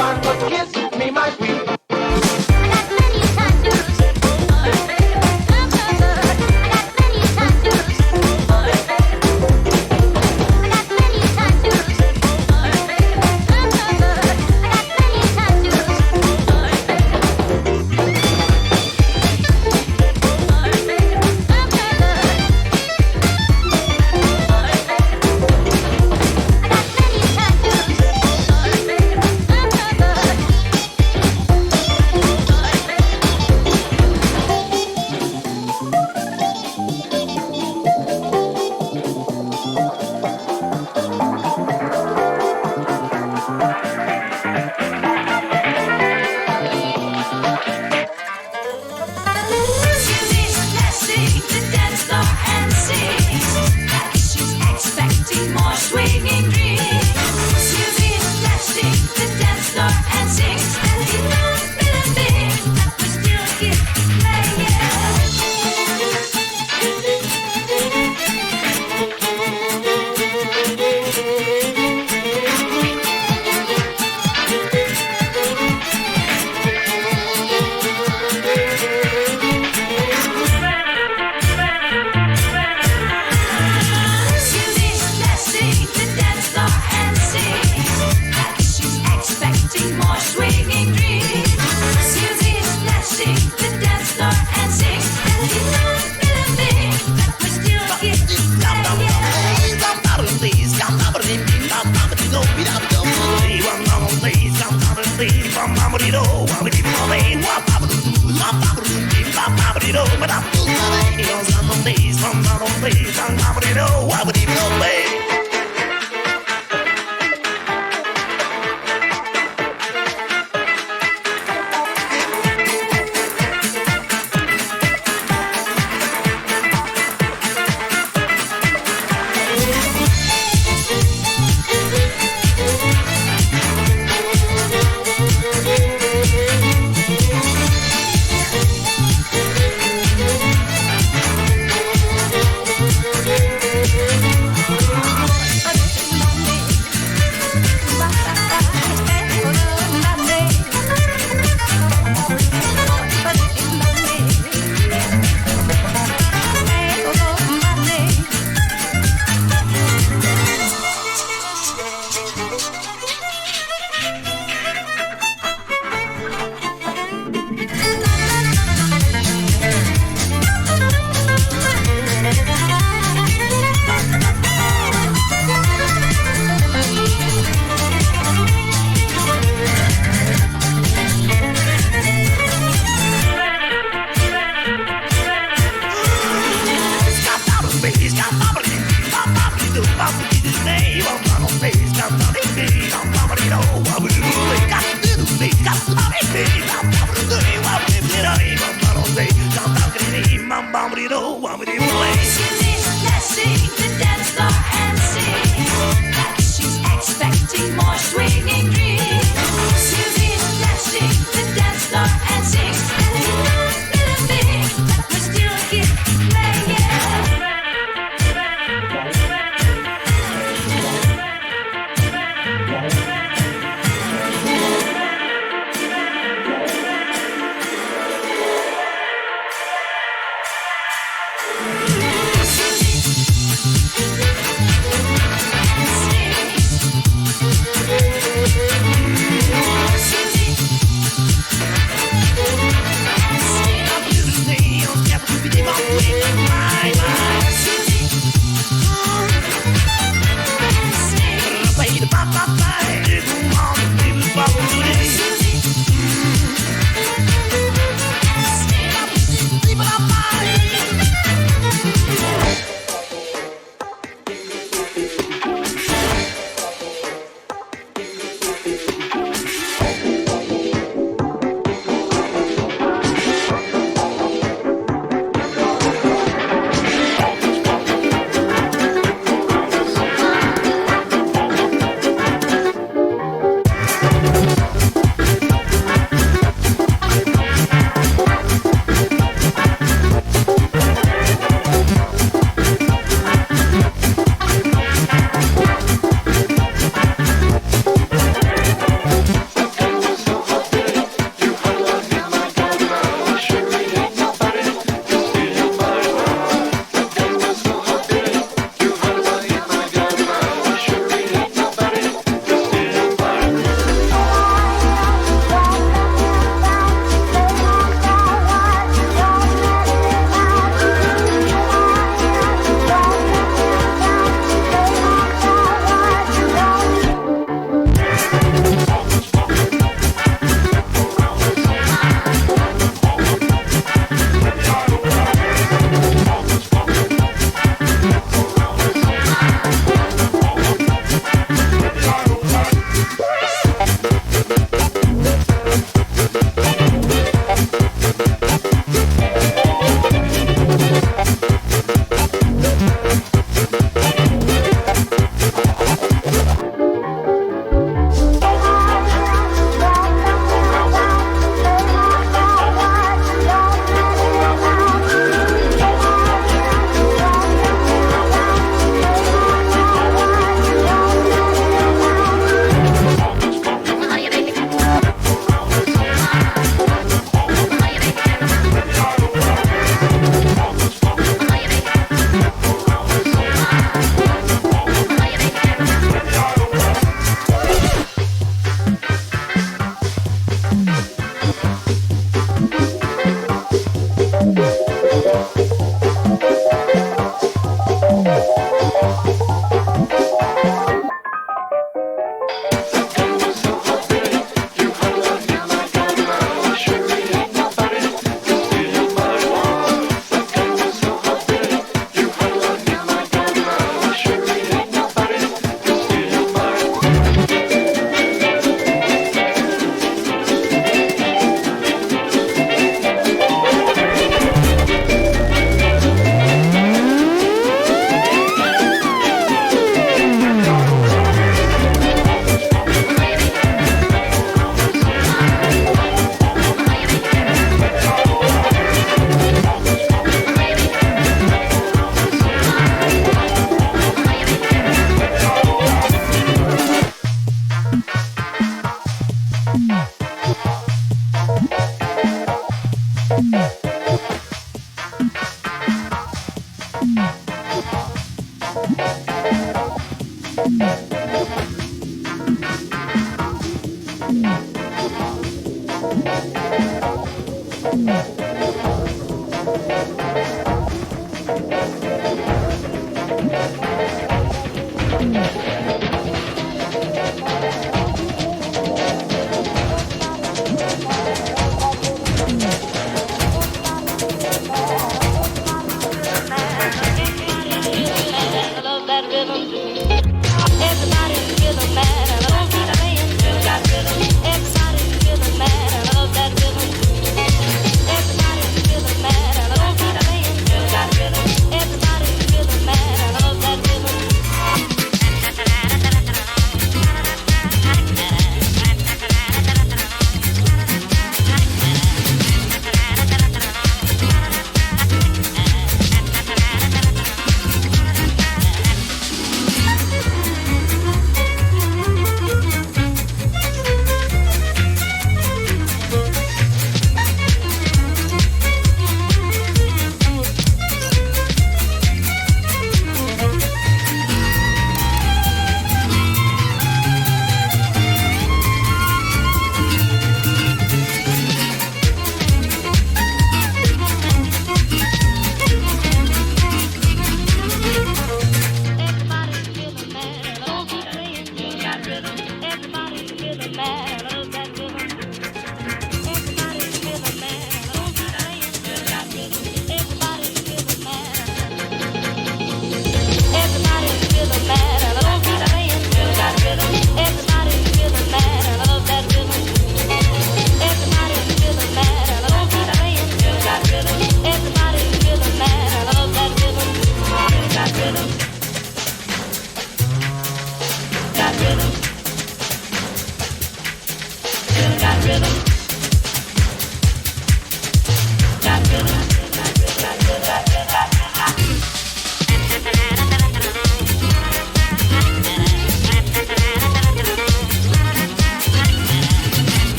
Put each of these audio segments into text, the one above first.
fine, but kiss me, my sweet.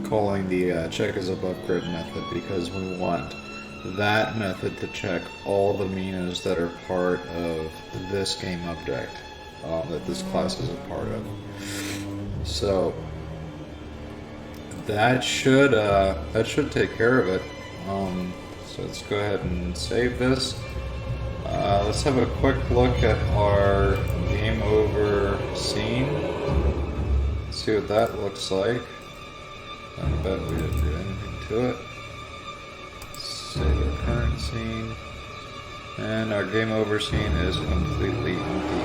calling the check as above grid method because we want that method to check all the minos that are part of this game object that this class is a part of. So that should take care of it. So let's go ahead and save this. Let's have a quick look at our game over scene. Let's see what that looks like. I bet we didn't do anything to it. Save our current scene. And our game over scene is completely empty.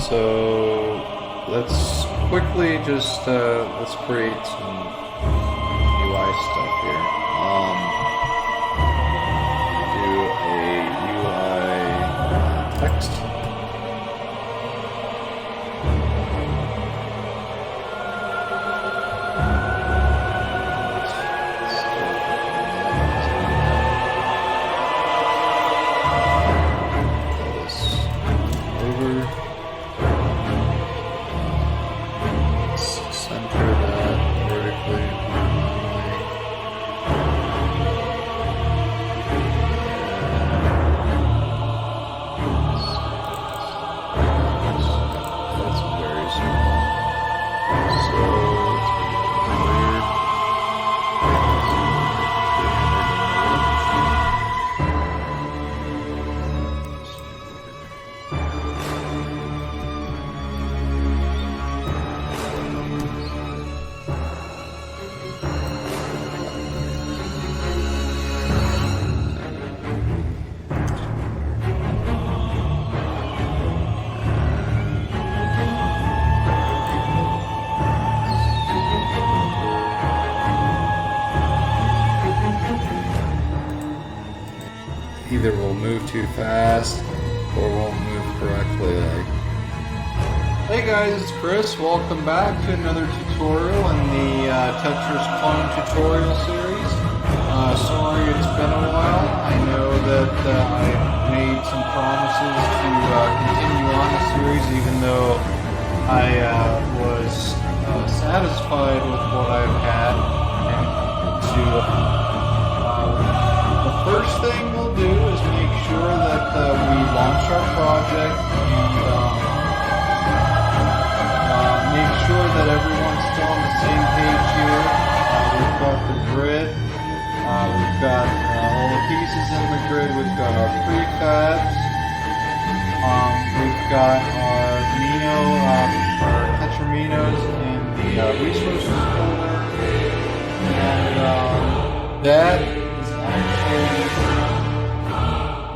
So let's quickly just let's create some UI stuff here. Do a UI text. Either we'll move too fast or won't move correctly. Hey guys, it's Chris. Welcome back to another tutorial in the Tetris clone tutorial series. Sorry it's been a while. I know that I made some promises to continue on the series even though I was satisfied with what I've had. The first thing we'll do is make sure that we launch our project and make sure that everyone's still on the same page here. We've got the grid, we've got all the pieces in the grid, we've got our prefabs, we've got our our tetraminos in the resources folder, and that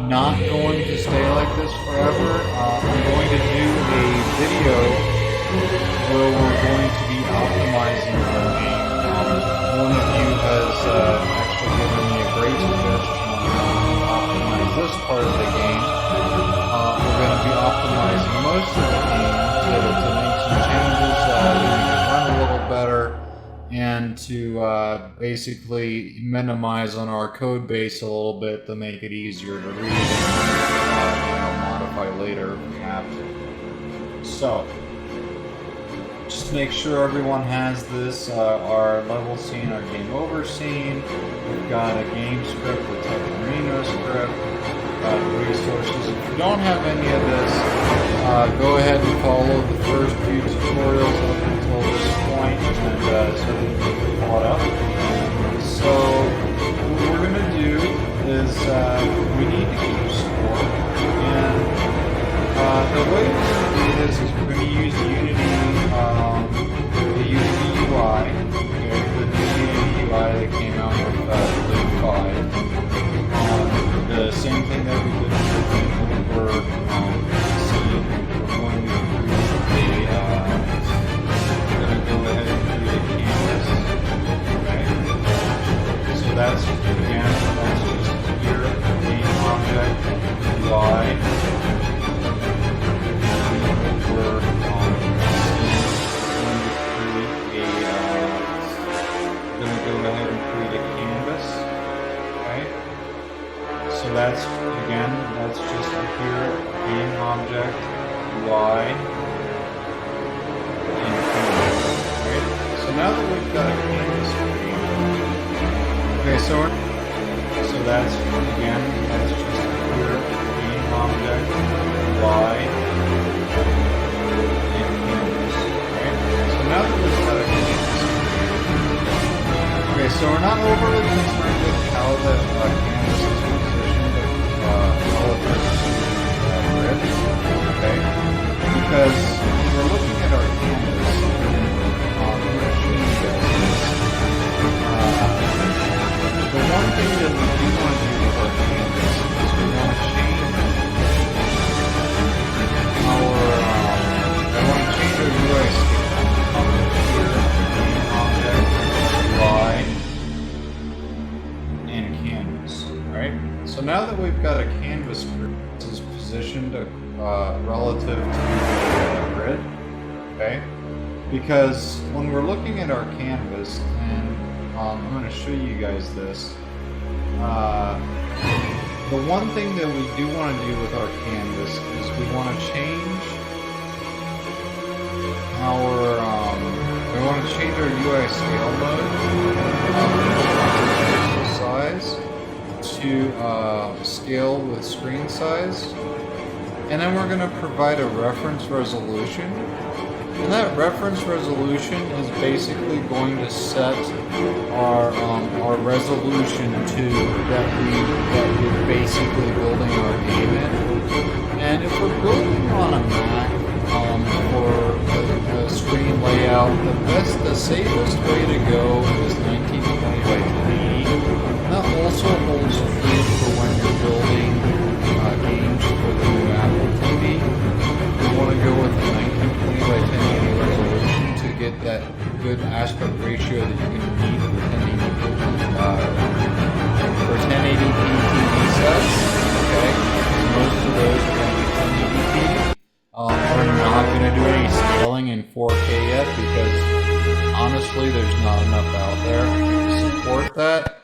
not going to stay like this forever. I'm going to do a video where we're going to be optimizing our game. One of you has actually given me a great suggestion on how to optimize this part of the game. We're going to be optimizing most of the game to make some changes to make it run a little better and to basically minimize on our code base a little bit to make it easier to read and modify later if we have to. So, just make sure everyone has this, our level scene, our game over scene. We've got a game script, the Tetramino script, resources. If you don't have any of this, go ahead and follow the first few tutorials up until this point and so that you can pull it up. So what we're going to do is we need to keep score, and the way we're going to do this is we're going to use the Unity UI, the new Unity UI that came out with Blade 5. The same thing that we did with over scene. We're going to create we're going to go ahead and create a canvas. Okay. So that's again, that's just here, game object, UI. We're going to go ahead and create a canvas. Okay. So that's, again, that's just up here, game object, UI, and canvas. now that we've got a canvas screen, okay, so that's, again, that's just a clear game object, Y, and canvas, right? So now that we've got a canvas screen, okay, so we're not overly concerned with how the canvas is positioned relative to grid, okay? Because when we're looking at our canvas, I'm going to show you guys this. The one thing that we do want to do with our canvas is we want to change our UI scale from here, main object, Y, and canvas, right? So now that we've got a canvas grid, this is positioned relative to the grid, okay? Because when we're looking at our canvas, and I'm going to show you guys this, the one thing that we do want to do with our canvas is we want to change our UI scale mode size to scale with screen size, and then we're going to provide a reference resolution. And that reference resolution is basically going to set our resolution to that we're basically building our game in. And if we're building on a Mac for a screen layout, the safest way to go is 1920 by 1080. That also holds true for when you're building games for the new Apple TV. You want to go with the 1920 by 1080 resolution to get that good aspect ratio that you're going to need for 1080p TV sets. Okay, most of those are going to be 1080p. We're not going to do any scaling in 4K yet because honestly, there's not enough out there to support that.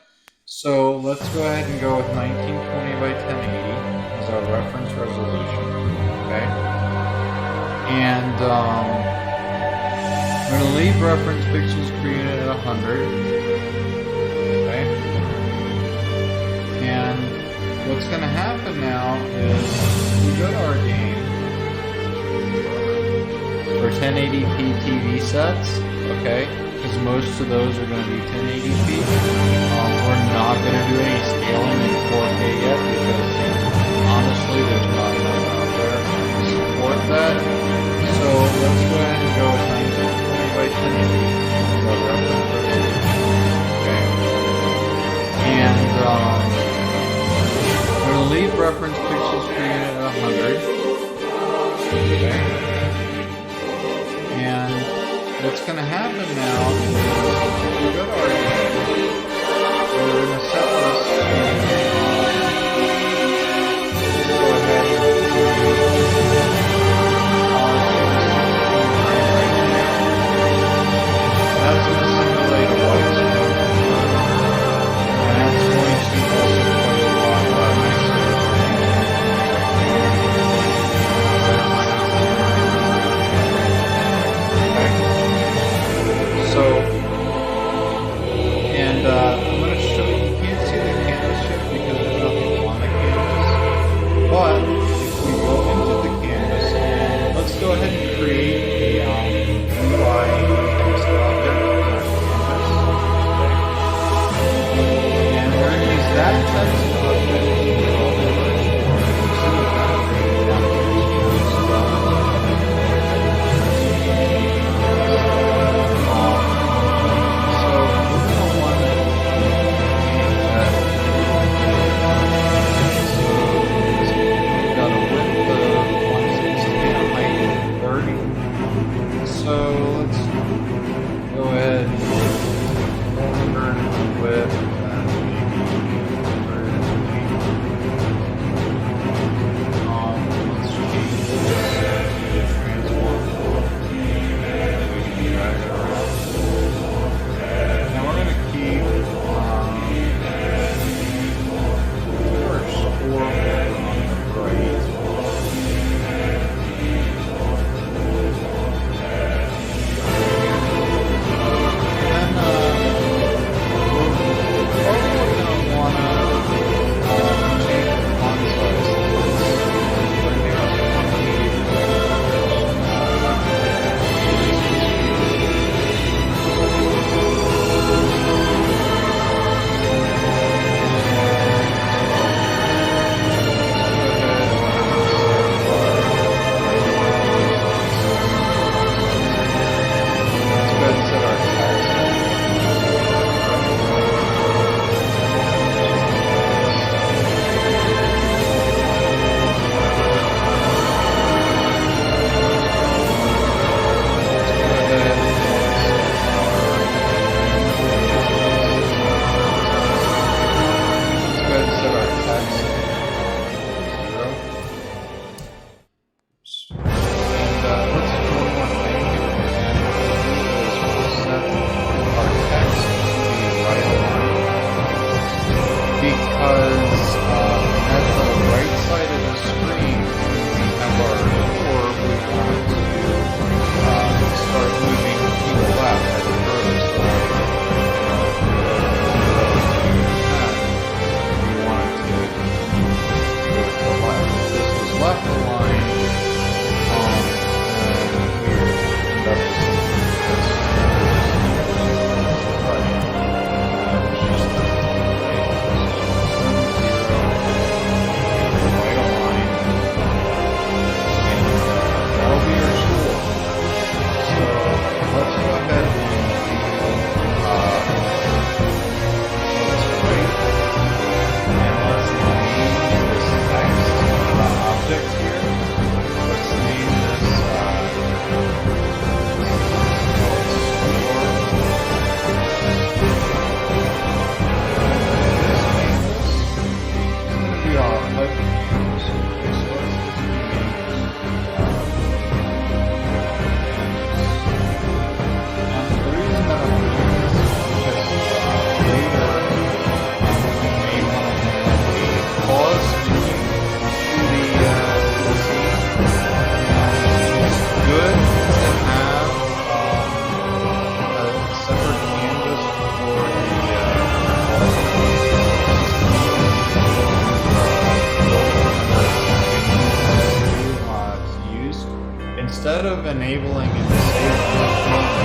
So let's go ahead and go with 1920 by 1080 as our reference resolution. Okay. And I'm going to leave reference pixels per unit at 100. Okay. And what's going to happen now is we go to our game for 1080p TV sets. Okay. Because most of those are going to be 1080p. We're not going to do any scaling in 4K yet because honestly there's not enough out there to support that. So let's go ahead and go with 1920 by 1080 as our reference resolution. Okay. And we're going to leave reference pixels per unit at 100. Okay. And what's going to happen now is we go to our game, we're going to set this to go ahead and that's going to simulate a white screen, and that's going to also play along So, and I'm going to show you, you can't see the canvas yet instead of enabling and disabling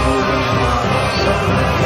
we're going to have separate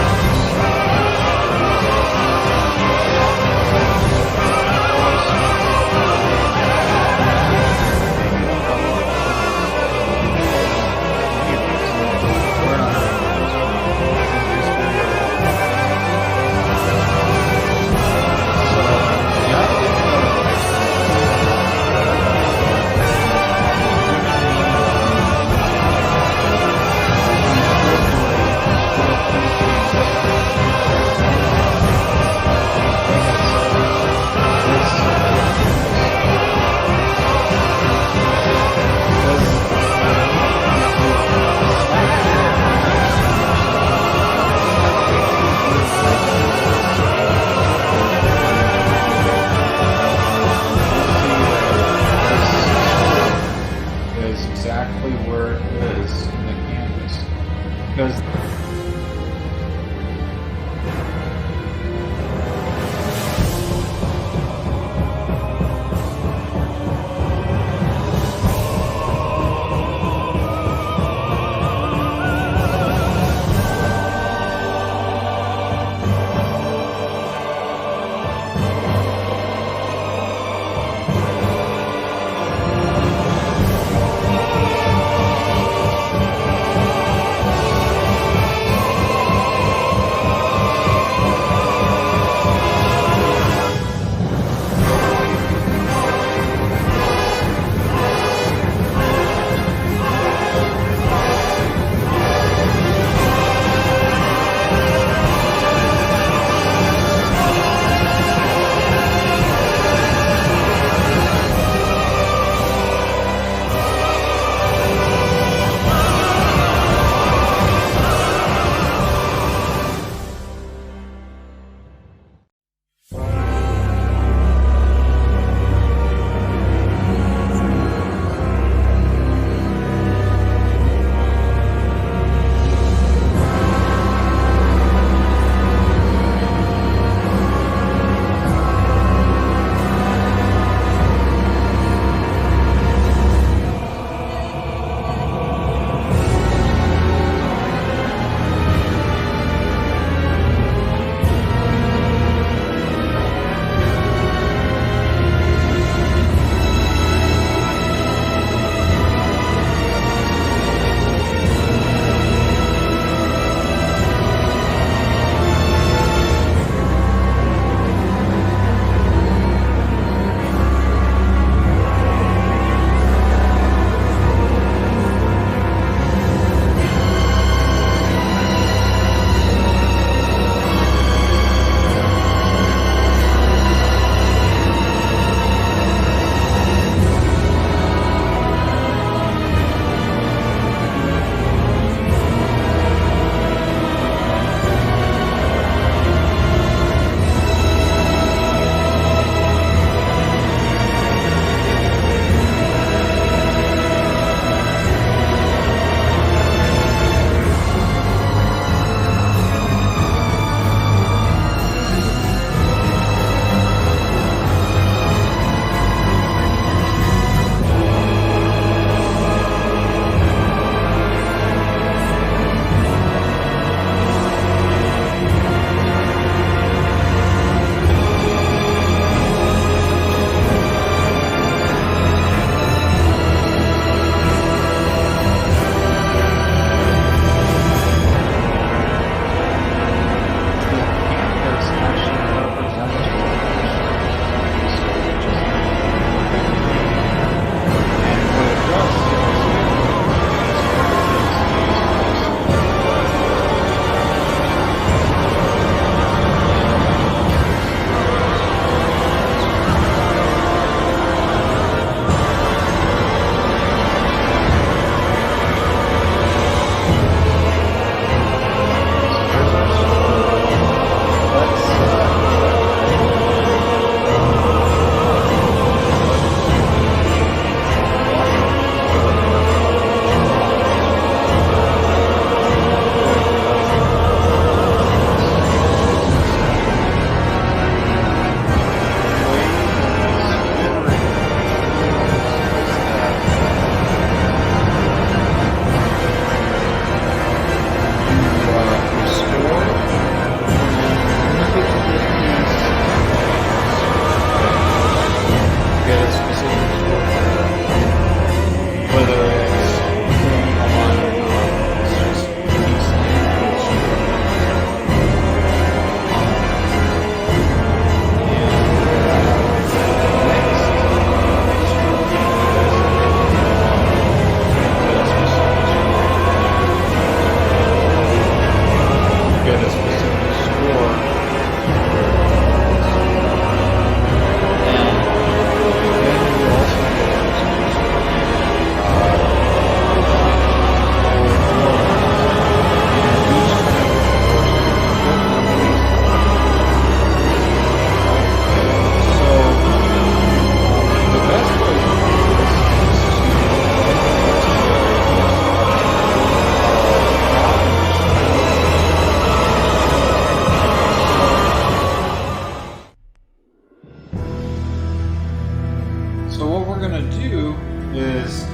going to do is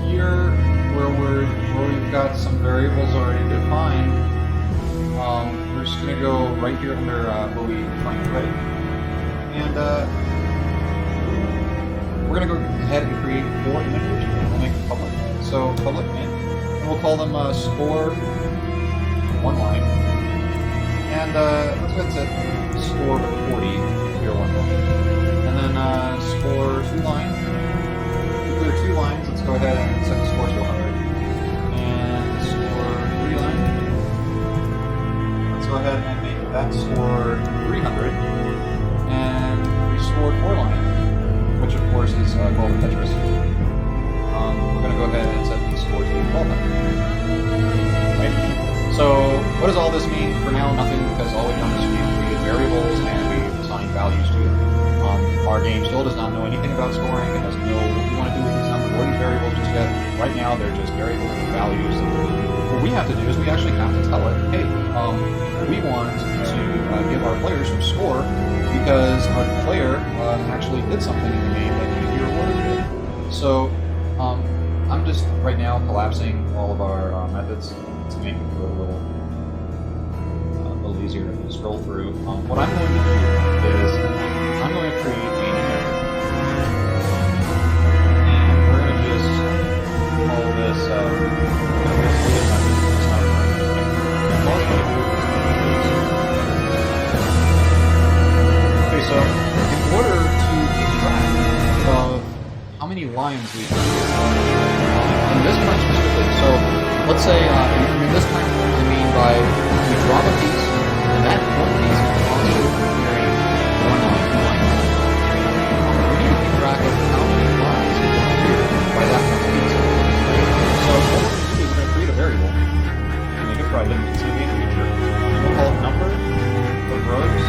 here where we've got some variables already defined, we're just going to go right here under where we define array. And we're going to go ahead and create 4 integers. We'll make them public. So public int, and we'll call them score 1 line. And let's go ahead and set score to 40 here 1 line. And then score 2 line. To clear 2 lines, let's go ahead and set the score to 100. And score 3 line. Let's go ahead and make that score 300. And we scored 4 line, which of course is called tetris. We're going to go ahead and set the score to 1200. Right? So what does all this mean? For now, nothing, because all we've done is we've created variables and we've assigned values to them. Our game still does not know anything about scoring. It doesn't know what we want to do with these numbers or these variables just yet. Right now, they're just variables with values. What we have to do is we actually have to tell it, hey, we want to give our players some score because our player actually did something in the game that needed to be rewarded with. So I'm just right now collapsing all of our methods to make it a little easier to scroll through. What I'm going to do is I'm going to create a new method, and we're going to just call this okay, so in order to keep track of how many lines we have in this turn specifically, so let's say in this turn I mean by we drop a piece, and that one piece is also carrying 1 line, 2 line. We need to keep track of how many lines we can clear by that one piece. So what we're going to do is we're going to create a variable, make it private, it's going to be a feature, and we'll call it number of rows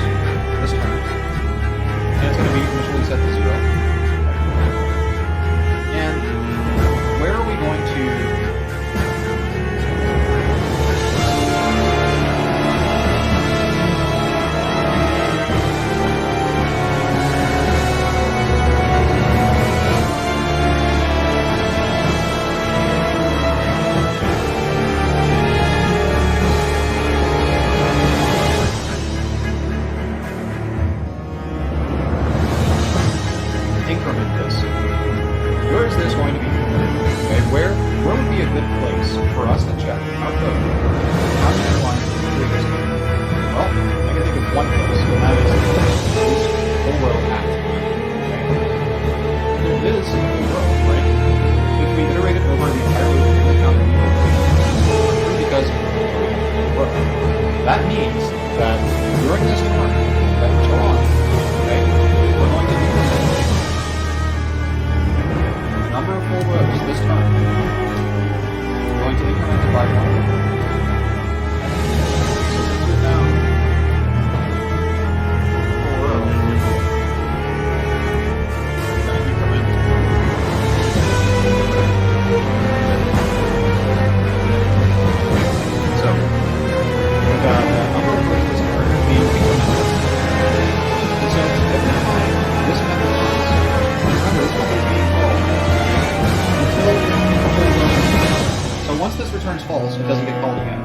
this turn, and it's going to be initially set to 0. And where are we going to increment this? Where is this going to be? Okay, where would be a good place for us to check our code? How many lines do we clear this game? Well, I can think of one place, and that is this full row at. Okay? And there is a full row, right? If we iterate it over the entire loop, we count because we have a full row. That means that during this turn that we're still on, okay, we're going to increment number of full rows this turn. We're going to increment it by 1. So since we're down full row, we're going to increment so we've got the number of rows this turn being incremented. And so every time this method runs, remember this method is being called. So once this returns false, it doesn't get called again.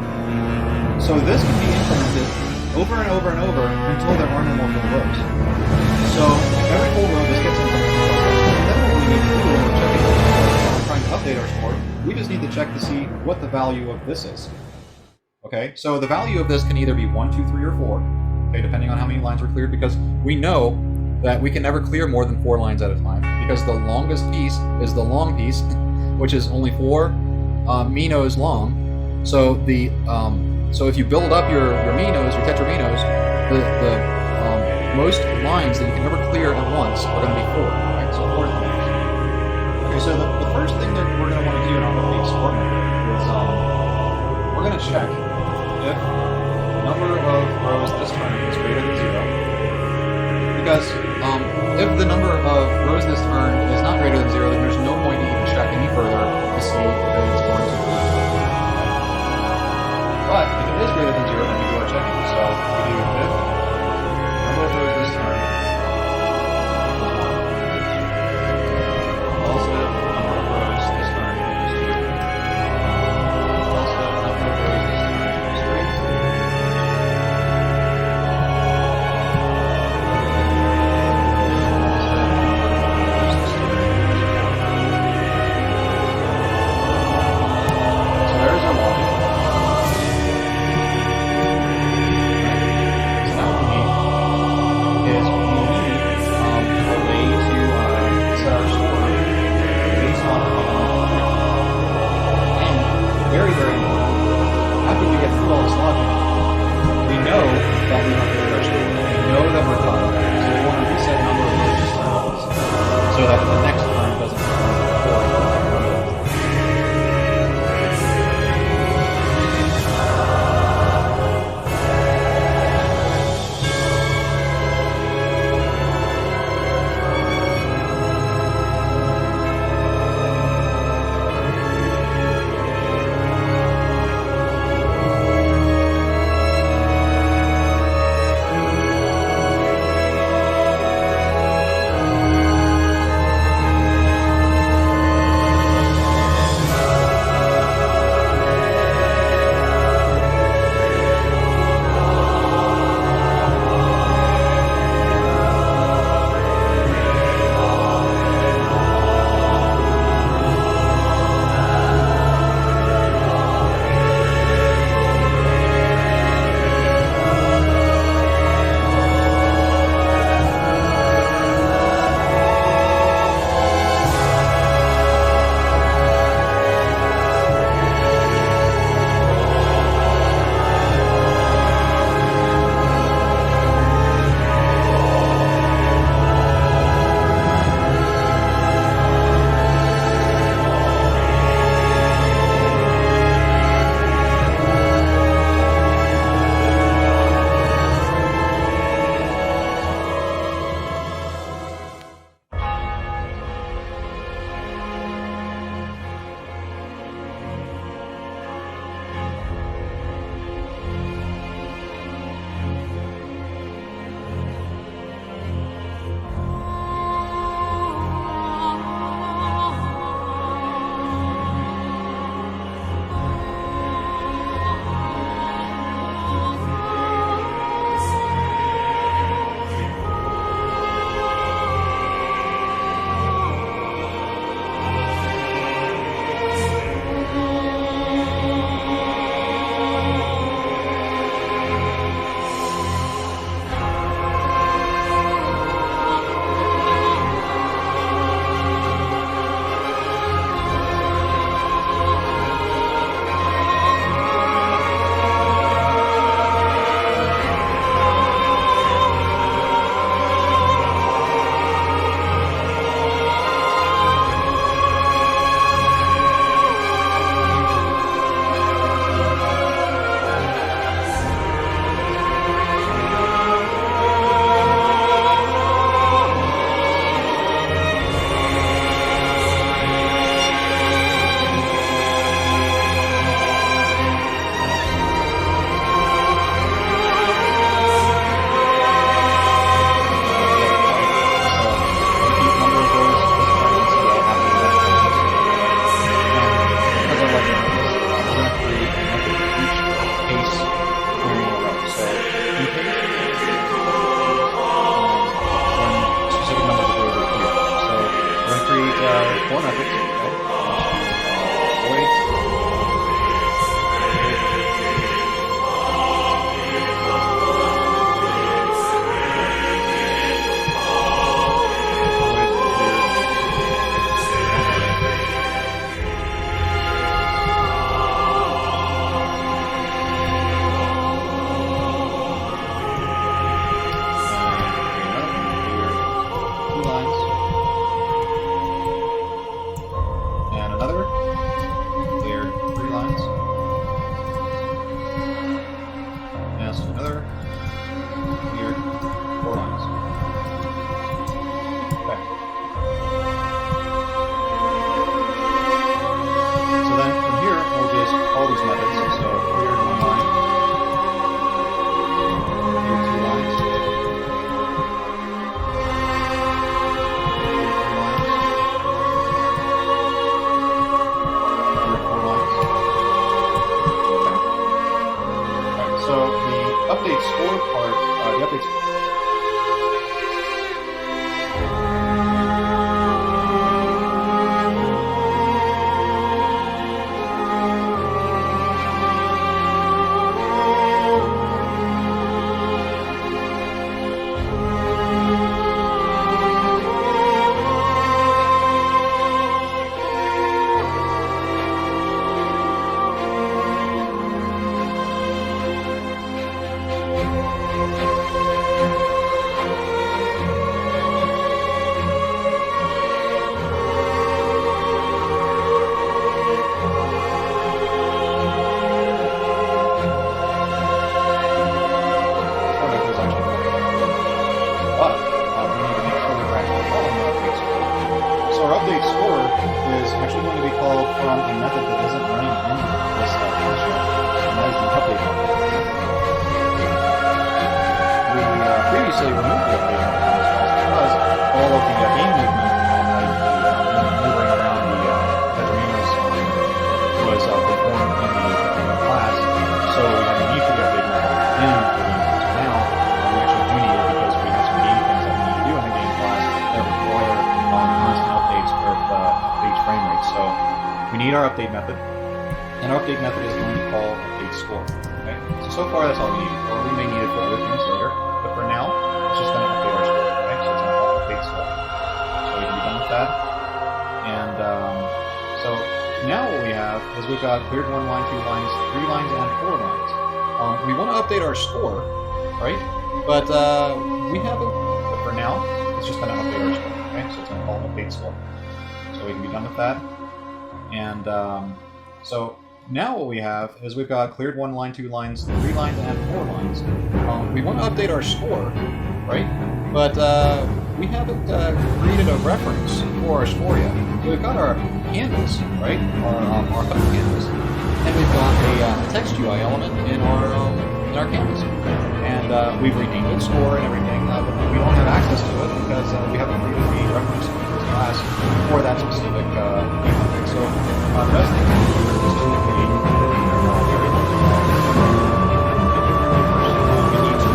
So this can be implemented over and over and over until there are no more full rows. So every full row this gets implemented. And then what we need to do when we're checking, trying to update our score, we just need to check to see what the value of this is. Okay, so the value of this can either be 1, 2, 3, or 4, okay, depending on how many lines were cleared, because we know that we can never clear more than 4 lines at a time, because the longest piece is the long piece, which is only 4 minos long. So the so if you build up your minos, your tetraminos, the most lines that you can ever clear at once are going to be 4. Right? So 4 lines. Okay, so the first thing that we're going to want to do in our update score method is we're going to check if the number of rows this turn is greater than 0. Because if the number of rows this turn is not greater than 0, then there's no point to even check any further to see if it's going to be. But if it is greater than 0, then we do our checking. So we do if number of rows this turn is 1. so that the next turn doesn't turn before. our update score is actually going to be called from a method that isn't running in this class yet, and that is the update method. We previously removed the update method from this class because all of the game movement, like moving around the Tetriminos, was performed in the Tetriminos class, so we had a need for the update method in the game class. Now, we actually do need it because we have some game things that we need to do in the game class that require constant updates of each frame rate. So we need our update method, and our update method is going to call update score. Okay? So far that's all we need, or we may need it for other things later, but for now, it's just going to update our score. Okay? So it's going to call update score. So we can be done with that. And so now what we have is we've got cleared 1 line, 2 lines, 3 lines, and 4 lines. We want to update our score, right? But we haven't. But for now, it's just going to update our score. Okay, so it's going to call update score. So we can be done with that. And so now what we have is we've got cleared 1 line, 2 lines, 3 lines, and 4 lines. We want to update our score, right? But we haven't created a reference for our score yet. So we've got our canvas, right? Our HUD canvas, and we've got a text UI element in our canvas. And we've renamed it score and everything, but we don't have access to it because we haven't created a reference in this class for that specific thing. So the best thing to do is to create a variable. We need to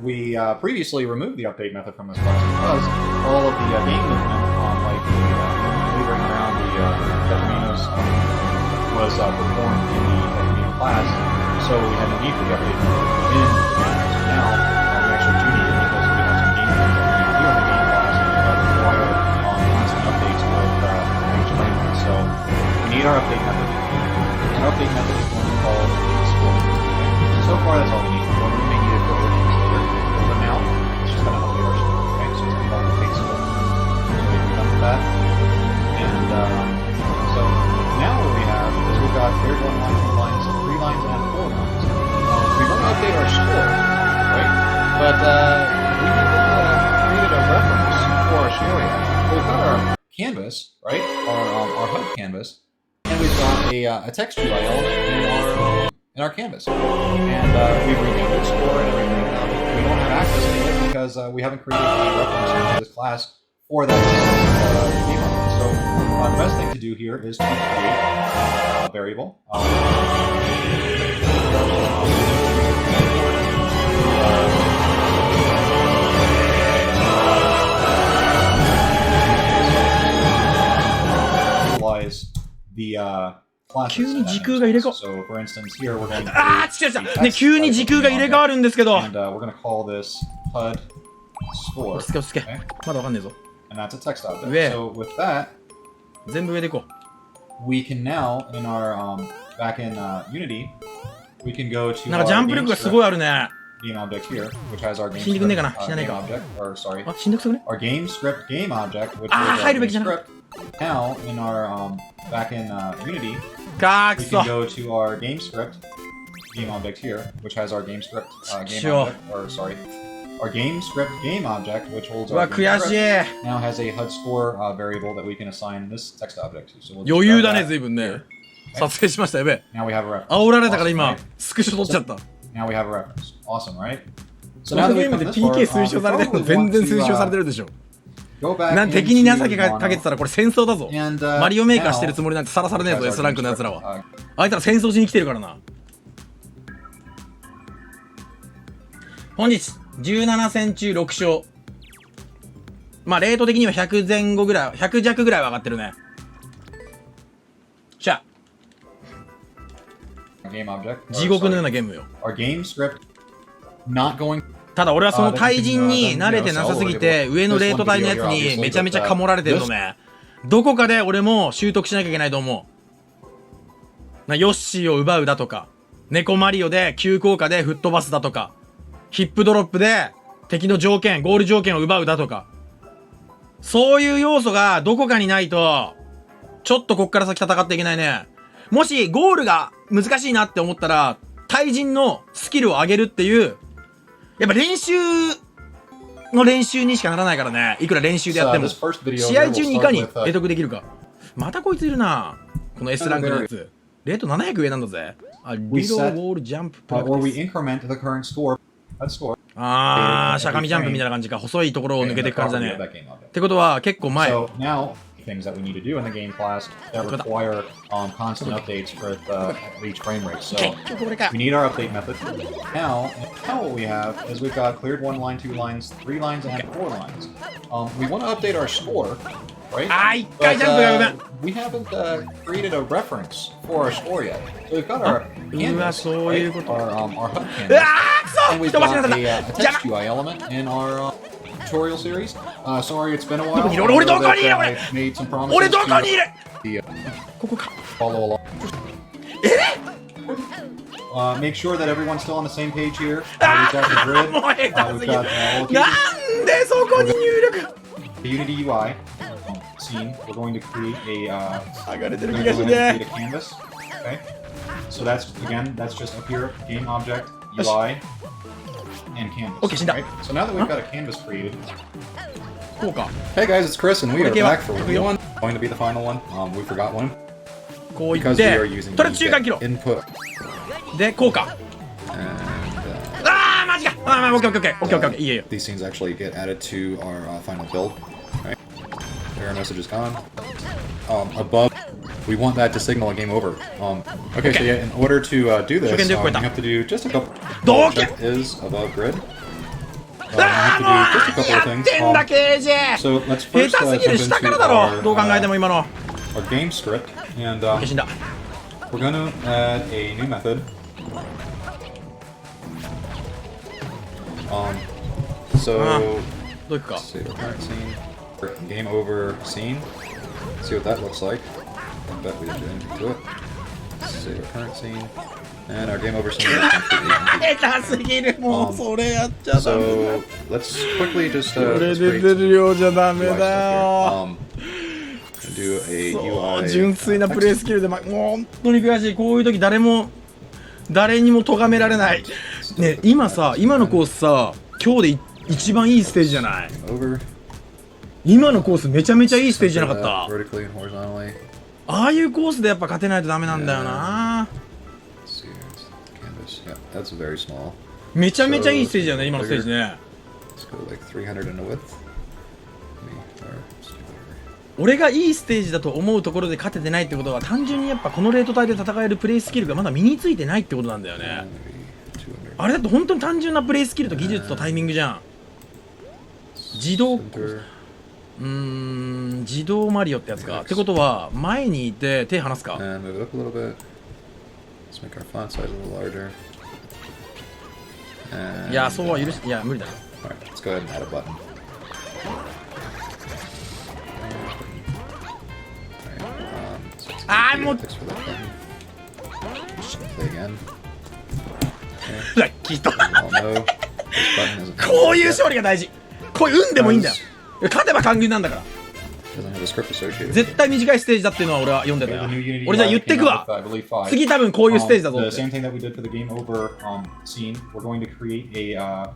we previously removed the update method from this class because all of the game movement, like the maneuvering around the Tetraminos, was performed in the Tetraminos class, so we had no need for the update method in the class. Now, we actually do need it because we have some game movement that we need to do in the game class that require constant updates with each frame rate. So we need our update method. Our update method is going to be called score. Okay? So far, that's all we need. We may need it for other things later. But now, it's just going to update our score. Okay? So it's going to call the base score. So we've done with that. And so now what we have is we've got cleared 1 line, 2 lines, 3 lines, and 4 lines. We want to update our score, right? But we haven't created a reference for our score yet. We've got our canvas, right? Our HUD canvas. And we've got a text UI element in our canvas. And we've renamed it score and everything. We don't have access to it because we haven't created a reference into this class for that game element. So the best thing to do here is to create a variable. Utilize the classes. 急に時空が入れ替わ So for instance, here we're going to あー、違う違う。ね、急に時空が入れ替わるんですけど。 and we're going to call this HUD score. 落ち着け落ち着け。 Okay? まだわかんねえぞ。 And that's a text object. Yeah. So with that, 全部上でいこ we can now in our back in Unity, we can go う。 to なんかジャンプ力がすごいあるね。 game object here, which has our game 死んでくんねえ script かな死なねえ game か。 object, or sorry, あ、死んでくそくね our game script game object, which is あー、 our 入るべ game きじゃなかっ script. Now in our back in Unity, た。かー、く we そ can。go to our game script game object here, which has our game script game Sure. object, or sorry, our game script game object, which holds うわ、 our game 悔し script, い。 now has a HUD score variable that we can assign this text object to. So we'll just 余裕 grab だね、 that 随分 here. ね。撮影しました、やべえ。 Now we have a reference. 煽られたから Awesome, 今 right?、スクショ撮っちゃった。 Now we have a reference. Awesome, right? そ So の now that ゲー we've ム come で this PK far, 推奨されてる we の probably 全 want 然 to, 推奨されてるでしょ。 go back なん敵に情け into かけてたらこれ戦争だぞ。 And, マリオメーカーしてるつもりなんてさらされねえぞ、S ランクの奴らは。あいつら戦争しに来てるからな。本日、17戦中6勝。まあ、レート的には100前後ぐらい、100弱ぐらいは上がってるね。しゃ、 game object. 地獄のようなゲームよ。 Our game script not going. ただ俺はその対人に慣れてなさすぎて、上のレート帯のやつにめちゃめちゃかもられてるのね。どこかで俺も習得しなきゃいけないと思う。ヨッシーを奪うだとか、猫マリオで急降下で吹っ飛ばすだとか、ヒップドロップで敵の条件、ゴール条件を奪うだとか、そういう要素がどこかにないと、ちょっとこっから先戦っていけないね。もしゴールが難しいなって思ったら、対人のスキルを上げるっていう、やっぱ練習の練習にしかならないからね。いくら練習でやっても。試合中にいかに得得できるか。またこいついるな。この S ランクのやつ。レート700上なんだぜ。あ、リローウォールジャンププラクティス。あー、しゃがみジャンプみたいな感じか。細いところを抜けていく感じだね。ってことは結構前。Things that we need to do in the game class that require constant updates for each frame rate. So we need our update method. Now what we have is we've got cleared 1 line, 2 lines, 3 lines, and 4 lines. We want to update our score, right? But we haven't created a reference for our score yet. So we've got our canvas, right? Our HUD canvas, and we've got a text UI element in our tutorial series. Sorry, it's been a while. I made some promises to follow along. Make sure that everyone's still on the same page here. We've got the grid. We've got all of the Unity UI scene. We're going to create a canvas. Okay. So that's just up here, game object, UI. And canvas. Okay, right? So now that we've got a canvas created. Hey guys, it's Chris, and we are back for one. Going to be the final one. We forgot one. こういって、とりあえず中間切ろう。 input. で、効果。あー、マジか。あー、オッケーオッケーオッケーオッケーオッケー。いいよ。 These things actually get added to our final build. Right? Error message is gone. Above, we want that to signal a game over. Okay, so yeah, in order to do this, you have to do just a couple. Check is above grid. ああ、もう何やってんだ、ケージ。 So let's 下 first 手すぎる、 jump 下から into だろ、 our, どう考えても今の。 our game script, and 死んだ。 we're going to add a new method. So どういくか。 let's see the current scene, or game over scene. See what that looks like. I bet we didn't do anything to it. Let's see the current scene, and our game over scene is completely empty. 下手すぎる、もうそれやっちゃダメだ。 So let's quickly just これ let's で create 出るようじゃダ some メ UI だ stuff よ。 here. Do a そう UI. 純粋なプレイスキルで、もう本当に悔しい。こういう時誰にも咎められない。ね、今さ、今のコースさ、今日で一番いいステージじゃない。 Over. 今のコースめちゃめちゃいいステージじゃなかった。 Vertically and horizontally. ああいうコースでやっぱ勝てないとダメなんだよな。 Let's see, it's canvas. Yeah, that's very small. めちゃめちゃいいステージだよね、今のステージね。 Let's go like 300 in the width. Or, 俺がいいステージだと思うところで勝ててないってことは、単純にやっぱこのレート帯で戦えるプレイスキルがまだ身についてないってことなんだよね。 maybe 200. あれだと本当に単純なプレイスキルと技術とタイミングじゃん。自動 Center. 自動マリオってやつか。ってことは前にいて手離すか。 And move it up a little bit. Let's make our font size a little larger. いや、 And, そうは許し、いや無理だな。 alright, let's go ahead and add a button. Ah, mo- Fix for that button. Play again. ラッキーと。 We all know this button isn't こういう勝利が大事。こういう運でもいいんだよ。勝てば完全なんだから。 doesn't have a script associated with it. 絶対短いステージだっていうのは俺は読んでた Okay, よ the new Unity 俺じゃあ UI 言ってく came わ out with, I believe, 5. 次多分こういうステージだぞっ The て same thing that we did for the game over scene. We're going to create a.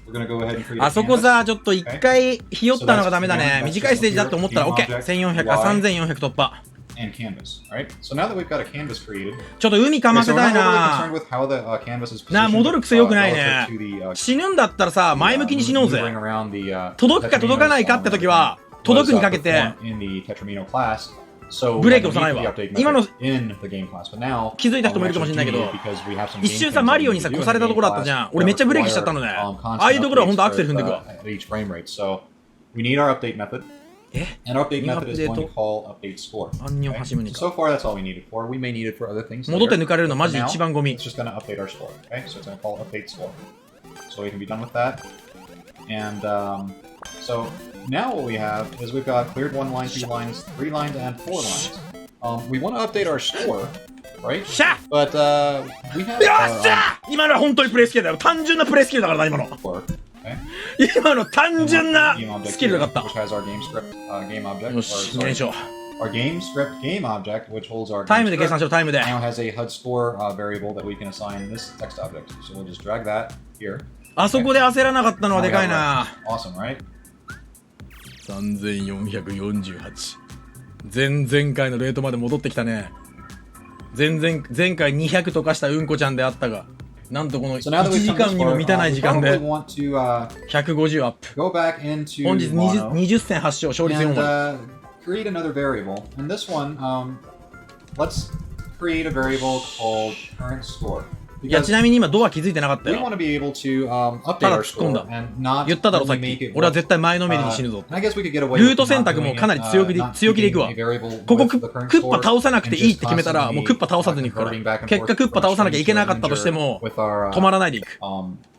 We're going to go ahead and create. あそこさちょっと一回ひよったのがダメだね So that's 短いステージだって思ったら OK 1400あ3400突破 And canvas, right? So now that we've got a canvas created, ちょっと海か okay, ま so せ we're たい not really concerned な with how the canvas is なあ positioned, 戻る癖よくないね relative to the, 死ぬんだったらさ前向きに死のうぜ maneuvering around the, 届くか届かないかって時は届くにかけて in the Tetramino class. So ブレーキ押さないわ we have to update 今の in the game class, but now 気づいた人もいるかもしれないけど because we have some 一瞬さマリオにさ越されたところだったじゃん俺めっちゃブレーキしちゃったのねああいうところは本当アクセル踏んでくわ at each frame rate. So we need our update method. え And our update New method is going to update call update score. アンニョン Okay? ハシムニ So か far, that's all we need it for. We may need it for other things. 戻って later. 抜かれるのマジで Now, 一番ゴミ it's just going to update our score. Okay, so it's going to call update score. So we can be done with that. And so now what we have is we've got cleared 1 line, 2 lines, 3 lines, and 4 lines. We want to update our score, right? しゃ But we have よ our っしゃ今のは本当にプレイスキルだよ単純なプレイスキルだからな今の score. Okay. 今の単純な Game object スキル here, だった which has our game script game object. よ Or, し sorry, 練習 our game script game object, which holds our タイ game ムで計 script, 算しろタイムで now has a HUD score variable that we can assign this text object. So we'll just drag that here. あそこで焦らなかったのはでかいな Awesome, right? 3448前々回のレートまで戻ってきたね前回200とかしたうんこちゃんであったがなんとこの So now that 1 we've 時 come 間 this にも far, 満たない we 時間 probably で want to 150アップ go back into 本日 Mono 20戦発勝勝率4 and 割 create another variable. And this one, let's create a variable called current score. いやちなみに今ドア気づいてなかった we よ want to be able to update ただ our 突っ込ん score だ and not 言っただろ only さっ make き it 俺は what, 絶対前のめりに死ぬぞ and I guess we could get away ル with ート選 not 択も doing かなり強気で not 強気でいく keeping わ a variable ここ with ク the current ッパ score 倒さなくていいって and 決めたら just もうクッパ倒さずに行くか constantly ら converting back and 結果 forth クッパ倒さなきゃいけなか from ったとしても with our 止まらないでいく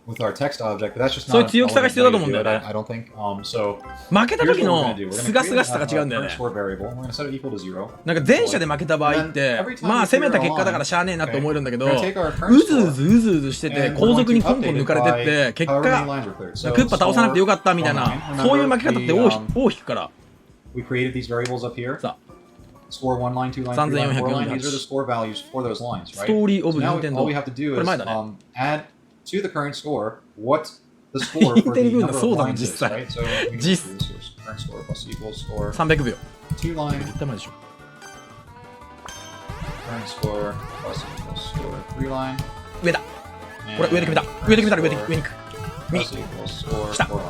with our text object, but that's just そういう not 強気さが必要だと思うんだよね I don't think. So 負けた here's 時 what we're の gonna do. We're す gonna がす create がしさが a 違うんだよ current ね score variable. We're gonna set it equal to 0. なんか前者で負けた場合ってまあ攻めた結果だからしゃあねえなって思えるんだけどうずうずうずうずしてて後続にコンコン抜かれてって結果クッパ倒さなくてよかったみたいなそういう負け方って尾引くから We created these variables up here. さ Score 1 line, 2 line, 3 line, 4 line. These are the 3448 score values for those lines, right? Story of So now Nintendo. all we have to do これ is 前だね add to the current score what the score for the 似てる分 number だ of そうだね lines 実 is, 際 right? So we can 実 do this here. Current score plus equals score 300秒 2 line 言ったまでしょ current score plus equals score 3 line 上だ and これ上で決めた上で決めたら上で current 上に行く score 右 plus equals score 来た 4 line.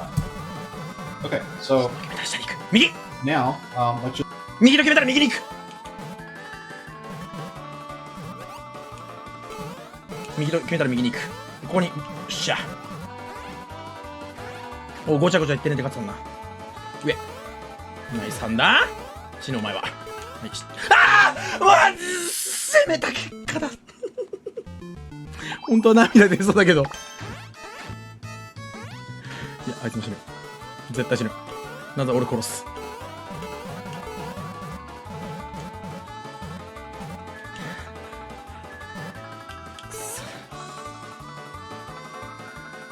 Okay, so 決めたら下に行く右 now let's just 右と決めたら右に行く右と決めたら右に行くここによっしゃおごちゃごちゃ言ってねって勝つもんな。上ナイス3だ。死ぬお前は。ああ、わあ、攻めた結果だ。本当は涙出そうだけど。いや、あいつも死ぬ。絶対死ぬ。なんだ俺殺す。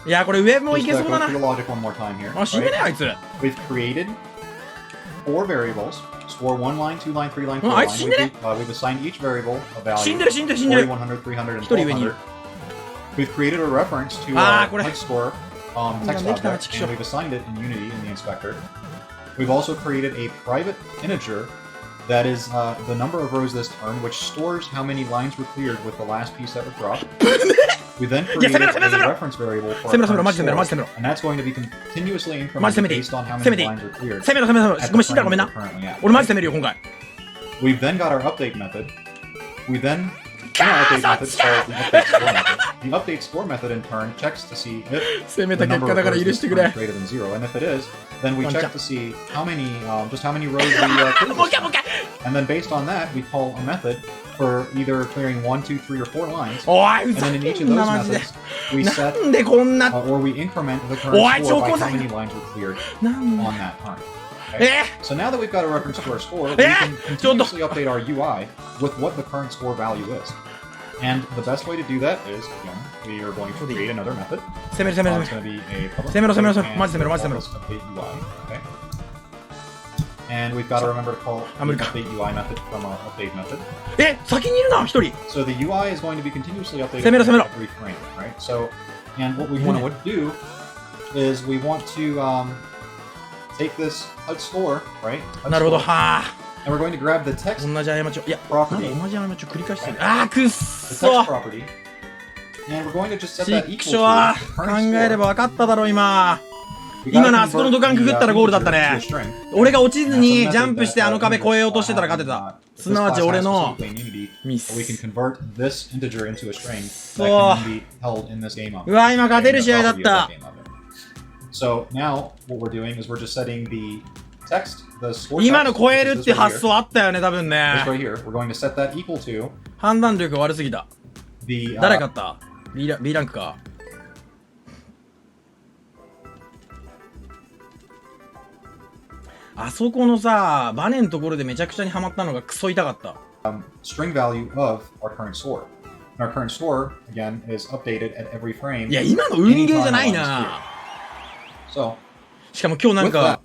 いや、これ上もいけそうだな。あ、死んでねあいつ。We've created 4 variables. Store 1 line, 2 line, 3 line, 4 あ line. いつ死んでね。We've assigned each variable a value. 死んでる死んでる死んでる。 40, 100, 300, and 一人上にいる。 400. We've created a reference to Ah, our height score text object, and we've assigned it in Unity in the inspector. We've also created a private integer that is the number of rows this turn, which stores how many lines were cleared with the last piece that was dropped. We then created a reference variable for our current score, and that's going to be continuously incremented based on how many lines are cleared. 攻めろ攻めろ。ごめん、死んだらごめんな。俺マジ攻めるよ今回。We've then got our update method. We then update method called the update score method. The update score method in turn checks to see if 攻め the た結 number 果 of だから rows 許 this してく turn れ。 is greater than 0, and if it is, then we check to see how many just how many rows we cleared. もう一回もう一回。 And then based on that, we call a method for either clearing 1, 2, 3, or 4 lines. おい、ふ And ざ then in け each of ん those なマジで。 methods, we set なんでこんな。 or we increment the current Why, score by Choco? how many lines were cleared なんで。 on that turn. Okay? So now that we've got a reference to our score, we can continuously update our UI with what the current score value is. And the best way to do that is, again, we are going to create another method. 攻める攻める It's 攻 going め to る。 be a public 攻めろ攻めろ method, マジ攻めろマ and ジ攻め we'll ろ。 call this update UI. Okay. And we've got to remember to call the update UI method from our update method. え、先にいるな一人。 So the UI is going to be continuously updated 攻めろ攻めろ。 every frame, right? So, and what we want to do is we want to take this HUD score, right? HUD なるほど。 score, はあ。 and we're going to grab the text 同じ過ちを。いや、なん property, か同じ過ちを繰り返してる。あー、くっ the そ text property, and we're going to just set ち that っ equal く to しょー。 the 考 current えれ score. ば分かっただろ今。 We 今 gotta のあそこの convert 土管くぐったらゴールだった the, ね integer into a string. 俺が落ちず And に that's ジ a ャン method プしてあの壁 that 越えようとしてたら this 勝て class た has すなわち specifically 俺の in Unity, ミ so we can ス convert this integer into a string that そう can be held in this game object. うわ今勝てる And 試 the 合だっ property of た that game object. So now what we're doing is we're just setting the text, the score 今 text, の超え which る is って this right 発 here. 想あったよね多分 This ね right here. We're going to set that equal to 判断力悪すぎた the 誰勝った B ランクかあそこのさバネのところでめちゃくちゃにハマったのがクソ痛かった string value of our current score. And our current score, again, is updated at every frame. いや今の運ゲーじゃないな So, しかも今日なんか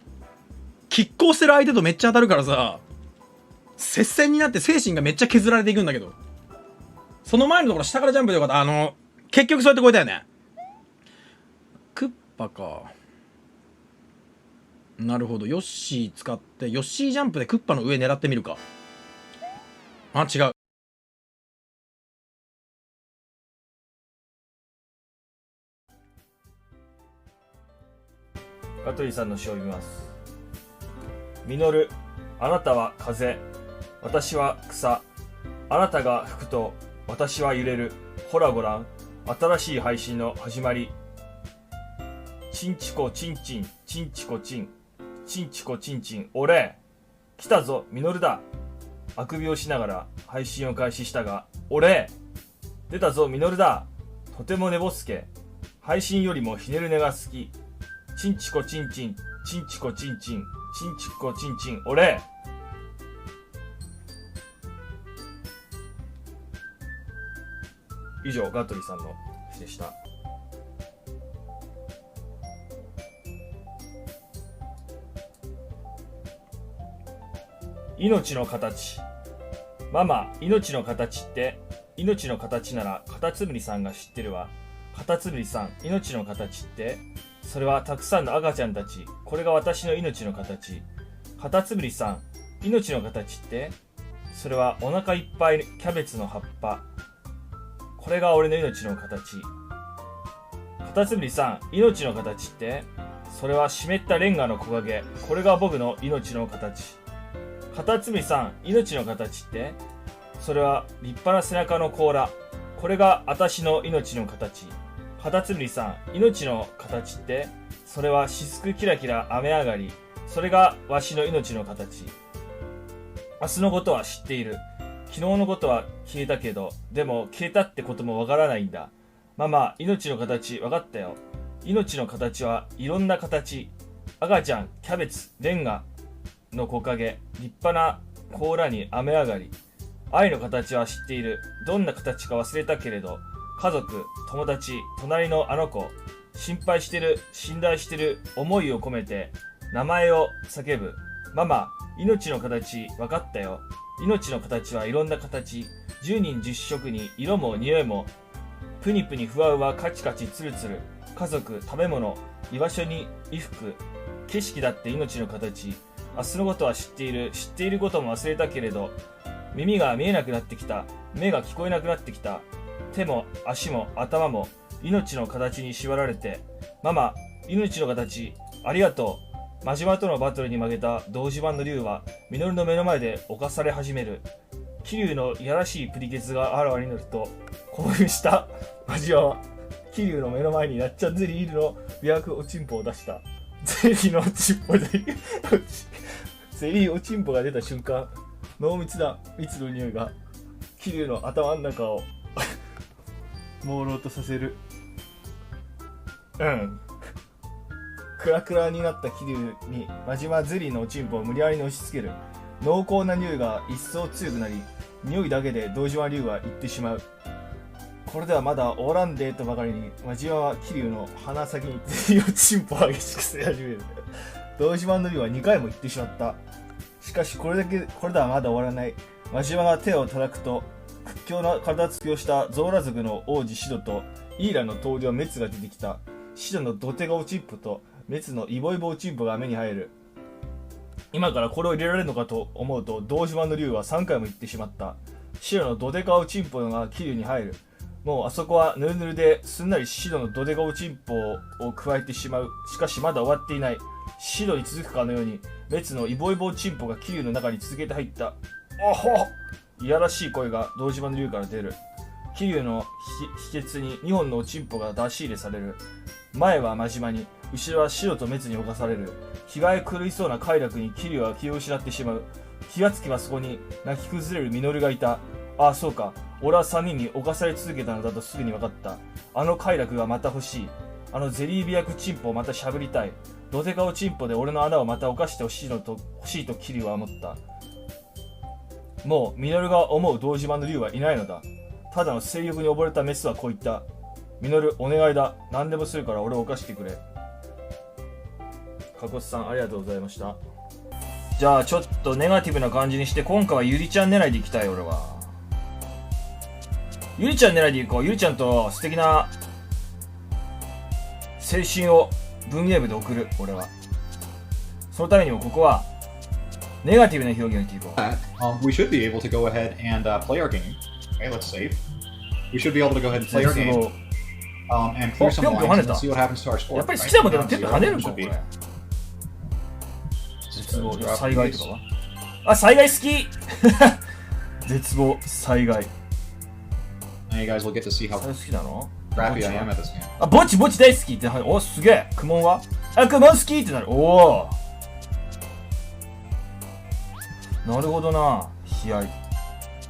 拮抗してる相手とめっちゃ当たるからさ接戦になって精神がめっちゃ削られていくんだけどその前のところ下からジャンプでよかった結局そうやって超えたよねクッパかなるほどヨッシー使ってヨッシージャンプでクッパの上狙ってみるかあ違うガトリさんの詩を読みます。実る、あなたは風、私は草。あなたが吹くと私は揺れる。ほらごらん、新しい配信の始まり。チンチコチンチン、チンチコチン、チンチコチンチン、俺来たぞ、実るだ。あくびをしながら配信を開始したが、俺出たぞ、実るだ。とても寝ぼすけ。配信よりもひねる寝が好き。チンチコチンチン、チンチコチンチン、チンチコチンチン、俺以上、ガトリさんの詩でした。命の形。ママ、命の形って、命の形ならカタツムリさんが知ってるわ。カタツムリさん、命の形って、それはたくさんの赤ちゃんたち。これが私の命の形。カタツムリさん、命の形って、それはお腹いっぱいキャベツの葉っぱ。これが俺の命の形。カタツムリさん、命の形って、それは湿ったレンガの木陰。これが僕の命の形。カタツムリさん、命の形って、それは立派な背中の甲羅。これが私の命の形。カタツムリさん、命の形って、それは雫キラキラ雨上がり。それがわしの命の形。明日のことは知っている。昨日のことは消えたけど、でも消えたってこともわからないんだ。ママ、命の形わかったよ。命の形はいろんな形。赤ちゃん、キャベツ、レンガの木陰、立派な甲羅に雨上がり。愛の形は知っている。どんな形か忘れたけれど、家族、友達、隣のあの子、心配してる、信頼してる、思いを込めて、名前を叫ぶ。ママ、命の形分かったよ。命の形はいろんな形。10人10色に色も匂いも。プニプニふわふわカチカチツルツル。家族、食べ物、居場所に衣服。景色だって命の形。明日のことは知っている。知っていることも忘れたけれど、耳が見えなくなってきた。目が聞こえなくなってきた。手も足も頭も命の形に縛られて。ママ、命の形、ありがとう。マジマとのバトルに負けた同時版の竜は、ミノルの目の前で侵され始める。桐生のいやらしいプリケツがあらわになると、興奮したマジマは、桐生の目の前になっちゃゼリーの琵琶湖おちんぽを出した。ゼリーのおちんぽで、ゼリーおちんぽが出た瞬間、濃密な蜜の匂いが、桐生の頭の中を、朦朧とさせる。クラクラになった桐生にマジマゼリーのおちんぽを無理やりに押し付ける。濃厚な匂いが一層強くなり、匂いだけで堂島龍は言ってしまう。これではまだ終わらんでとばかりに、マジマは桐生の鼻先にゼリーおちんぽを激しく吸い始める。堂島の龍は2回も言ってしまった。しかしこれではまだ終わらない。マジマが手を叩くと、屈強な体つきをしたゾーラ族の王子シドとイーラの棟梁メツが出てきた。シドの土手がおちんぽとメツのイボイボおちんぽが目に入る。今からこれを入れられるのかと思うと、堂島の竜は3回も言ってしまった。シドのドデカおちんぽが桐生に入る。もうあそこはヌルヌルですんなりシドのドデカおちんぽを加えてしまう。しかしまだ終わっていない。シドに続くかのようにメツのイボイボおちんぽが桐生の中に続けて入った。おほ、いやらしい声が堂島の竜から出る。桐生の秘訣に2本のおちんぽが出し入れされる。前は真島に、後ろはシドとメツに侵される。気が狂いそうな快楽に桐生は気を失ってしまう。気がつけばそこに泣き崩れるミノルがいた。ああ、そうか。俺は3人に侵され続けたのだとすぐに分かった。あの快楽がまた欲しい。あのゼリービアクチンポをまたしゃぶりたい。ドデカオチンポで俺の穴をまた犯してほしいと桐生は思った。もうミノルが思う堂島の竜はいないのだ。ただの性欲に溺れたメスはこう言った。ミノル、お願いだ。何でもするから俺を犯してくれ。かこつさん、ありがとうございました。じゃあちょっとネガティブな感じにして、今回はゆりちゃん狙いでいきたい。俺はゆりちゃん狙いでいこう。ゆりちゃんと素敵な青春を文芸部で送る。俺はそのためにもここはネガティブな表現を言っていこう。We should be able to go ahead and play our game. Okay, let's save. We should be able to go ahead and play our game. And clear some lines and see what happens to our score. やっぱり好きなものでピョンピョン跳ねるんかこれ。絶望、災害とかはあ、災害好き絶望、災害。Now you guys will get to see how 好きなの crappy I am at this game. あ、ぼちぼち大好きって、お、すげえ。クモンはあ、クモン好きってなる。おお。なるほどな。悲哀。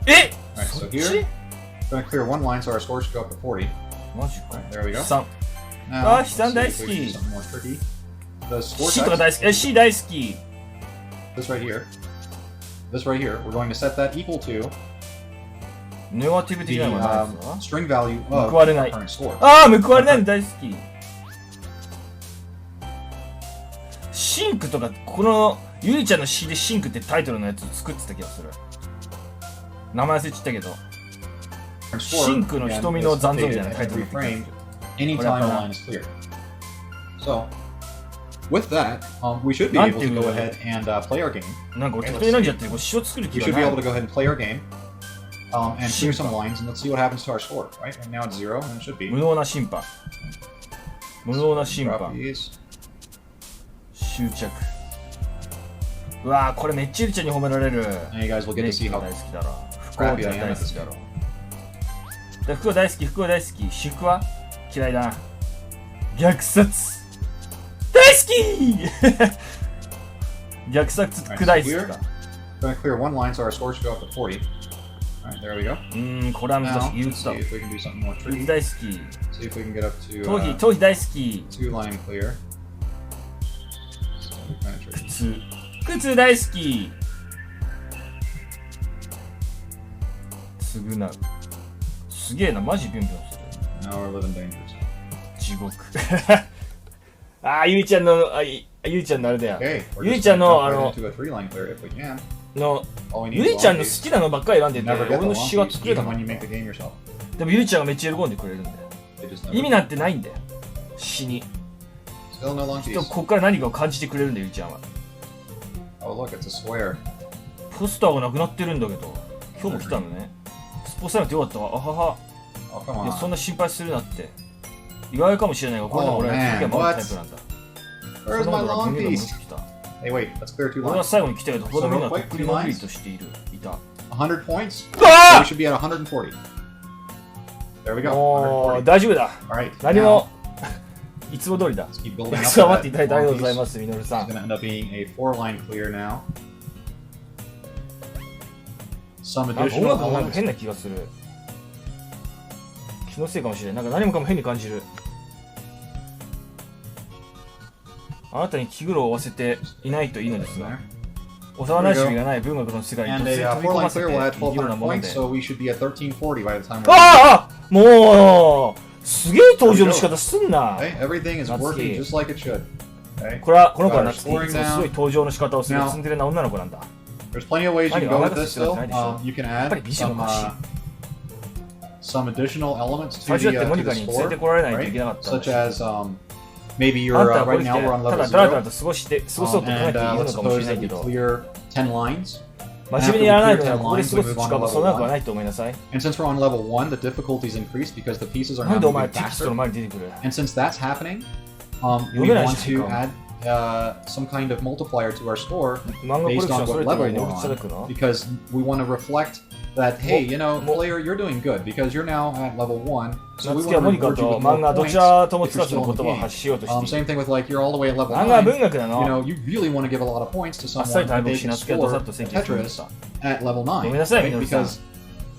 え Alright, so here, we're going to clear one line so our score should go up to 40. マジか。 There we go. 3。 Now, あ、悲惨大好 let's see if we can do き。 something more tricky. The score C とか text, 大好き。え、C 大好き。this right here. This right here, we're going to set that equal to ネガティブ的 the なのがないですか string value 報 of われ our ない。 current score. ああ、報われないの大好き。シンクとか、このゆりちゃんの詩でシンクってタイトルのやつ作ってた気がする。名前忘れちゃったけど。シンクの瞳の残像みたいなタイトル。 Anytime a line is cleared. So, with that, we should be able to go ahead and play our game. なんか俺適当に選んじゃって、これ詩を作る気 We が should な be い。 able to go ahead and play our game. And clear some lines, and let's see what happens to our score. Right? Right now it's 0, and it should be. 無能な審判。無能な審 Drop 判。 these. 執着。うわぁ、これめっちゃゆりちゃんに褒められる。 And you guys will get to see 大 how 好きだろ。福は crappy I am 大 at 好 this きだ game. ろ。で福は大好き、福は大好き。祝は嫌いだな。虐殺大好き虐殺大好きか。 Gonna clear one line, so our score should go up to 40. Alright, there we go. これは難 Now, しい。憂 let's 鬱だ see。if we can do something more 憂鬱 tricky. 大好き。 See if we can get up to 頭皮大好き。 2 line clear. So kind of tricky. 靴大好き。償う。すげえな、マジビュンビュンする。 Now we're living dangerous. 地獄ゆいちゃんのゆいちゃんのあれだよ。 Okay, we're ゆい just ちゃん gonna の jump right into a 3 line clear if we can. の All we need ゆ is いちゃん long の piece. 好きなのばっかり選んでて、 Never get 俺 the の long 詩が piece 作れた even も when ん。 you make the game yourself. でもゆいちゃんがめっちゃ喜んでくれるんだよ。 They just never 意味なんてないんだよ。詩に。 Still no long でも piece. こっから何かを感じてくれるんだよ、ゆいちゃんは。 Oh look, it's a square. ポスターがなくなってるんだけど。今日も来たのね。スポスターなくてよかったわ。あはは。 Oh come いや、そん on. な心配するなって。意外かもしれないが、これでも俺は次は守るタイプなんだ。 Where's そ my のことが long 文明が戻っ piece? てきた。 Hey wait, let's clear 2俺は lines. 最後に来たけど、他のみんなはとっくに So real quick, のんびりとしていた。 100 points. So あ we should be at 140. There we go. もう 140. 大丈夫だ。 Alright. 何 Now, もいつも通りだ。 let's keep building た up くさん to 待っていただいてありがとう that ござい long ま piece. す、みのるさ It's ん。 gonna end up being a 4 line clear now. Some なんか音 additional 楽もなんか elements. 変な気がする。気のせいかもしれない。なんか何もかも変に感じる。あなたに気苦労を負わせていないといいのですが、 There. 幼馴染がない文学の世界に突 And 然 a 飛び 4 込 line ませ clear て will add いるような 1200もの points, で。so we should be at 1340 by the time we're もうすげえ登場の仕方すんな。 Okay, everything is working Natsuki. just like it should. Okay. この子は夏希、い Scoring つもす down. ごい登場の仕方をする Now- ツンデレな女の子なんだ。 There's plenty of ways you can go with this still. You can やっぱり add 美人 some の歌詞。 some additional elements 最 to 初だってモ the ニカ to に the 連れ score, てこられないとい right? けなかったんだし。 Such as maybe あん you're たはこ right れで now we're on た level だダラダラ zero, と過ごそうと考えている and の let's かもしれ suppose ない that け you ど、 clear 10 lines. 真面目にやらないのならここで過ごす時間もそんなくはないと思いなさい。 And since we're on level 1, the difficulties increase because the pieces are なん now でお前 moving テキストの faster. 前に出てくる。 And since that's happening, we 読めない want じゃ to んか。 add some kind of multiplier to our score 漫画コレク based ション on それ what とか level に we're 置き叩く on. の Because we want to reflect that, hey, you know, Mo- player, you're doing good because you're now at level 1. So 夏 we 希は want モ to ニカ reward you と with 漫 more 画ど points ちらとも if つ you're かずの still in 言 the 葉を game. 発しようとしてい Same る。 thing with like you're all the way at level 漫画は 9. 文学な You の。 know, you really want to give a lot of points to あっさり someone 大 that 木 they し can 夏希はどさ score っと選 in 挙してくれま Tetris した。 at level ごめん 9. なさい、み Right? のりさん。 Because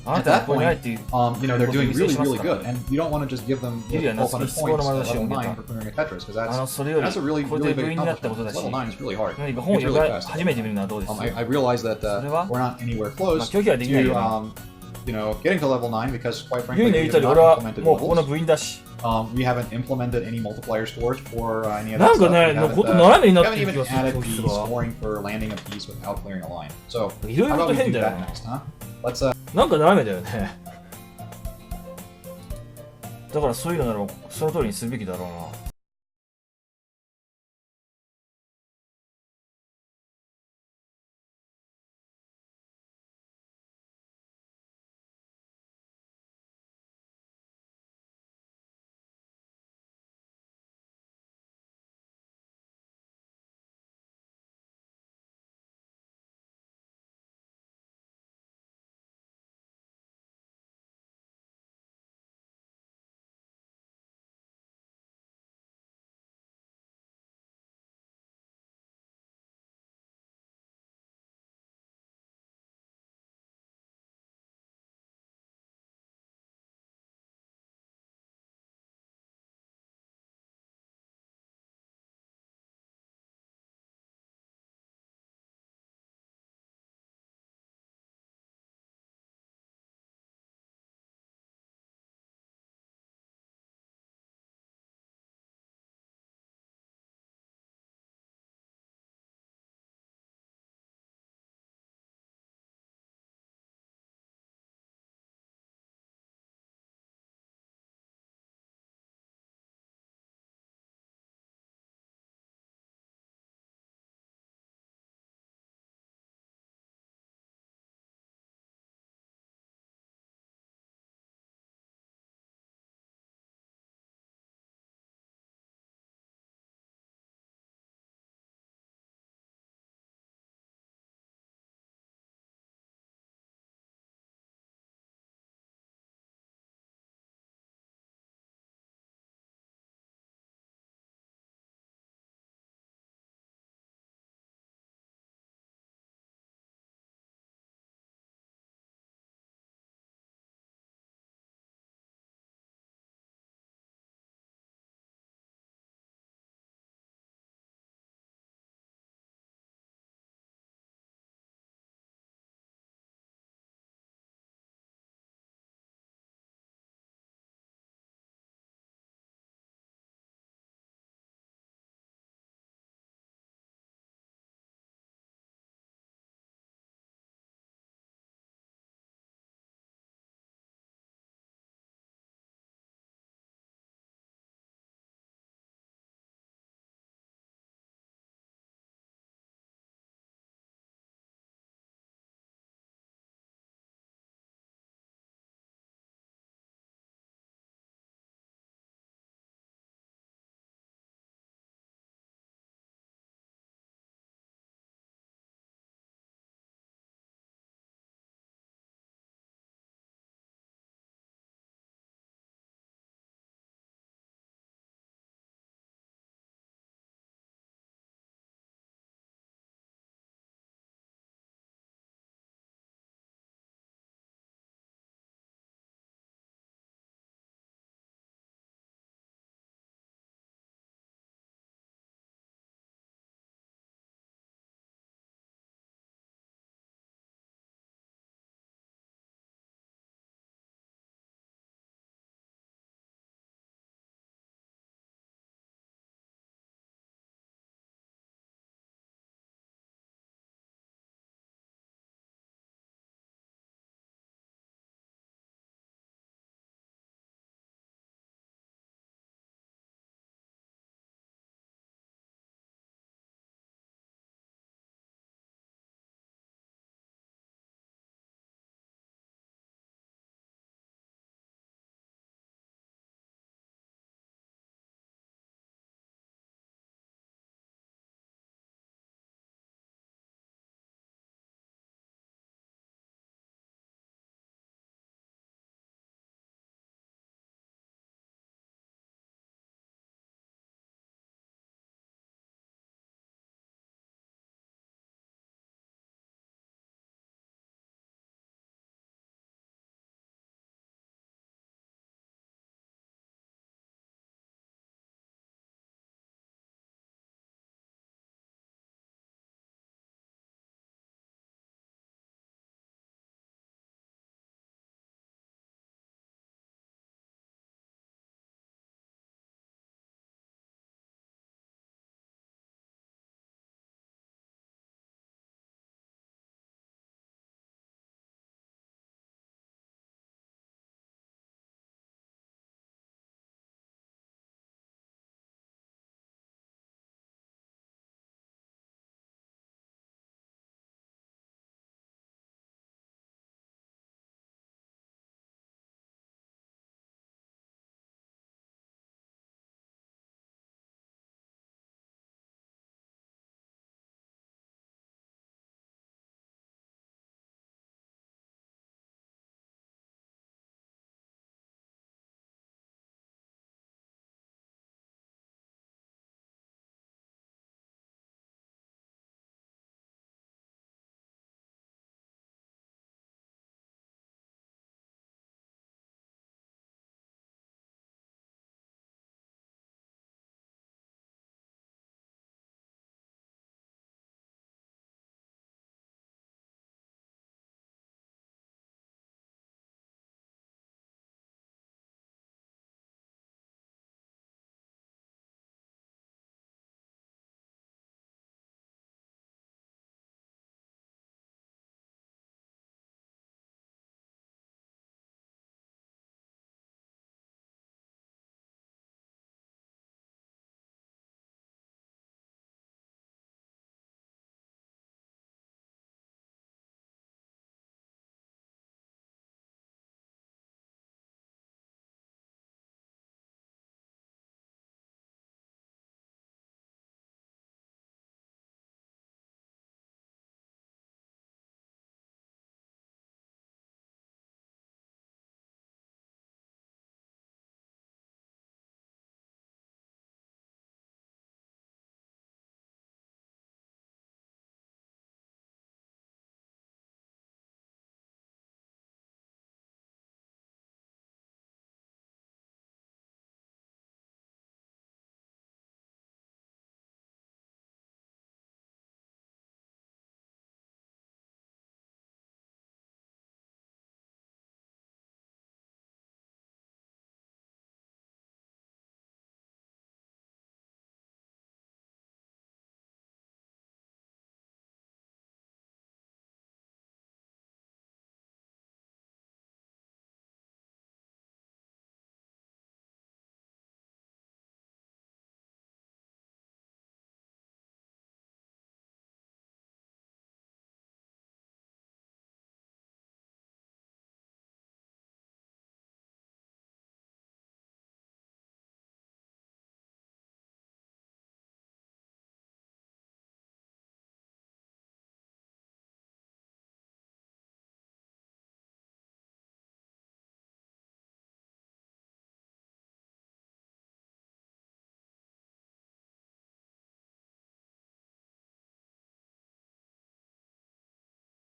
あな at たが that ここに入っ point, ている。 you know, they're doing really, really 僕 good. And you don't want to just give them Yeah, you know, that's 1200 the points score at level 9 の for clearing a Tetris because それより that's a really, これ really で部 big 員になったこ accomplishment. とだ Level し、 9 is really hard. 何か本を It's 読 really み fast. 初めて見るのはどうです I realize that それは we're not anywhere まあ close 拒否はできない to よな。 you know getting to level 9 because quite ユ frankly イの we 言う have 通り not 俺は implemented もうここの levels. 部員だし。 We haven't implemented any multiplier scores for any of な that んか stuff. ね、 We の haven't, こと斜めに we なって haven't る気 even がする added こい the つが。 scoring for landing a piece without clearing a line. So いろい how ろと about we 変 do だよ that な。 next, huh? Let's なんか斜めだよね。だからそういうのならその通りにするべきだろうな。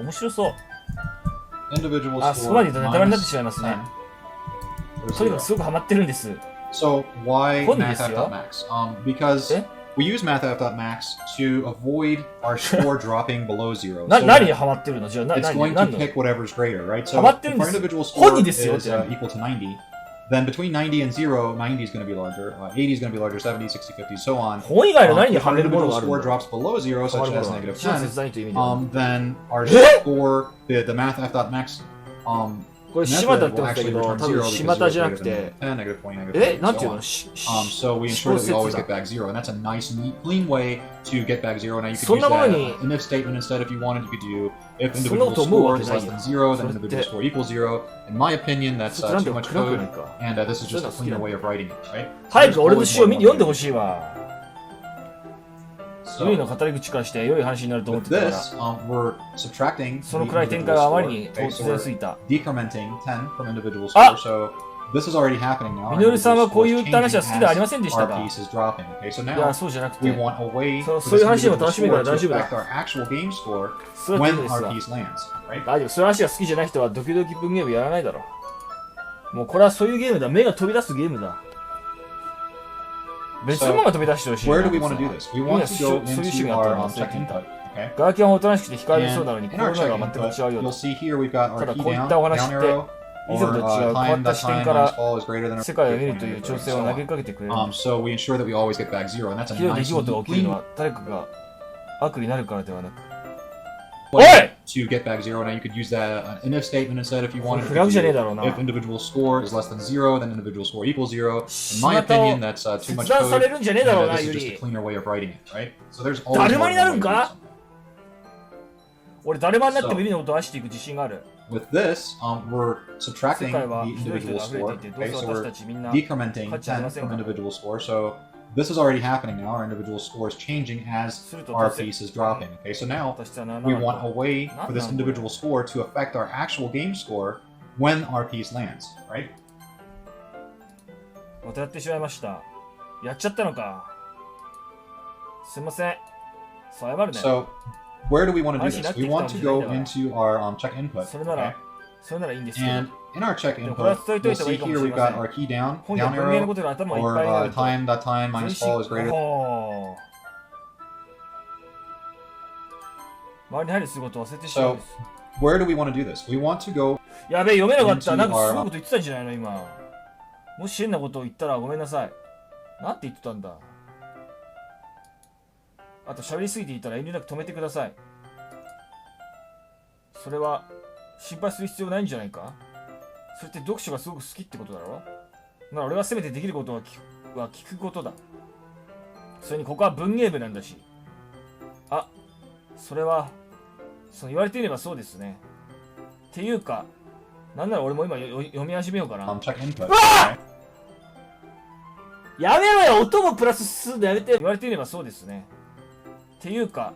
面白そう。 Individual あ、そこ score まで言うとネタバレになってしまい minus ますね。とにかくすごくハマってるんです。 So why 本ですよ。 mathf.max? Because we use mathf.max to avoid our score dropping below zero. 何 So にハマってるの？じゃあ it's 何 going 何 to の pick whatever's greater, right? So ハマってる if ん our です。 individual 本 score 人 is ですよって。 equal to 90, then between 90 and 0, 90 is going to be larger, 80 is going to be larger, 70, 60, 50, so on. 本以外の何に If は our めるもの individual があるん score だ？ drops below zero, ハマ such るも as のが。 negative 一番 10, 切ないという意味では。 then our score, the mathf.max これ島田って言うんだけど、多分島田じゃなくて、なんていうの？ so we ensure that we always get back zero, and that's a nice, neat, clean way to get back zero. Now you could そん use なもの that に an if statement instead if you wanted. You could do if そんなこ individual と思うわ score け is ない less よ。 than zero, そ then れっ individual て score equals zero. In my opinion, that's それなん too で much 暗くない code, か。 and this is そういう just の a 好きな cleaner の。 way of writing it, right? 早く俺の There's 詩を always 読んで one ほ way. しいわ。ユ So イの語り口からして良い話になると思っ with てたから、 this, we're subtracting その the 暗い展開 individual はあまり score. に Okay, 突 so 然 we're すぎた。 decrementing 10 from individual あ score. So this is already happening now. みのるさんは Individual こう score い is った話は changing 好きではあり as ませんでした our が、 piece is dropping. Okay, so いや、 now そうじゃなく we て、 want a way そう for そういう this 話でも individual 楽しめるか score ら to 大丈夫 affect だ。 our actual game score それは when ダメです our わ。 piece lands, right? 大丈夫。そういう話が好きじゃない人はドキドキ文ゲームやらないだろう。もうこれはそういうゲームだ。目が飛び出すゲームだ。別のものが飛び出してほしい。 Where do we want to do this? We want to go そういう趣味 into があった our ら忘れ check ていた。 input. Okay. ガラケーはおとなしくて控えめそう And なのに、こ in うい our う check のが全 input, く違うよ you'll と。 see here we've got た our だ key こういっ down, たお話 down って、 arrow, 以前 or と違う変わ time った that 視点 time から minus fall is greater than 世界を見 or るという greater 調 than 整を so 投げ on. かけてくれる。 So we ensure that we always get back zero, and that's a ひどい出 nice 来事が neat 起きるの clean は誰かが悪になるからではなく。 way to get back zero. Now you could use that an if statement instead if you これ wanted フラグじゃねえ to. だろうな。 If individual score is less than zero, then individual score equals zero. In 仕 my 方を opinion, that's too 切 much 断さ code. れるんじゃねえ And, だろうな、 this ユ is just a リ。 cleaner way of writing it, right? So there's always だる more ま than にな one るん way to do か？ something. 俺、だるまになってもユリのことを愛していく自信がある。 With this, we're 世 subtracting 界は the ひどい人 individual で溢れ score. ていて、どう Okay, せ so 私 we're たちみんな decrementing 価値ありま 10せん from から。 individual score. So this is already happening now. Our individual score is changing as すると our 突然 piece is dropping. Okay, so now 私は7 we なん want だ a way for this individual score to affect our actual game score when our piece lands, right? またやってしまいました。やっちゃったのか。すいません。そう謝るね。 So where do we want to do 安心 this? なって We きた want わ to けじゃないん go だから。 into our check input. それな Okay? ら、それならいいんですけど。 And in our check でもこれは input, 伝えとい you'll た方がい see いかも here しれ we've ませ got ん。 our key down, 今夜 down 文芸の arrow, ことで頭がいっ or ぱいになると。 time that time 全 minus 身 fall is greater. おー周りに配慮することを忘れてしまうん So です。 where do we want to do this? We want to go やべえ、読めなかった。 into なんかすごい our こと言ってたんじゃないの今。もし変なことを言ったらごめんなさい。なんて言ってたんだ。あと喋りすぎていたら遠慮なく止めてください。それは心配する必要ないんじゃないか？それって読書がすごく好きってことだろ？なら俺はせめてできることは聞くことだ。それにここは文芸部なんだし。あ、それは、そう言われてみればそうですね。っていうか、なんなら俺も今読み始めようかな。 check input. うわ Okay? やめろよ、音もプラスするのやめて。言われてみればそうですね。っていうか、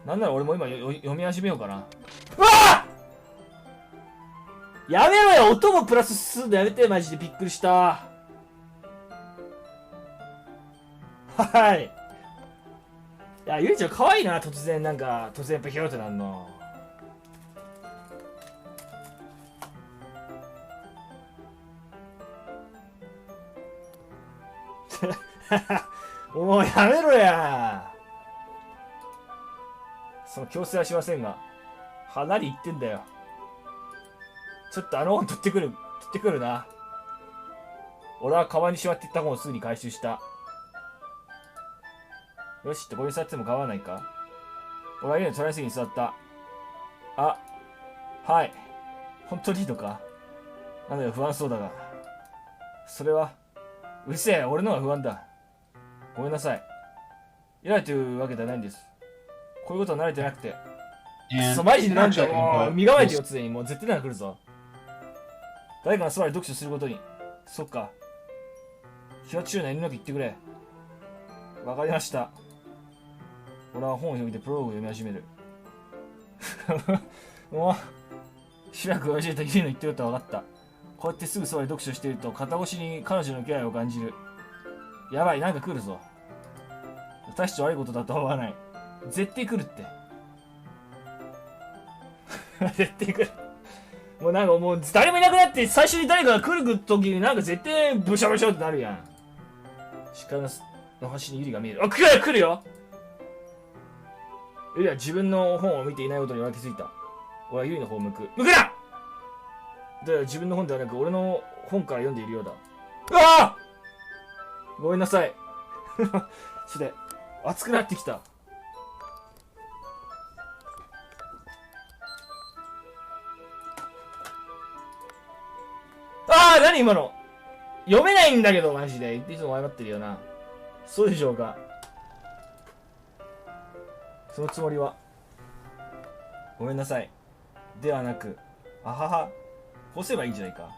なんなら俺も今読み始めようかな。うわやめろよ、音もプラスするのやめて。マジでびっくりした。はい。いや、ゆりちゃん可愛いな、突然なんか、突然やっぱヒョーってなんの。もうやめろや。その強制はしませんが、離れ行ってんだよ。ちょっとあの本取ってくるな。俺はカバンにしまっていった本をすぐに回収した。よしってこれ座っても構わないか？俺は家のトライ席に座った。あ、はい。本当にいいのか？なんだよ、不安そうだが。それは、うるせえ、俺の方が不安だ。ごめんなさい。偉いというわけではないんです。こういうことは慣れてなくて。そう、マジでなんだよ、もう、身構えてよ、常に。もう絶対なんか来るぞ。誰かが座り読書することに。そっか。気が強いな、遠慮なく言ってくれ。わかりました。俺は本を読みてプロローグを読み始める。もう、しばらく親父とユリの言ってることは分かった。こうやってすぐそばで読書していると、肩越しに彼女の気配を感じる。やばい、なんか来るぞ。大して悪いことだとは思わない。絶対来るって。絶対来る。もうなんかもう誰もいなくなって最初に誰かが来る時になんか絶対ブシャブシャってなるやん。視界の端にユリが見える。あ、来るよ。ユリは自分の本を見ていないことには気づいた。俺はユリの方を向くな。で、自分の本ではなく俺の本から読んでいるようだ。うわあ、ごめんなさい。ちょっと熱くなってきた。ああ、何今の。読めないんだけど、マジで。いつも謝ってるよな。そうでしょうか。そのつもりは。ごめんなさい。ではなく、あはは。こうすればいいんじゃないか。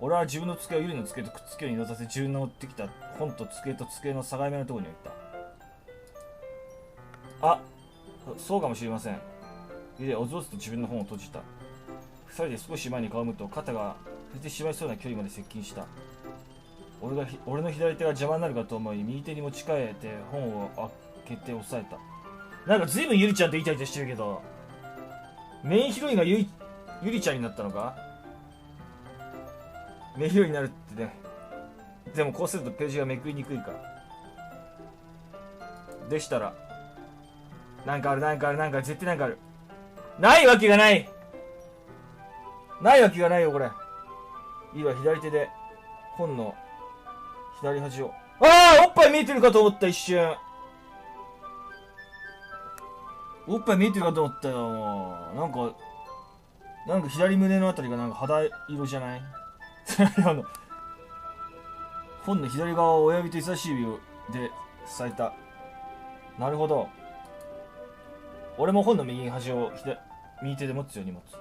俺は自分の机をユリの机とくっつけるように移動させ、自分の持ってきた本と机の境目のところに置いた。あ、そうかもしれません。ユリはおぞおぞと自分の本を閉じた。二人で少し前に顔を向くと肩が触れてしまいそうな距離まで接近した。俺の左手が邪魔になるかと思い、右手に持ち替えて本を開けて押さえた。なんか随分ユリちゃんとイチャイチャしてるけど、メインヒロインがユリちゃんになったのか。メインヒロインになるってね。でもこうするとページがめくりにくいか。でしたら、なんかある、絶対なんかある。ないわけがないわけがないよ、これ。いいわ、左手で本の左端を。ああ、おっぱい見えてるかと思った、一瞬。おっぱい見えてるかと思ったよ。なんか左胸のあたりがなんか肌色じゃない？本の左側を親指と人差し指で支えた。なるほど。俺も本の右端を右手で持つように持つ。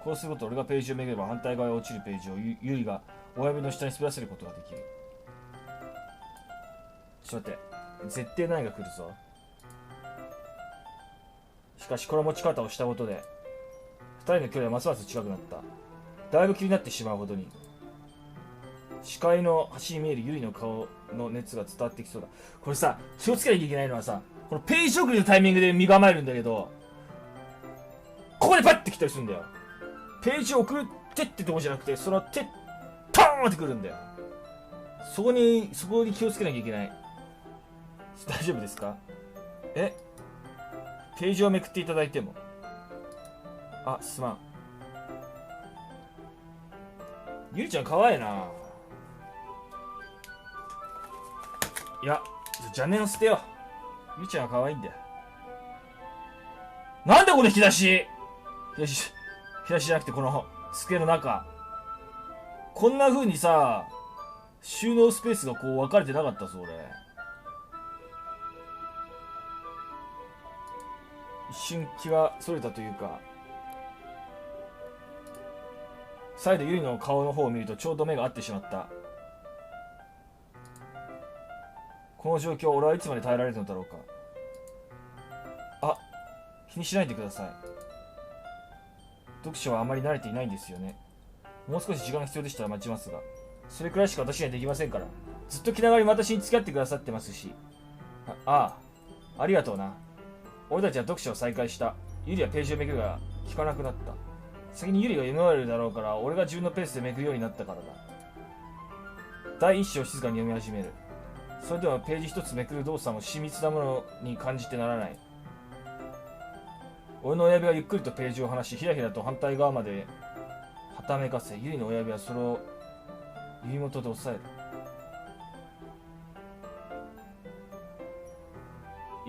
こうすると俺がページをめぐれば反対側へ落ちるページをユリが親指の下に滑らせることができる。ちょっと待って。絶対何が来るぞ。しかしこの持ち方をしたことで二人の距離はますます近くなった。だいぶ気になってしまうほどに。視界の端に見えるユリの顔の熱が伝わってきそうだ。これさ、気をつけなきゃいけないのはさ、このページ送りのタイミングで身構えるんだけど、ここでパッて来たりするんだよ。ページを送ってってとこじゃなくて、その手、トーンってくるんだよ。そこに気をつけなきゃいけない。大丈夫ですか？ページをめくっていただいても。あ、すまん。ゆりちゃんかわいいな。いや、邪念を捨てよう。ゆりちゃんはかわいいんだよ。なんでこれ引き出しじゃなくてこの机の中。こんな風にさ、収納スペースがこう分かれてなかったぞ、俺。一瞬気がそれたというか、再度ユリの顔の方を見るとちょうど目が合ってしまった。この状況、俺はいつまで耐えられるのだろうか。あ、気にしないでください。読書はあまり慣れていないんですよね。もう少し時間が必要でしたら待ちますが、それくらいしか私にはできませんから。ずっと気長に私に付き合ってくださってますし。ありがとうな。俺たちは読書を再開した。ユリはページをめくるが聞かなくなった。先にユリが読み終わるだろうから、俺が自分のペースでめくるようになったからだ。第一章を静かに読み始める。それでもページ一つめくる動作も緻密なものに感じてならない。俺の親指はゆっくりとページを離し、ひらひらと反対側まではためかせ、ユリの親指はそれを指元で押さえる。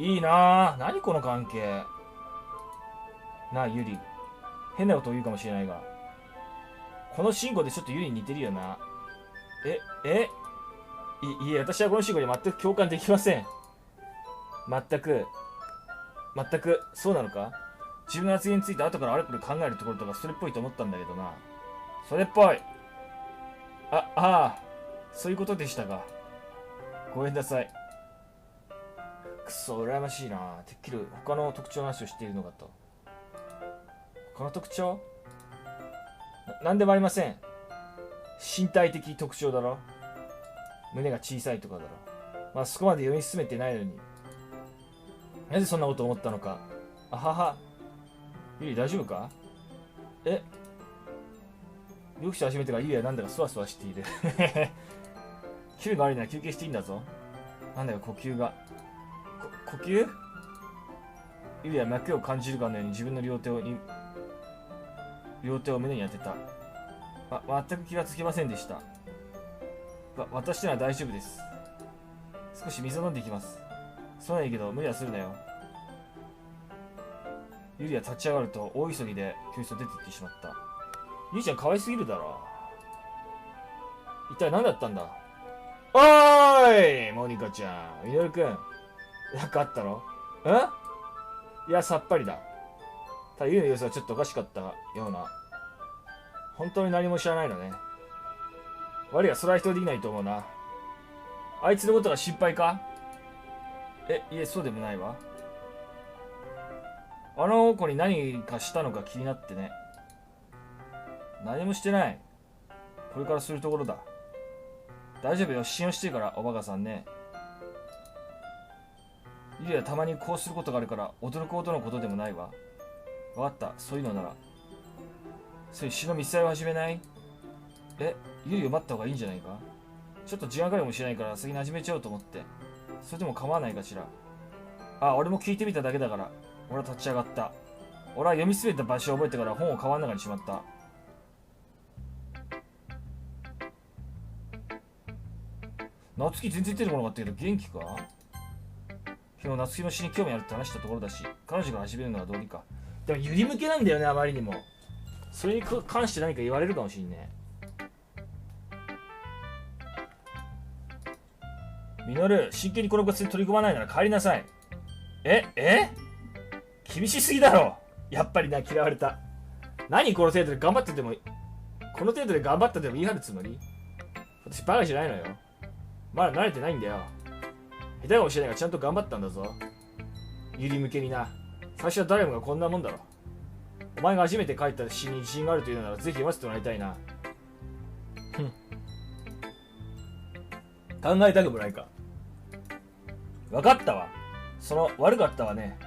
いいなぁ。何この関係。なあ、ユリ。変なことを言うかもしれないが、このシンゴでちょっとユリに似てるよな。いえ、私はこのシンゴに全く共感できません。全く、そうなのか？自分の発言について後からあれこれ考えるところとかそれっぽいと思ったんだけどな。それっぽい。そういうことでしたか。ごめんなさい。くそ、羨ましいな。てっきり他の特徴の話を知っているのかと。他の特徴？なんでもありません。身体的特徴だろ。胸が小さいとかだろ。まあそこまで読み進めてないのに。なぜそんなこと思ったのか。あはは。ユリ大丈夫か？予期し始めてからゆりはなんだかそわそわしている。気分が悪いなら休憩していいんだぞ。なんだよ、呼吸が。呼吸？ゆりは脈を感じるかのように自分の両手を胸に当てた。全く気がつきませんでした。私なら大丈夫です。少し水を飲んでいきます。そうはいいけど無理はするなよ。ゆりは立ち上がると大急ぎで教室を出て行ってしまった。ゆりちゃん可愛すぎるだろ。一体何だったんだ。おーいモニカちゃん、みのるくん。なんかあったの？いや、さっぱりだ。ただゆりの様子はちょっとおかしかったような。本当に何も知らないのね。悪いが、それは否定できないと思うな。あいつのことが心配か？いえ、そうでもないわ。あの子に何かしたのか気になってね。何もしてない。これからするところだ。大丈夫よ、信用してるから、おバカさんね。ゆりはたまにこうすることがあるから驚くほどのことでもないわ。わかった、そういうのなら。それ詩の見せ合いを始めない？ゆりを待った方がいいんじゃないか？ちょっと時間かかるかもしれないから先に始めちゃおうと思って。それでも構わないかしら。俺も聞いてみただけだから。俺は立ち上がった。俺は読み進めた場所を覚えてから本をカバンの中にしまった。夏希全然出てこなかったけど元気か？昨日夏希の詩に興味あるって話したところだし、彼女が始めるのはどうにか。でもゆり向けなんだよね、あまりにも。それに関して何か言われるかもしんねえ。ミノル、真剣にこの部活に取り組まないなら帰りなさい。厳しすぎだろ。やっぱりな、嫌われた。何この程度で頑張ってても、この程度で頑張ってても言い張るつもり？私バカじゃないのよ。まだ慣れてないんだよ。下手かもしれないがちゃんと頑張ったんだぞ。ゆり向けにな。最初は誰もがこんなもんだろ。お前が初めて書いた詩に自信があるというならぜひ読ませてもらいたいな。考えたくもないか。分かったわ。悪かったわね。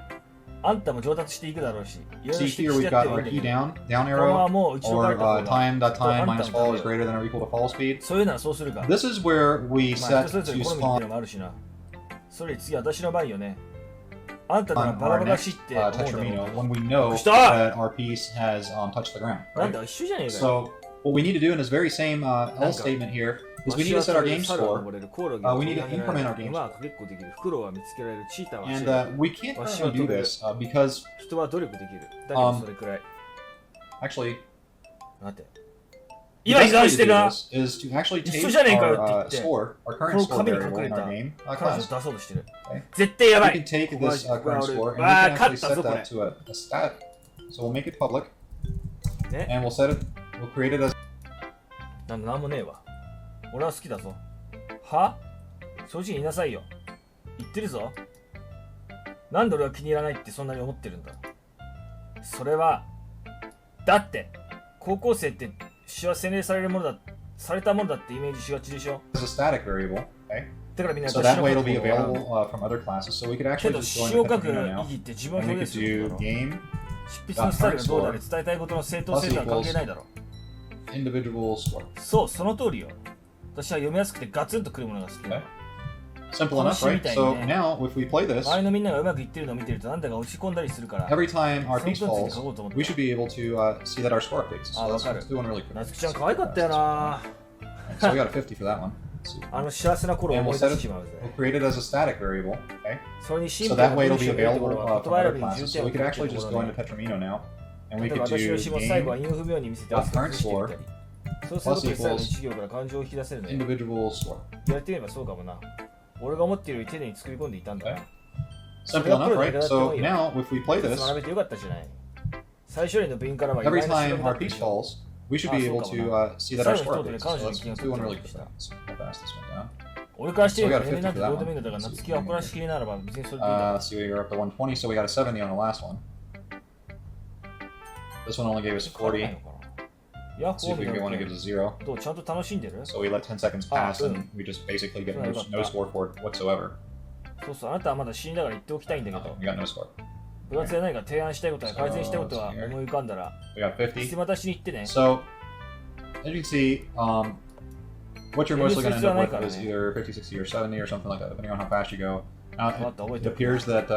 あんたも上達していくだろうし。See here we've got our key down arrow, or time minus fall is greater than or equal to fall speed. そういうならそうするか。This is where we set to spawn それ次私の番よね。あんたならバラバラ知って思うだろう。 when we know that our piece has touched the ground. なんだ一緒じゃねえかよ。 So what we need to do in this very same else statement here is we need to set our game score. We need to increment our game score. And we can't currently do this because 人は努力できる。だけどそれくらい。 actually 待って。 the 今 best 油 way 断 to して do るな。 this is to actually 一 take 緒じゃねえかよって our 言って。 score, our こ current の score 紙に variable 隠れ in our た game 彼女を class. 出そうとしてる。 Okay. 絶対やば We い。 can take this current score and we あ can ー、勝 actually ったぞ set これ。 that to a stat. So we'll make it public ね。 and we'll create it as なんもねえわ。俺は好きだぞ。は？正直に言いなさいよ。言ってるぞ。なんで俺は気に入らないってそんなに思ってるんだ。それは、だって、高校生って詩は洗練されたものだってイメージしがちでしょ。a static variable. Okay. だからみんな So that way it'll be available from other classes. So we could け actually ど just 詩 go を into 書く Tetris 意 now 義って自分を and we 表 could 現すること do だろ。 game 執筆のスタイルがどうであれ伝えたいことの正当性とは関係ないだろ。 individual score. そう、その通りよ。私は読みやすくてガツンとくるものが好きだ。 Okay. Simple enough, right? So now, if we play this, 周りのみんながうまくいってるのを見てるとなんだか落ち込んだりするから。 every time our piece その一 falls, つに書こうと思った we should be able to see that our score updates. So let's do one really quick. なつきちゃん可愛かったよな。 So we got a 50 for that one. あの幸せな頃を And 思 we'll い出 set してし it, まうぜ。 we'll create it as a static variable. Okay. それにシン So プル that な way 文 it'll be 章を入れるとこ available ろは from 言葉 other 選びに重 classes. 点 So を we 置 could くと actually こ just ろ go な into Tetramino now, and 例 we えば could 私の do 詩も最後は game 韻を踏むように見せて汗を崩してみたり。そうすることで最後の一行から感情を引き出せるのよ。 individual score. やってみればそうかもな。俺が思っているより丁寧に作り込んでいたんだな。 Simple enough, right? So now, if we play this, 学べてよかったじゃない。最初の部員からは every 意外な time 指導だ our ったで piece しょ。 falls, we should be able to see that our score updates. So let's do one really quick. Let's pass this one down. 俺からしてみれば So we got a 年齢なんて 50 for ど that うでもいい one. のだが、 Let's see 夏 if 希 we は can 誇ら get しきりならば別にそれでいいだろ let's see, we are up to 120, so we got a 70 on the last one. This one only gave us 40. いや、 Let's see if we can get one that gives us 0. どうちゃんと楽しんでる？ So we let 10 seconds pass, and we just basically get no score for it whatsoever. そうそう、あなたはまだ死んだから言っておきたいんだけ Okay, ど、 we got no score. 部活で何か提案したいことや改善したいことは思い浮かんだら、 We got いつ 50. またしに行ってね。 So as you can see, what you're mostly going to end up with is ね either 50, 60, or 70 or something like that, depending on how fast you go. Now, また覚え it ておく appears that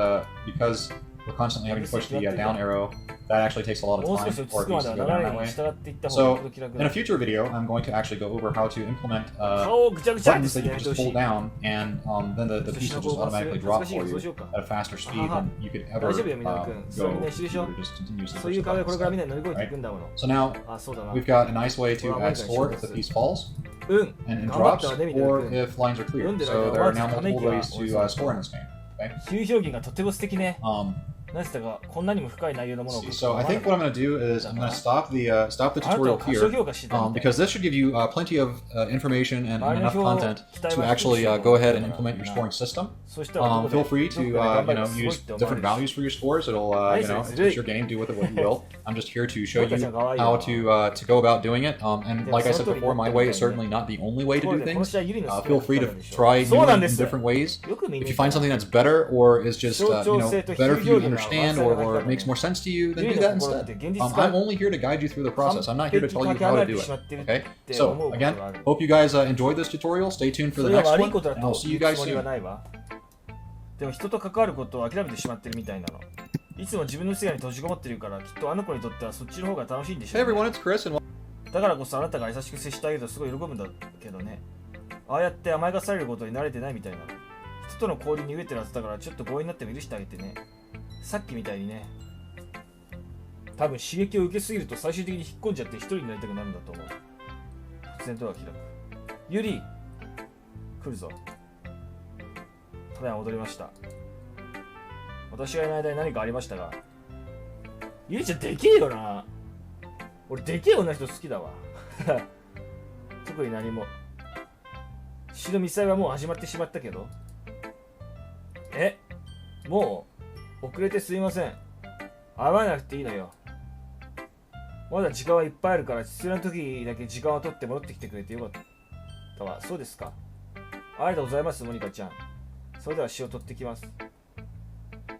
because we're constantly having to push the down arrow, that actually takes a lot もう of 少 time し落ち for 着く it ま to で go は down 流れ that に way. 従っていった方が So, よほど気楽 in a だ future video, I'm going to actually go over how to implement 顔をぐちゃぐちゃって buttons す that る you や can めてほ just し hold い down, and then the そ piece して will こ just うする automatically 恥ず drop かしい for けどそう you しようか at a faster speed あは than you could ever 大丈夫よ、みのるくん。それにね、 go 一緒でしょ if you were just continuously そういう pushing 壁これ buttons. からみんなに乗り越えていくんだもの。 So now あ、そうだな。 we've got a nice way to Well, add I'm score gonna if the show piece falls うん。 and 頑張っ drops, たわね、みの or るくん。 if lines are cleared. So there are now multiple ways to score in this game. Okay. 比喩表現がとても素敵ね。 Um, なぜだか、こんなにも深い内容のものを書く so と I は思 think わな what かっ I'm going to do is I'm going to stop the た。あなた tutorial は過小 here 評価してたみたい because this should give you plenty of information and enough content to actually go ahead and implement your scoring system. そしたらどこで Feel free to どこで頑張れば you know すごい use って思われ different る values for your scores. It'll you know it's your game. Do with it what you will. I'm just here to show you how to go about doing it. And like I said before, my way is certainly not the only way to ところ do でこの things. 試合、ユリのス Feel ペ free ル to だったでしょ try そう doing な it んで in す。 different ways. よく見 If 抜 you いた find something that's better or is just you know 象徴性と better for you to 比喩表現が understand 忘れ or なかった makes more sense to you, then ユリ do の that 心っ instead. て現実 I'm 感 only here to guide you through the process. I'm not here to 完 tell 璧 you か how け to 離れ do てしま it. ってるっ Okay. て思う So こと again, がある。 hope you guys enjoyed this tutorial. Stay tuned for そ the れは next 悪い one, ことだ and と I'll see 言 you う guys つもりは soon. ないわ。でも人と関わることを諦めてしまってるみたいなの。いつも自分の世界に閉じこもってるから、きっとあの子にとってはそっちの方が楽しいんでしょ Hey う、ね。 everyone, it's Chris, and だからこそあなたが優しく接してあげるとすごい喜ぶんだけどね。ああやって甘やかされることに慣れてないみたいなの。人との交流に飢えてるはずだからちょっと強引になっても許してあげてね。さっきみたいにね。多分刺激を受けすぎると最終的に引っ込んじゃって一人になりたくなるんだと思う。突然ドアが開く。ユリ来るぞ。ただいま踊りました。私がいない間に何かありましたが。ユリちゃんでけえよな。俺でけえ女の人好きだわ。特に何も。死のミサイはもう始まってしまったけど。もう遅れてすいません。会わなくていいのよ。まだ時間はいっぱいあるから必要な時だけ時間を取って戻ってきてくれてよかったわ。そうですか。ありがとうございます、モニカちゃん。それでは詩を取ってきます。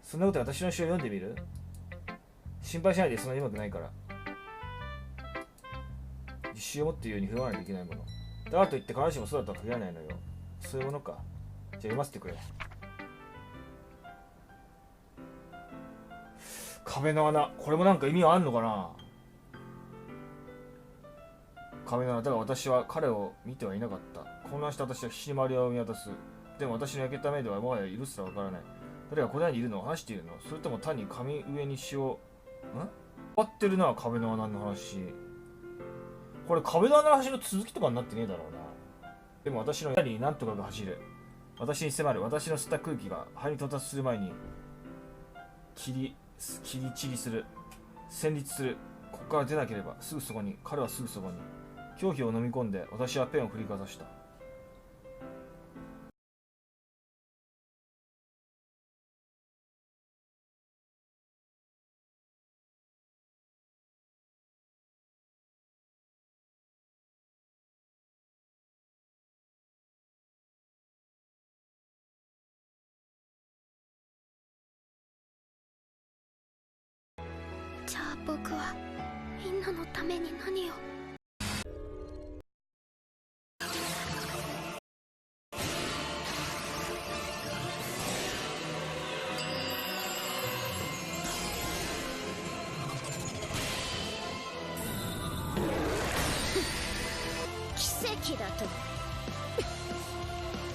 そんなことで私の詩を読んでみる？心配しないで、そんなにうまくないから。自信を持っているように振る舞わないといけないもの。だからといって必ずしもそうだとは限らないのよ。そういうものか。じゃあ読ませてくれ。壁の穴。これもなんか意味はあんのかな？壁の穴。だが私は彼を見てはいなかった。混乱した私は必死に周りを見渡す。でも私の焼けた目ではもはやいるすらわからない。誰がこの部屋にいるのを話しているの？それとも単に紙上に詩を終わってるな、壁の穴の話。これ壁の穴の話の続きとかになってねえだろうな。でも私の部屋に何とかが走る。私に迫る。私の吸った空気が肺に到達する前に切り散りする。戦慄する。ここから出なければ。すぐそこに。彼はすぐそこに。狂気を飲み込んで私はペンを振りかざした。じゃあ僕はみんなのために何を。奇跡だと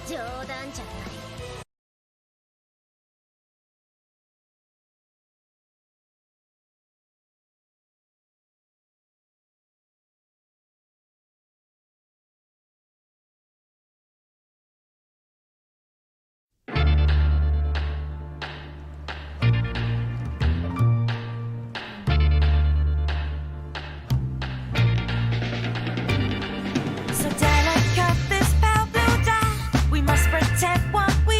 冗談じゃない。So delicate, this pale blue dye. We must protect what we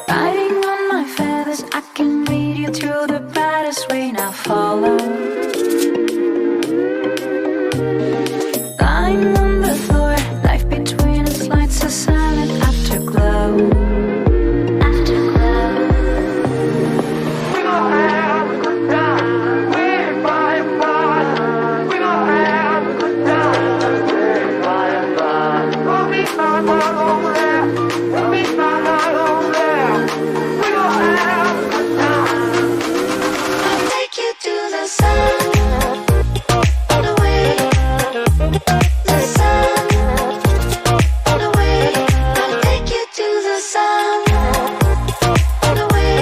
Riding on my feathers, I can lead you through the baddest way. Now follow. Lying on the floor, life between us lights a silent afterglow. Afterglow. We gon' have a good time. We're by and by. We gon' have a good time. We're by and by. We'll be fine over there. We'll be fine over there. We gon' have a good time. I'll take you to the sun. On the way. The sun. On the way. I'll take you to the sun. On the way.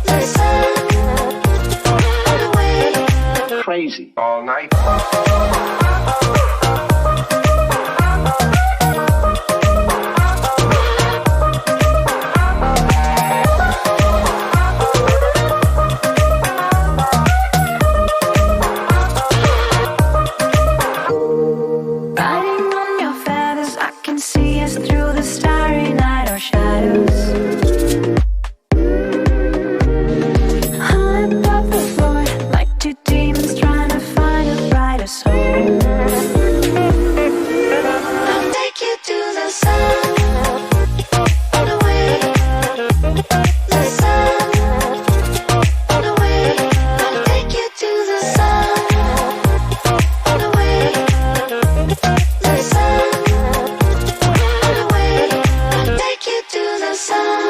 The sun. On the way. Crazy all night. Riding on your feathers, I can see us through the starry night or shadows. High above the floor, like two demons trying to find a brighter soul. I'll take you to the sun. On the way. The sun. On the way. I'll take you to the sun. On the way. The sun. On the way. I'll take you to the sun.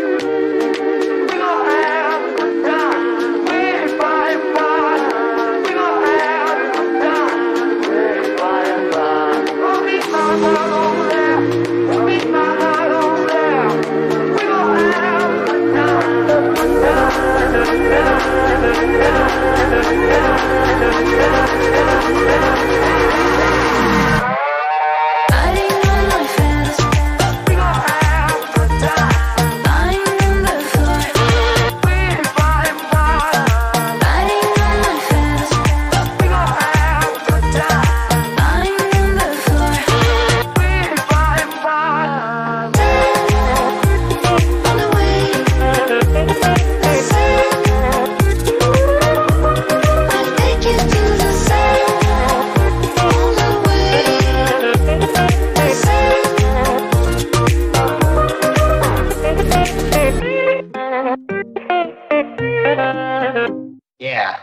We gon' have a good time. We're by and by. We gon' have a good time. We're by and by. We'll be fine over there. We'll be fine over there. We gon' have a good Riding on my feathers, We gon' have a good time. lying on the floor. We're by and by. Riding on my feathers, We gon' have a good time. lying on the floor. We're by and by. On the way. The sun. I'll take you to the sun. On the way. The sun. Yeah.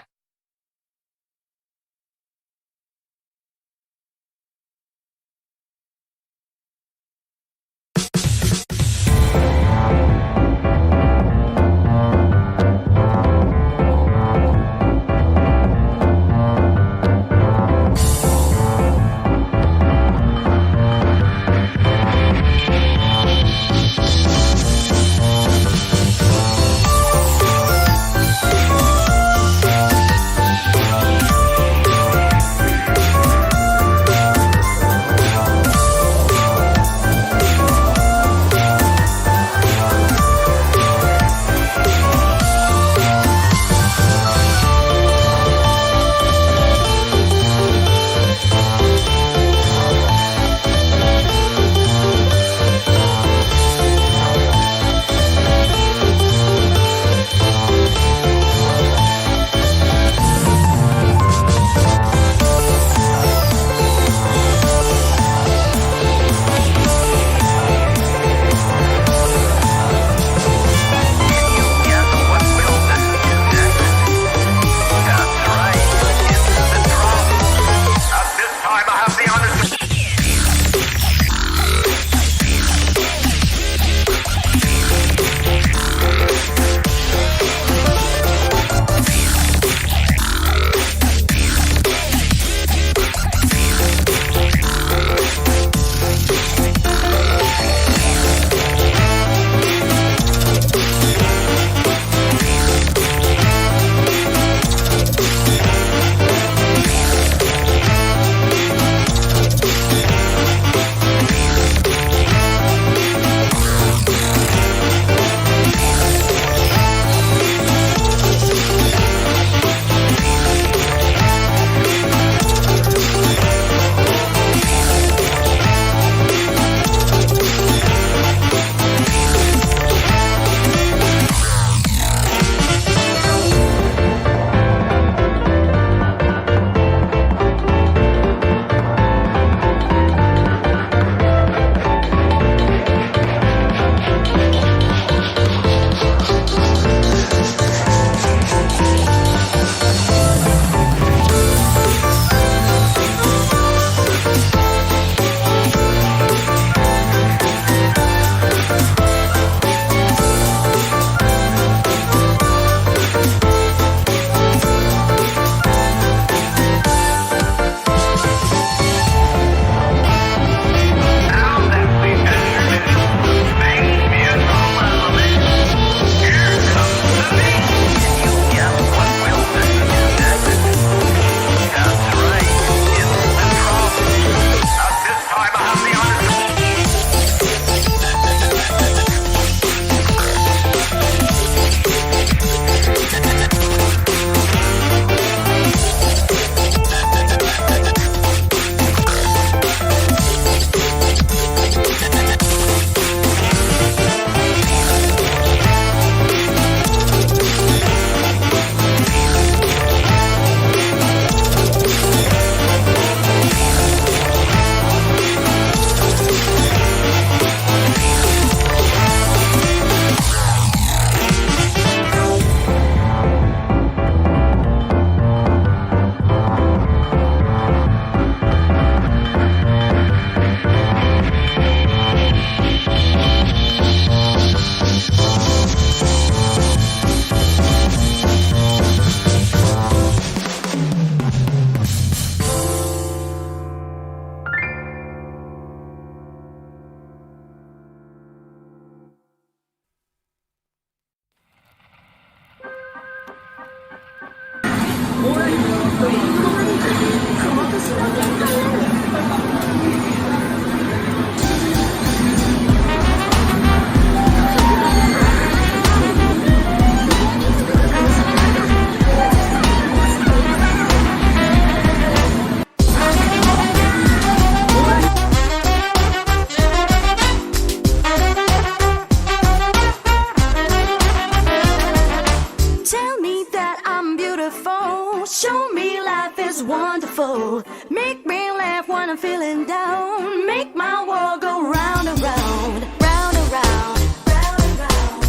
Tell me that I'm beautiful. Show me life is wonderful. Make me laugh when I'm feeling down. Make my world go round and round, round and round, round and round,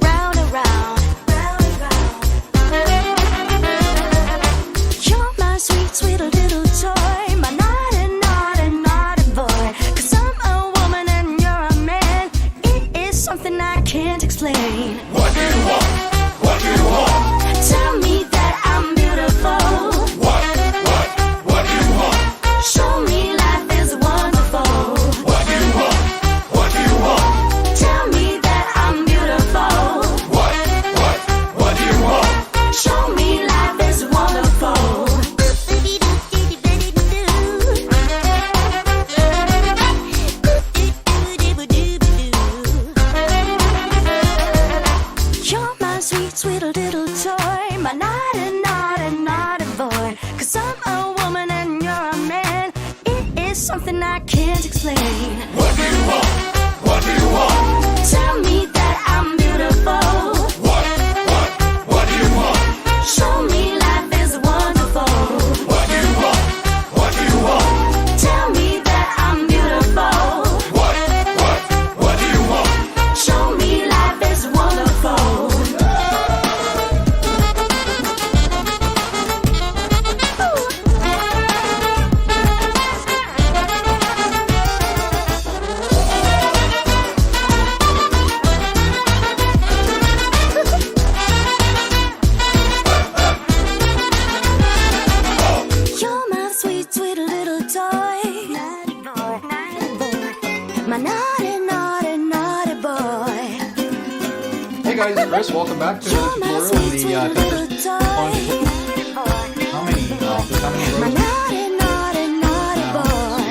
round and round, round and round. You're my sweet, sweet little toy, my naughty, naughty, naughty boy. 'Cause I'm a woman and you're a man. It is something I can't explain. What do you want? What do you want? Tell me that I'm beautiful. What do you want? Show me life is wonderful. What do you want? What do you want? Tell me that I'm beautiful. What do you want? Show me life is wonderful. You're my sweet, sweet little toy, my naughty, naughty, naughty boy. 'Cause I'm a woman and you're a man. It is something I can't explain. What do you want? What do you want? Tell me that I'm beautiful. What do you want? Show me life is wonderful. What do you want? What do you want? Tell me that I'm beautiful. What do you want? Show me life is wonderful. You're my sweet, sweet little toy. Naughty boy, naughty boy. My naughty, naughty, naughty boy. Hey guys, Chris, welcome back to You're the my tutorial sweet, in sweet the little Tetris toy. how many My rows? naughty, naughty, naughty boy.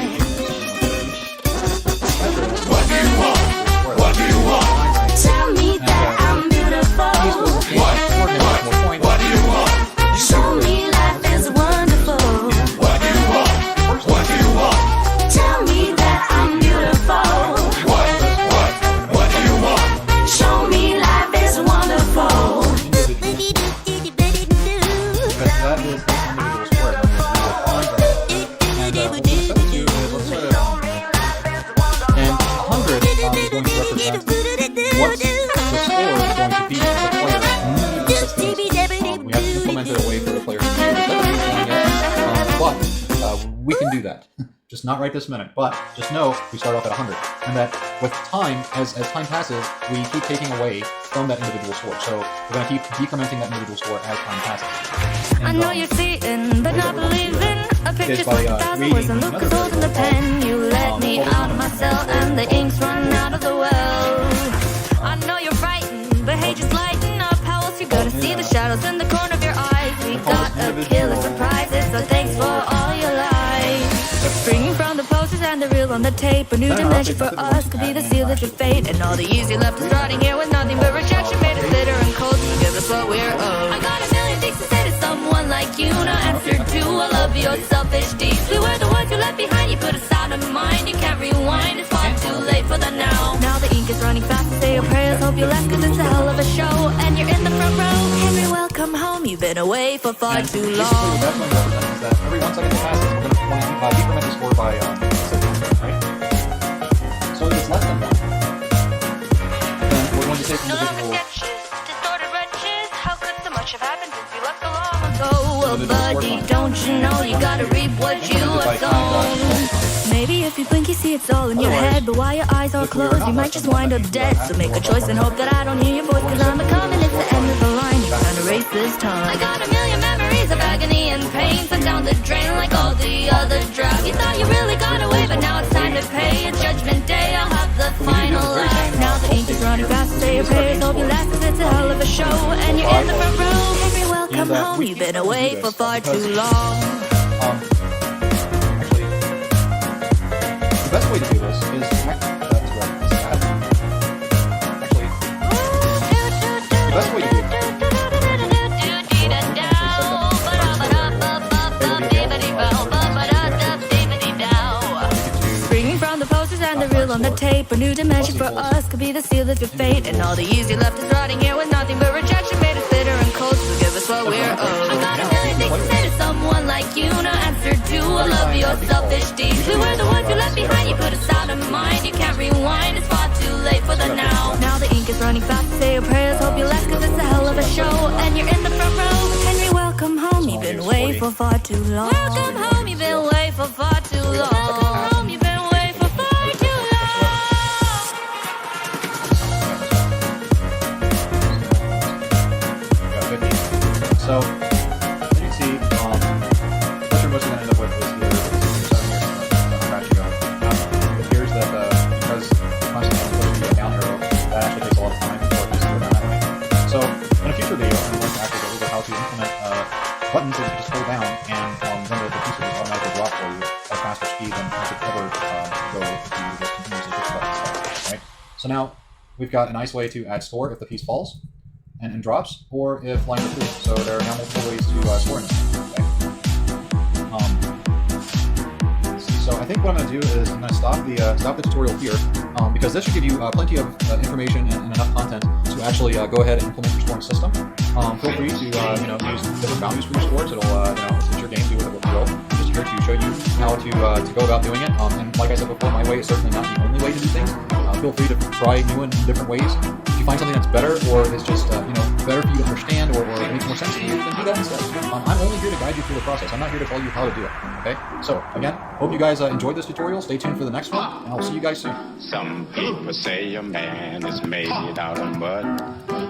What do you want? What do you want? Tell me that I'm beautiful. What do you want? Show me life is wonderful. What do you want? What do you want? Tell me that I'm beautiful. What do you want? Show me life is wonderful. Because that is the individual square. And what we're going to set to is, let's set it and 100 is going to represent what the score is going to be for the player. We have to implement it a way for the player to do it. But we can do that. Just not right this minute. But just know we start off at 100. And that with time, as time passes, we keep taking away from that individual score. So we're going to keep decrementing that individual score as time passes. I know you're seeing, but not believing. A picture's like 1,000 words and look is holding the pen. You let me out of my cell and the ink's run out of the well. I know you're frightened, but hey, just lighten up. How else you gonna see the shadows in the corner of your eyes? We got a killer surprises, so thanks for all your lies. Springing from the posters and the reel on the tape. A new dimension for us could be the seal of your fate. And all the years you left us starting here with nothing but rejection made us bitter and cold. So give us what we're owed. I got a million things to say to someone like you. No answer to all of your selfish deeds. We were the ones you left behind. You put us out of mind. You can't rewind. It's far too late for the now. Now the ink is running fast. Say your prayers. Hope you last, 'cause it's a hell of a show. And you're in the front row. Henry, welcome home. You've been away for far too long. Basically, what that means is that every 1 second that passes, we're going to decrement the score by 6, right? So if it's less than 1, then we're going to take individual. Distorted wrenches. How could so much have happened since we left so long ago? Well, buddy, don't you know you gotta reap what you have sown? Maybe if you blink, you see it's all in your head. But while your eyes are closed, you might just wind up dead. So make a choice and hope that I don't hear your voice. 'Cause I'm a coming, it's the end of the line. You're trying to race this time. I got a million memories of agony and pain. Sent down the drain like all the other drugs. You thought you really got away, but now it's time to pay. It's judgment day, I'll have the final laugh. Now the ink is running fast, say your prayers, hope you last, 'cause it's it's a hell of a show, and you're in the front row. Henry, welcome And, home. we You've been can't do away this, for far because- too long. Actually, the best way to do this is that's right. Actually, the best way to do it. Bringing from the posters and the reel on the tape, a new dimension for us could be the seal of your fate. And all the years you left us rotting here with nothing but rejection made us bitter and cold. So give us what we're owed. I got a million things to say to someone like you. No answer to all of your selfish deeds. We were the ones you left behind. You put us out of mind. You can't rewind. It's far too late for the now. Now the ink is running fast. Say your prayers. Hope you last, cause it's a hell of a show. And you're in the front row. Henry, welcome home. You've been away for far too long. Welcome home. You've been away for far too long. You've been away for far too long. So, as you can see, what you're mostly going to end up with is either 7 years scratching going. It appears that because constantly pushing the down arrow, that actually takes a lot of time before it just go down that way. So, in a future video, I'm going to actually go over how to implement buttons that you just hold down, and then the pieces will automatically drop for you at a faster speed than you could ever go if you just continuously push buttons. Right? So now, we've got a nice way to add store if the piece falls and drops, or if lines are through. So there are now multiple ways to store in this. Okay? So I think what I'm going to do is I'm going to stop the tutorial here, because this should give you plenty of information and enough content to actually go ahead and implement your scoring system. Feel free to use different values for your scores. It'll it's your game, do with it what you will. I'm just here to show you how to go about doing it. And like I said before, my way is certainly not the only way to do things. Feel free to try new and different ways. If you find something that's better, or is just better for you to understand, or makes more sense to you, then do that instead. I'm only here to guide you through the process. I'm not here to tell you how to do it. Okay? So again, hope you guys enjoyed this tutorial. Stay tuned for the next one, and I'll see you guys soon. Some people say a man is made out of mud.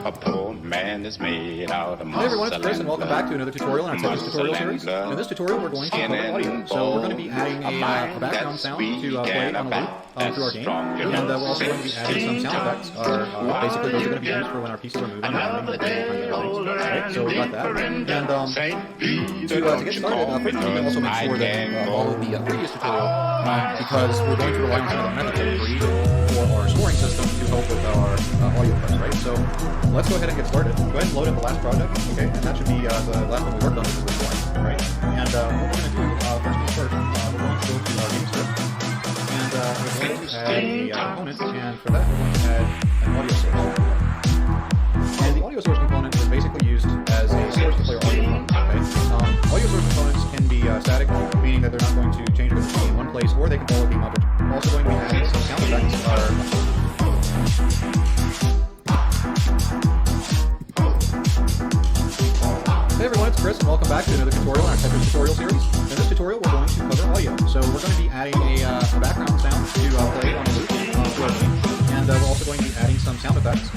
A poor man is made out of muscle. Hi everyone, it's Chris, and welcome back to another tutorial in our Tetris tutorial series. In this tutorial, we're going to cover audio. So we're going to be adding a background sound to play on a loop through our game, and we're also going to be adding some sound effects. Basically, those are going to be used for when our pieces are moving and landing and all kinds of other things. Right? So we got that. And to get started, first we need to also make sure that we follow the previous tutorial, because we're going to rely on some of the methods that we created for our scoring system to help with our audio clips, right? So let's go ahead and get started. Go ahead and load up the last project, okay? And that should be the last one we worked on, which is the scoring, right? And what we're going to do, first things first, we're going to go to our game script, and we're going to add a component, and for that we're going to add an audio source. And the audio source component is basically used as a source to play our audio from, okay? Audio source components can be static, meaning that they're not going to change with in one place, or they can follow a game object. We're also going to be adding some sound effects. Hey everyone, it's Chris, and welcome back to another tutorial in our Tetris tutorial series. In this tutorial, we're going to cover audio. So we're going to be adding a background sound to play on a loop to our game. And we're also going to be adding some sound effects.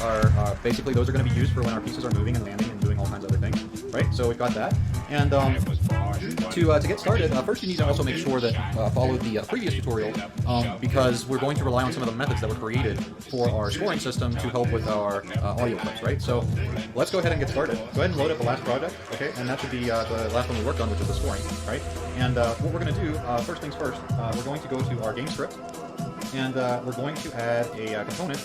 Basically, those are going to be used for when our pieces are moving and landing and doing all kinds of other things. Right? So we've got that. And to get started, first you need to also make sure that follow the previous tutorial, because we're going to rely on some of the methods that were created for our scoring system to help with our audio clips, right? So let's go ahead and get started. Go ahead and load up the last project, okay? And that should be the last one we worked on, which is the scoring, right? And what we're going to do, first things first, we're going to go to our game script, and we're going to add a component.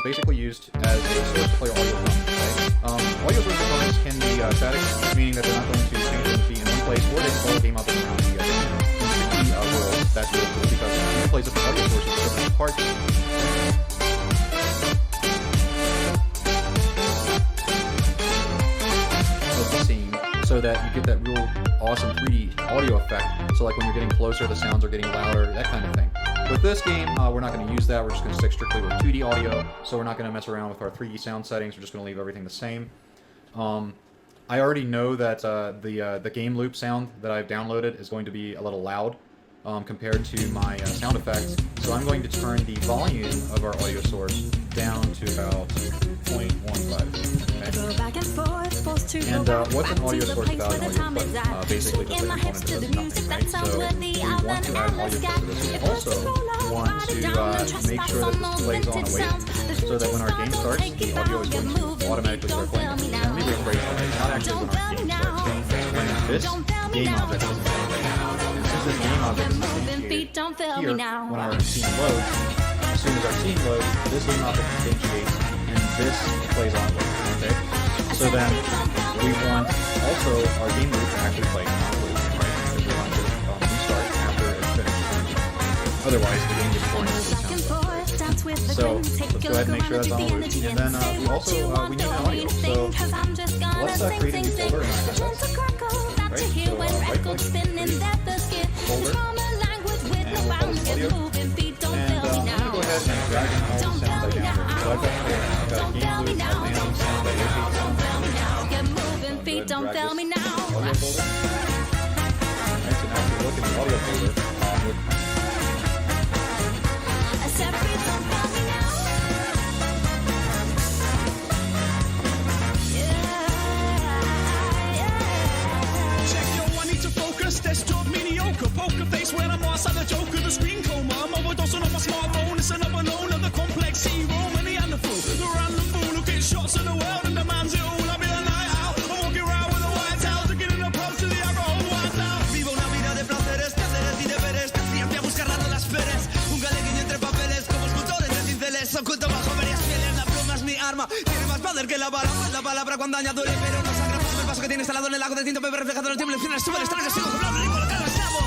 is basically used as a source to play audio from. Okay? Audio source components can be static, meaning that they're not going to change and be in one place, or they can play the game out there around the world. That's really cool because it plays up the audio sources for different parts. Of the scene, so that you get that real awesome 3D audio effect. So like when you're getting closer, the sounds are getting louder, that kind of thing. With this game, we're not going to use that. We're just going to stick strictly with 2D audio. So we're not going to mess around with our 3D sound settings. We're just going to leave everything the same. I already know that the game loop sound that I've downloaded is going to be a little loud compared to my sound effects. So I'm going to turn the volume of our audio source down to about 0.15. Okay? And what's an audio source without an audio clip? Basically just a component that does nothing, right? So we want to add an audio clip to this. We also want to make sure that this plays on a wave, so that when our game starts, the audio is going to automatically start playing. And let me rephrase that. Not actually when our game starts. When this game object is playing. And since this game object is instantiated here, when our scene loads, as soon as our scene loads, this game object instantiates, and this plays on wave. Okay? So then we want also our game loop to actually play on loop, right? Because we want to restart after it's finished. Otherwise, the game just points to the sound. So let's go ahead and make sure that's on loop. And then we also we need an audio. So let's create a new folder in our assets. Right? So right click, create folder, and we'll call this audio. And I'm going to go ahead and drag in all the sounds I downloaded. So I've got game loop, landing sound, rotate sound. Don't tell me now. Audio folder. Alright, so now if you look in the audio folder, This job mediocre, poker face when I'm outside the joke of the screen coma. I'm overdosing on my smartphone, it's another known of the complex hero, many and the fool. The random fool who gets shots in the world and demands it all. I'll be a night out, I'm walking around with a white towel, drinking an approach to the alcohol white now. Vivo una vida de placeres, placeres y deberes, siempre a buscar rato las peres. Un galeguín entre papeles, como escultor entre cinceles, oculto bajo varias pieles, la pluma es mi arma. Tiene más poder que la bala, pues la palabra cuando añadure, pero no sagra. Me paso que tiene instalado en el lago de tinto, bebé reflejado en el tiempo, lecciones, sube el estreno que sigo doblando y colocado el chavo.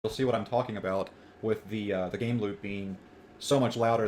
You'll see what I'm talking about with the game loop being so much louder.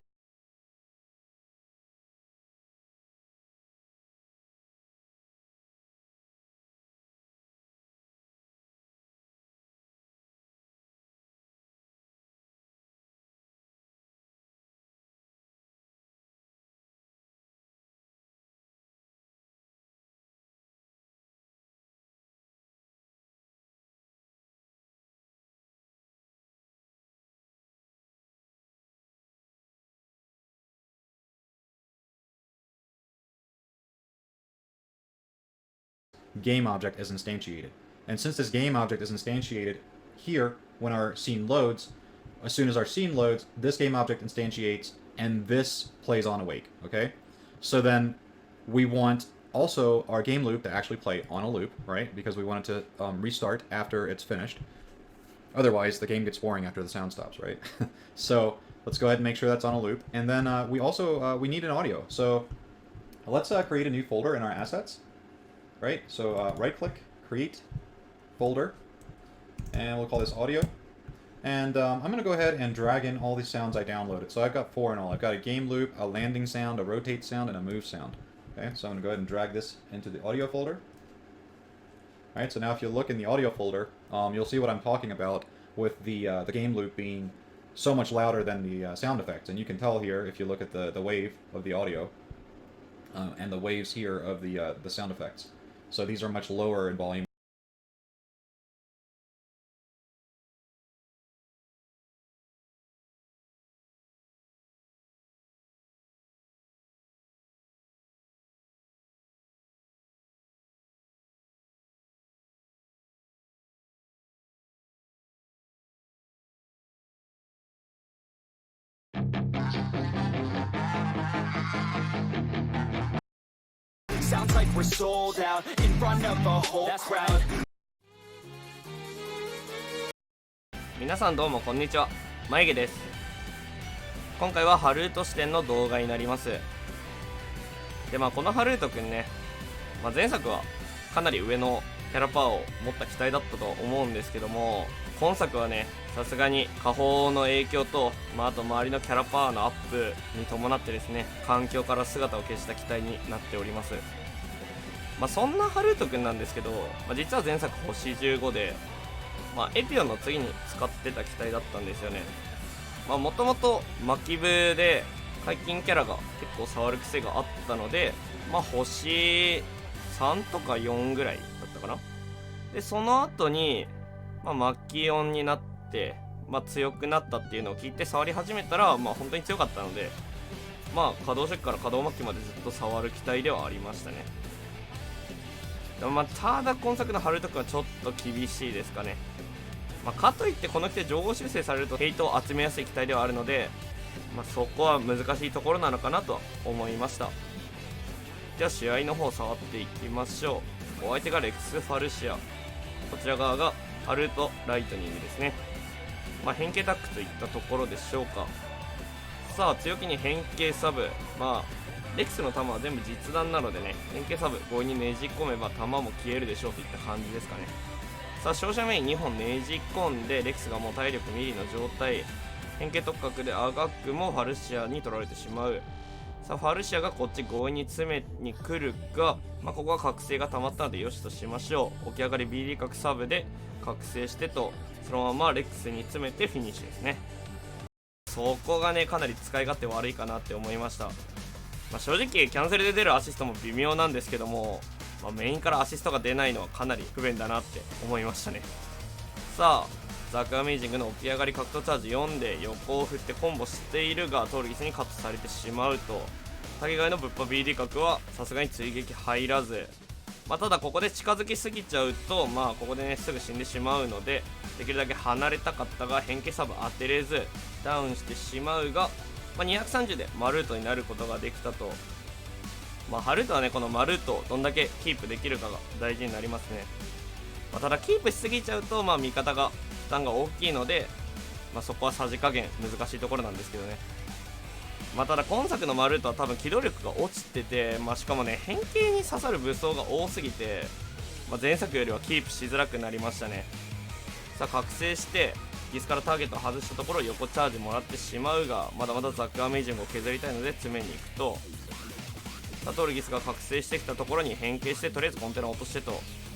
Game object is instantiated. And since this game object is instantiated here, when our scene loads, as soon as our scene loads, this game object instantiates, and this plays on awake, okay? So then we want also our game loop to actually play on a loop, right? Because we want it to restart after it's finished. Otherwise, the game gets boring after the sound stops, right? So let's go ahead and make sure that's on a loop. And then we also, we need an audio. So let's create a new folder in our assets. Right, so right-click, create folder, and we'll call this audio. And I'm going to go ahead and drag in all these sounds I downloaded. So I've got 4 in all. I've got a game loop, a landing sound, a rotate sound, and a move sound. Okay, so I'm going to go ahead and drag this into the audio folder. Alright, so now if you look in the audio folder, you'll see what I'm talking about with the game loop being so much louder than the sound effects. And you can tell here if you look at the wave of the audio and the waves here of the sound effects. So these are much lower in volume. Sounds like we're sold out in front of a whole crowd. 皆さんどうもこんにちは、眉毛です。今回はハルート視点の動画になります。でこのハルートくんね、前作はかなり上のキャラパワーを持った機体だったと思うんですけども、今作はね、さすがに下方の影響と、あと周りのキャラパワーのアップに伴ってですね、環境から姿を消した機体になっております。そんなハルートくんなんですけど、実は前作星15で、エピオンの次に使ってた機体だったんですよね。もともと巻き部で解禁キャラが結構触る癖があったので、星3とか4ぐらいだったかな。でその後に、巻き音になって、強くなったっていうのを聞いて触り始めたら、本当に強かったので、可動初期から可動末期までずっと触る機体ではありましたね。でもただ今作のハルート君はちょっと厳しいですかね。かといってこの機体情報修正されるとヘイトを集めやすい機体ではあるので、そこは難しいところなのかなと思いました。じゃあ試合の方触っていきましょう。お相手がレックス・ファルシア、こちら側がハルート・ライトニングですね。変形タックといったところでしょうか。さあ強気に変形サブ、レックスの弾は全部実弾なのでね、変形サブ強引にねじ込めば弾も消えるでしょうといった感じですかね。さあ照射メイン2本ねじ込んで、レックスがもう体力ミリの状態、変形特角でアガックもファルシアに取られてしまう。さあファルシアがこっち強引に詰めに来るが、ここは覚醒が溜まったのでよしとしましょう。起き上がり BD 角サブで覚醒してと、そのままレックスに詰めてフィニッシュですね。そこがねかなり使い勝手悪いかなって思いました。正直キャンセルで出るアシストも微妙なんですけども、メインからアシストが出ないのはかなり不便だなって思いましたね。さあザクアメイジングの起き上がり格闘チャージ4で横を振ってコンボしているがトルギスにカットされてしまうと、竹替えのぶっぱ BD 角はさすがに追撃入らず、ただここで近づきすぎちゃうとここでねすぐ死んでしまうので、できるだけ離れたかったが変形サブ当てれずダウンしてしまうが、230でマルートになることができたと。ハルートはねこのマルートをどんだけキープできるかが大事になりますね。ただキープしすぎちゃうと味方が負担が大きいので、そこはさじ加減難しいところなんですけどね。ただ今作のマルートは多分機動力が落ちてて、しかもね変形に刺さる武装が多すぎて、前作よりはキープしづらくなりましたね。さあ覚醒してギスからターゲットを外したところ横チャージもらってしまうが、まだまだザックアメージングを削りたいので詰めに行くと、さあトルギスが覚醒してきたところに変形して、とりあえずコンテナを落としてと、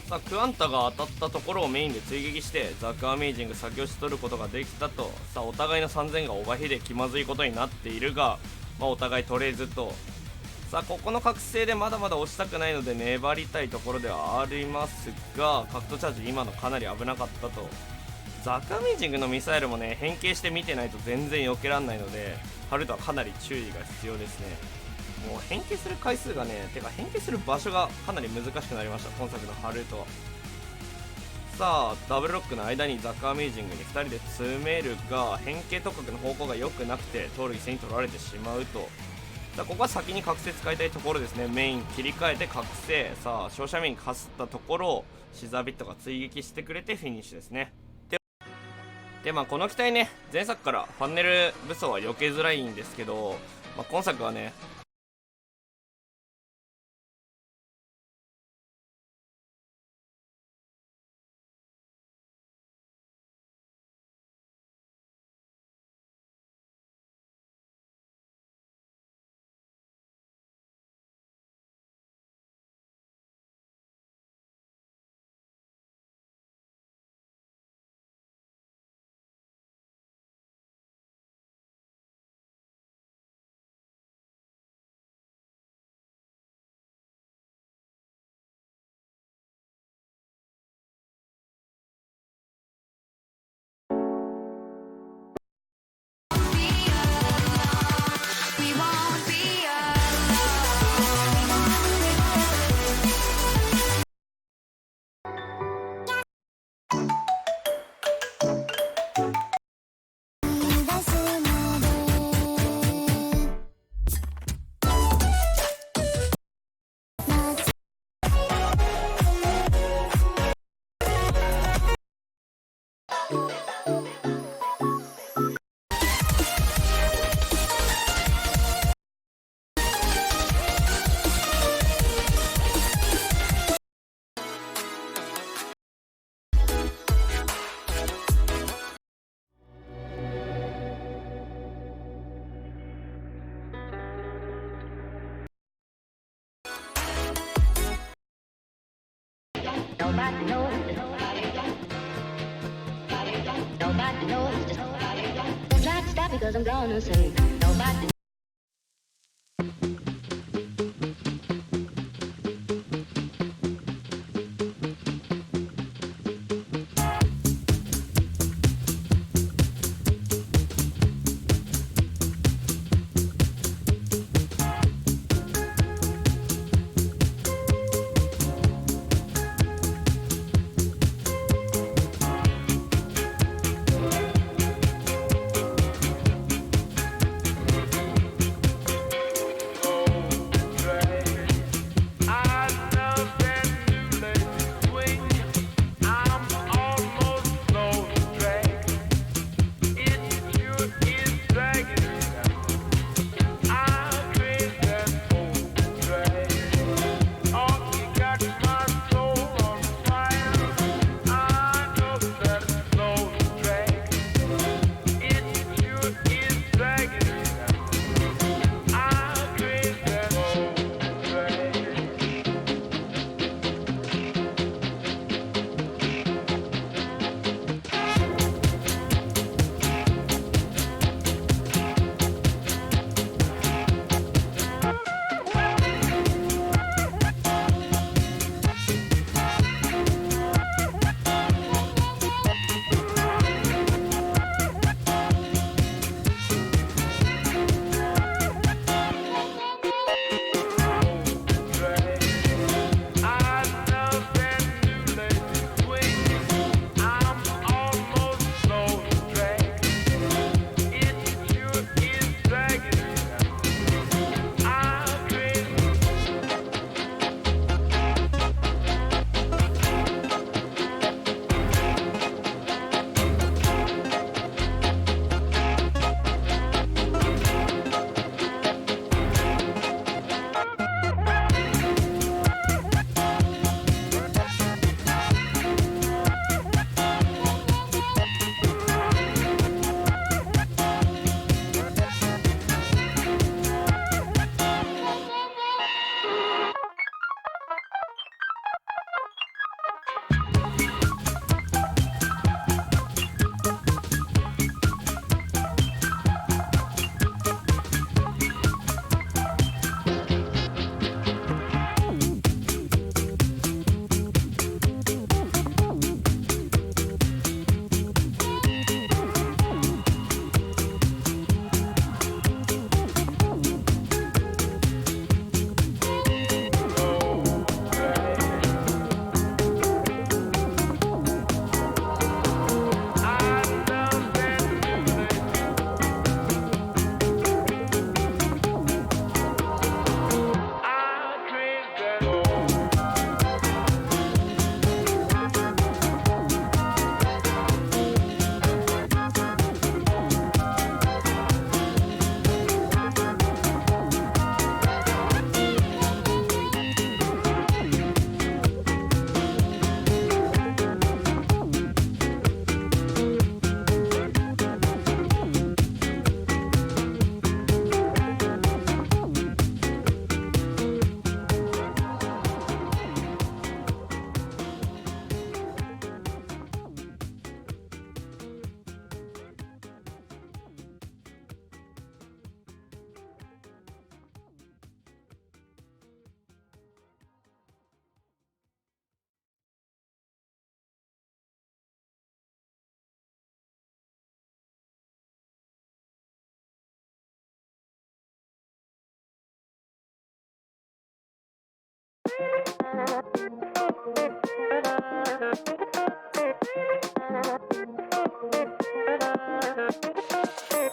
さあクワンタが当たったところをメインで追撃してザックアメージング先押し取ることができたと。さあお互いの3000がオーバーヒで気まずいことになっているが、お互い取れずと。さあここの覚醒でまだまだ押したくないので粘りたいところではありますが、カクトチャージ今のかなり危なかったと。ザックアメージングのミサイルもね、変形して見てないと全然避けらんないので、ハルトはかなり注意が必要ですね。もう変形する回数がね、てか変形する場所がかなり難しくなりました、今作のハルトは。さあダブルロックの間にザックアメージングに2人で詰めるが、変形突角の方向が良くなくてトールギスに取られてしまうと。さあここは先に覚醒使いたいところですね。メイン切り替えて覚醒、さあ照射面にかすったところをシザービットが追撃してくれてフィニッシュですね。でこの機体ね、前作からファンネル武装は避けづらいんですけど、今作はね、Nobody knows. Nobody knows. Don't try to stop me 'cause I'm gonna say nobody.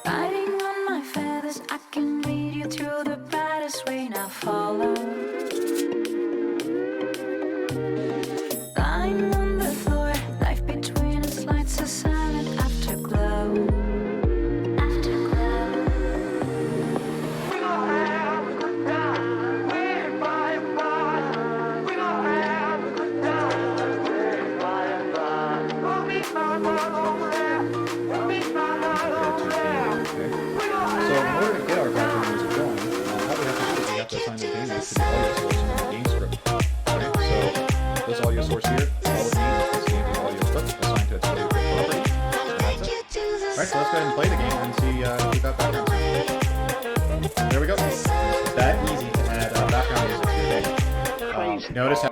Riding on my feathers, I can lead you through the baddest way. Now follow. Lying on the floor, life between us lights a silent afterglow. Afterglow. We gonna have a good time. Way by and by. We gonna have a good time. Way by and by. We'll be fine over there. We'll be fine over there. We gonna So in have order to get our background music going, how we have to do is we have to assign the game to the audio source in the game script. Right? So this audio source here, all it means is this game is audio script assigned to its audio script property. And that's it. Alright, so let's go ahead and play the game and see if we've got background music. There we go. It's that easy to add background music to your game. Notice how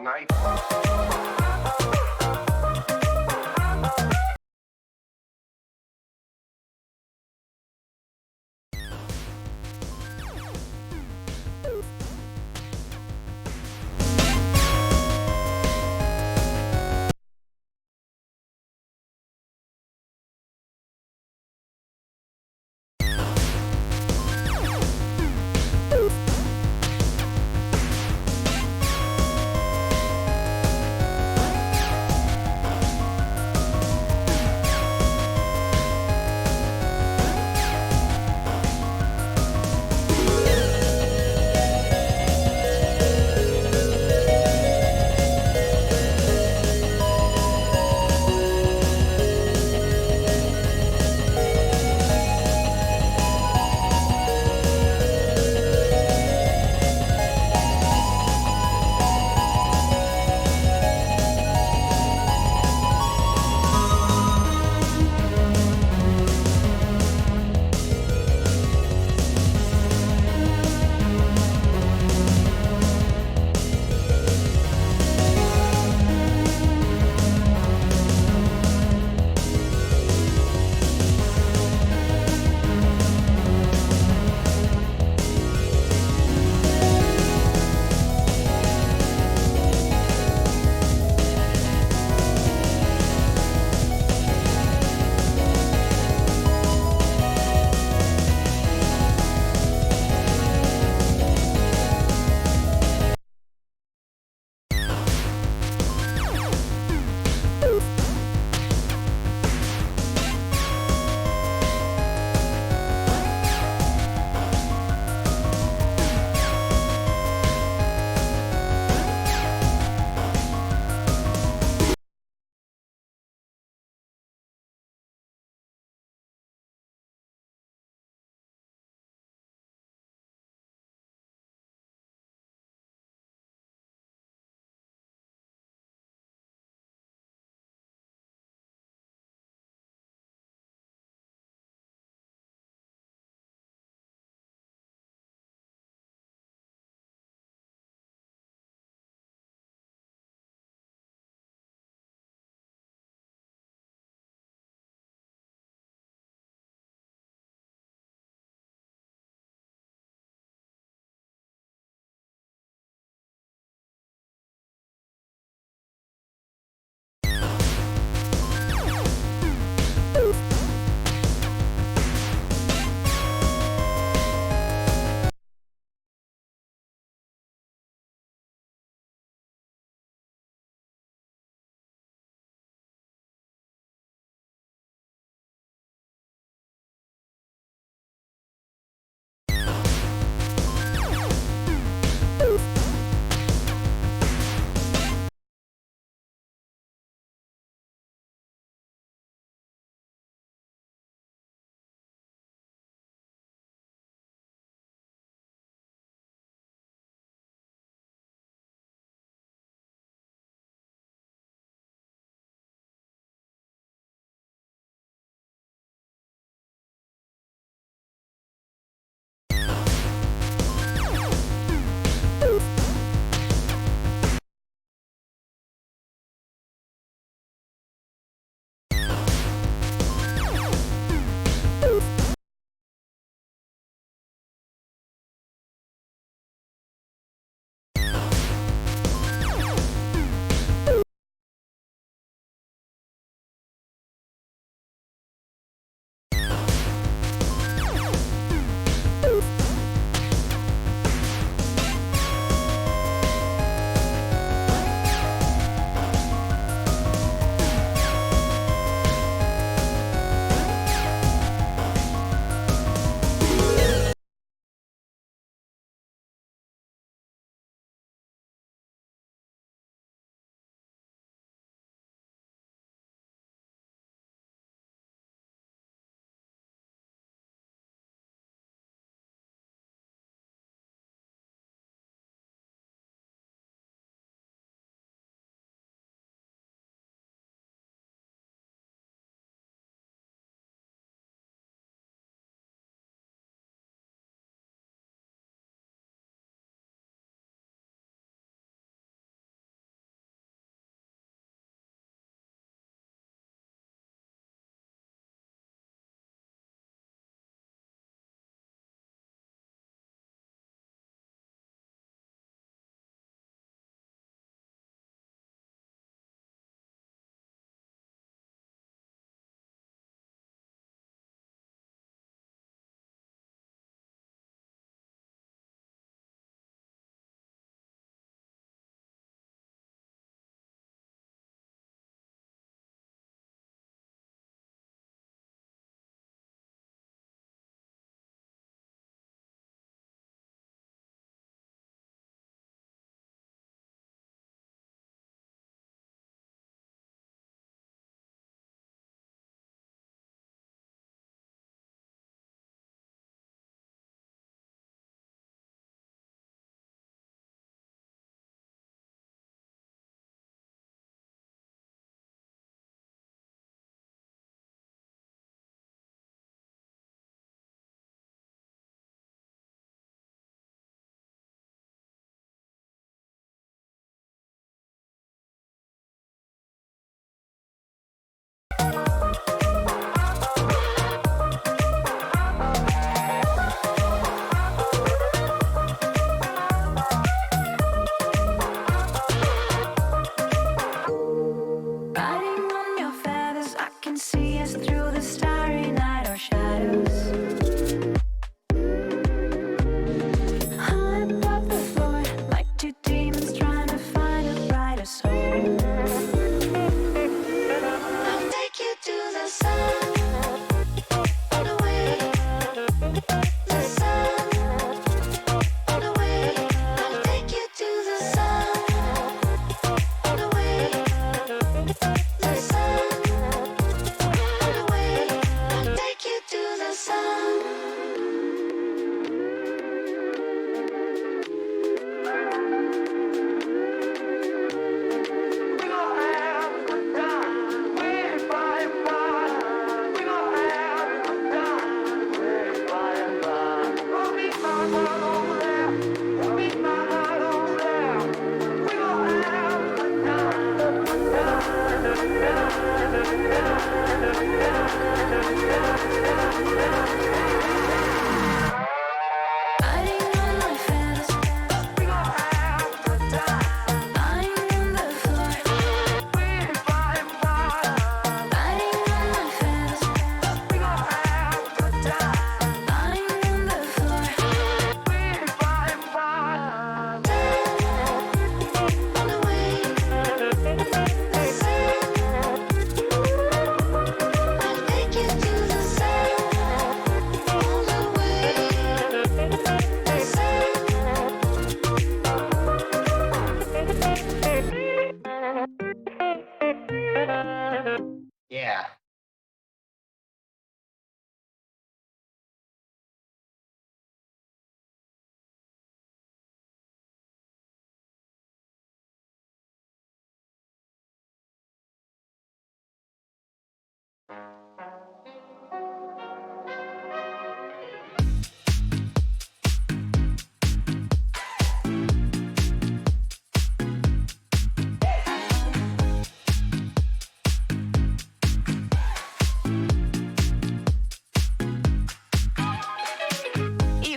You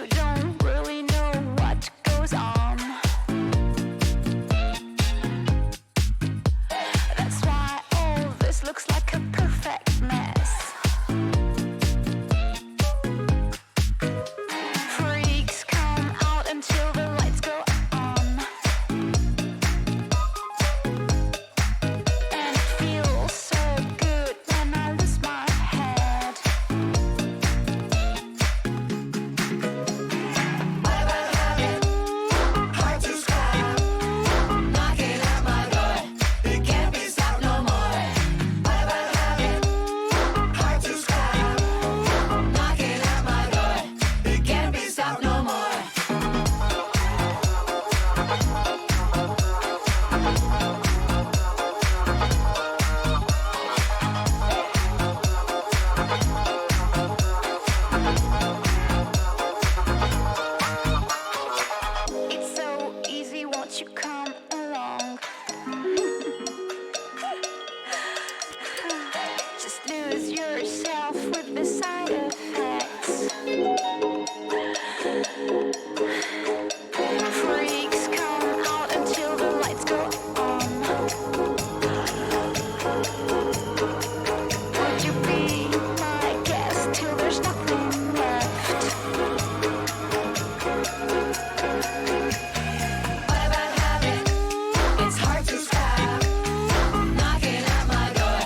don't really know what goes on. That's why all this looks like a perfect mess. Freaks come out until the lights go on. And it feels so good when I lose my head. Hard to stop, knocking at my door. It can't be stopped no more. What about habit? Hard to stop, knocking at my door. It can't be stopped no more. It's so easy, won't you come along? Just lose yourself with the side effects. Freaks come out until the lights go on. Would you be my guest till there's nothing left? What about habit? It's hard to stop, knocking at my door.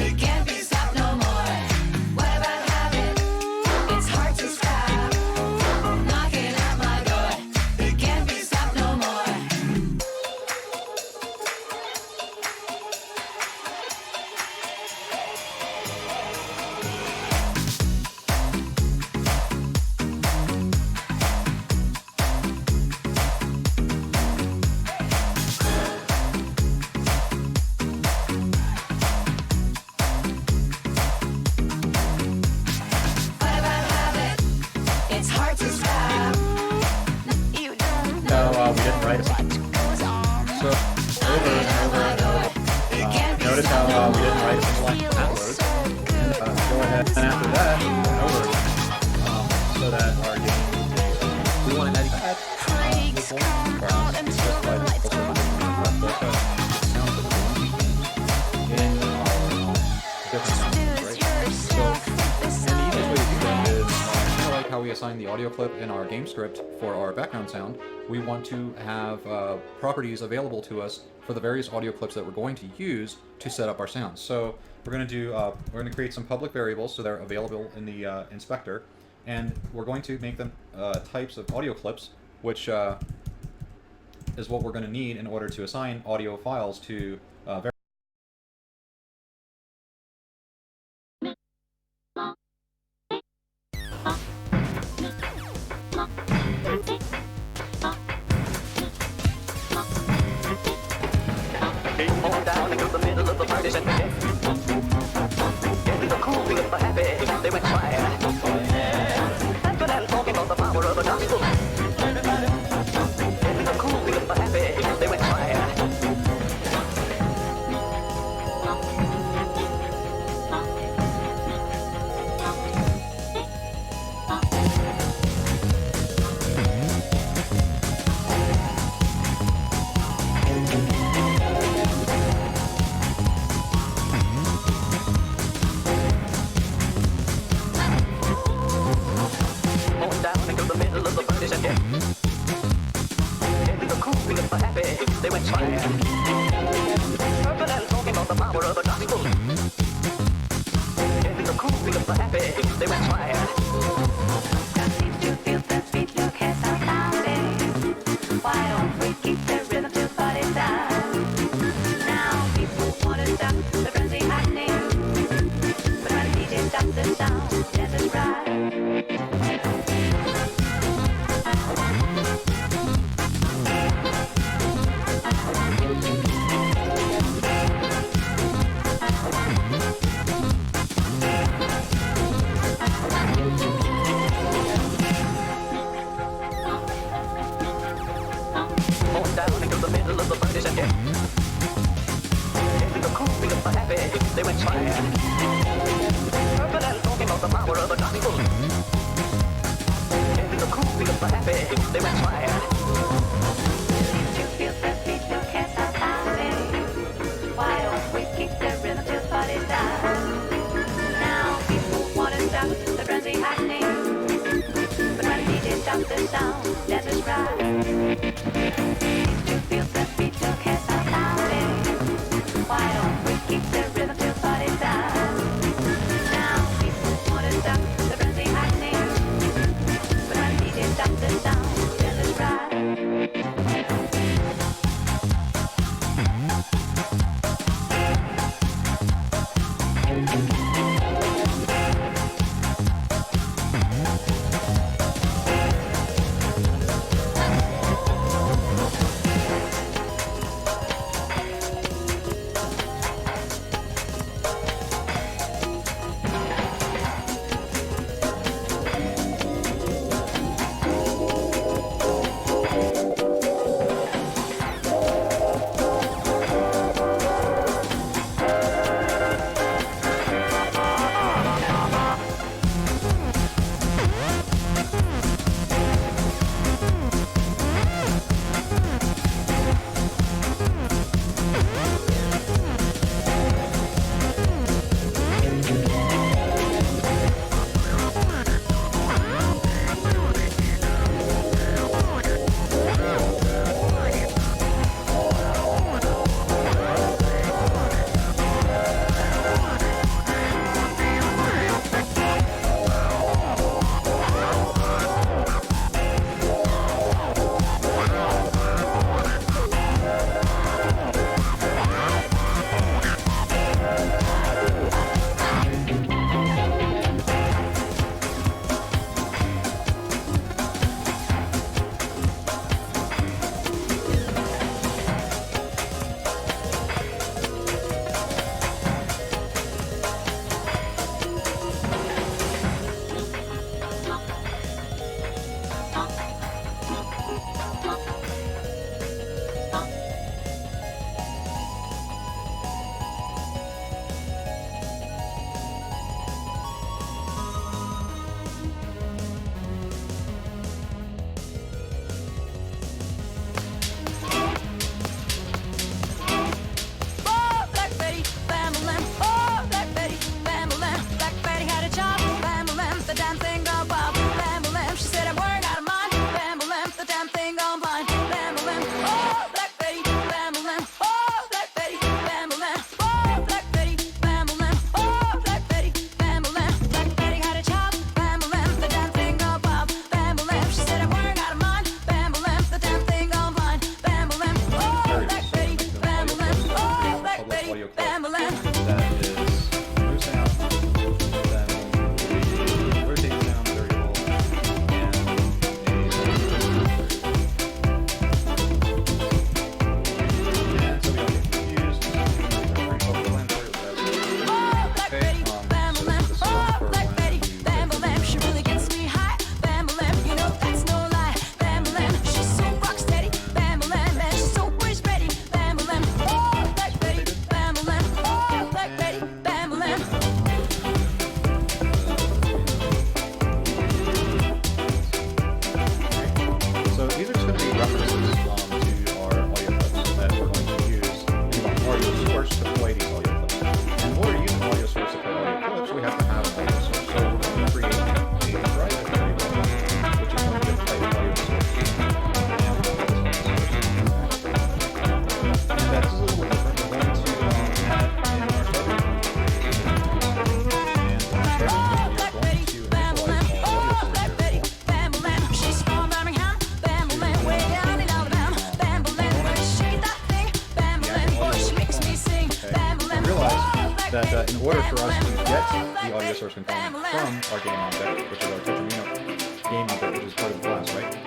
It can't be stopped no more. What about habit? It's hard to stop, knocking at my door. It can't be stopped no more. What about habit? It's hard to stop. You don't know No, we didn't write it. what goes on. So over and over and over. Notice how we didn't write a single line Feels afterwards. so good. Go ahead and after that, over. So that our game we want to add Freaks come out until the lights go on. in our different sounds, Lose right? yourself with the And the sound easiest way to do that effects. is kind of like how we assign the audio clip in our game script for our background sound. We want to have properties available to us for the various audio clips that we're going to use to set up our sounds. So we're going to do we're going to create some public variables so they're available in the inspector, and we're going to make them types of audio clips, which is what we're going to need in order to assign audio files to On down into the middle of the partition. Into the cool of the happy, they went fire. After them talking about the power of the gospel. Into the cool of the happy, they went fire. On down into the middle of the partition. Into the cool of the happy, they went fire. After them talking about the power of the gospel. Into the cool of the happy, they went fire. Seems to feel the beat, look as I found it. Why don't we keep the rhythm to party time? Now people wanna stop the frenzy happening. But when the DJ stops the sound, dance is right. they went fire. But I'm talking about the power of the gospel. And the cool because we're happy, they went fire. You feel the beat, you can't stop bouncing. Why don't we keep the rhythm till party time? Now people wanna stop the frenzy happening, but when DJ stops the sound, dancers rise. You feel the beat, you can't stop bouncing. Why don't we keep the rhythm till party time? Now people wanna stop the frenzy happening, but when DJ stops the sound, dancers rise. that in order for us to get the audio source component from our game object, which is our Tetramino game object, which is part of the class, right?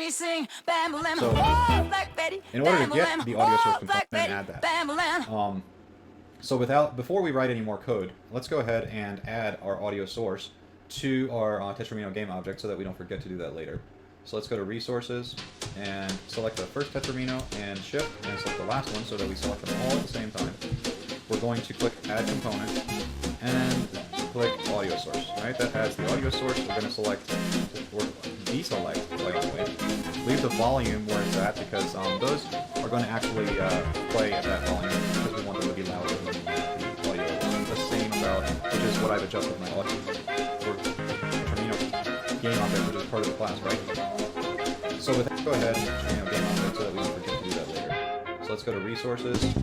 me sing, bam-a-lam, So, oh, Black Betty, in order to get bam-a-lam, the audio source oh, Black component, Betty, add that. bam-a-lam. So before we write any more code, let's go ahead and add our audio source to our Tetramino game object so that we don't forget to do that later. So let's go to Resources and select the first Tetramino and Shift and select the last one so that we select them all at the same time. We're going to click Add Component and click Audio Source. Right, that adds the audio source. We're going to select or deselect, by the way. Leave the volume where it's at because those are going to actually play at that volume because we want them to be louder than the audio. The same about, which is what I've adjusted my audio for game object, which is part of the class, right? So with that, go ahead and game object so that we don't forget to do that later. So let's go to Resources and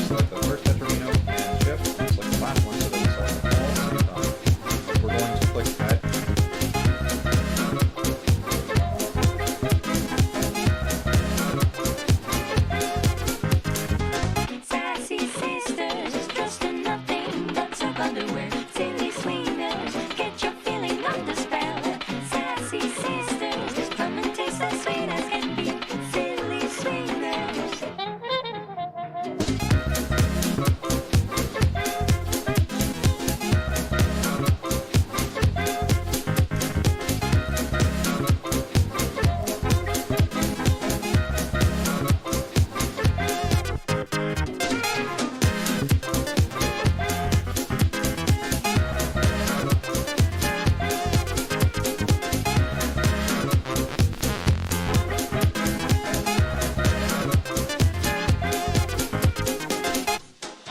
select the first Tetramino and Shift and select the last one so that we select them all at the same time. We're going to click Add. Sassy sisters, dressed in nothing but some underwear. Silly swingers, get your feeling under spell. Sassy sisters, just come and taste as sweet as can be. Silly swingers.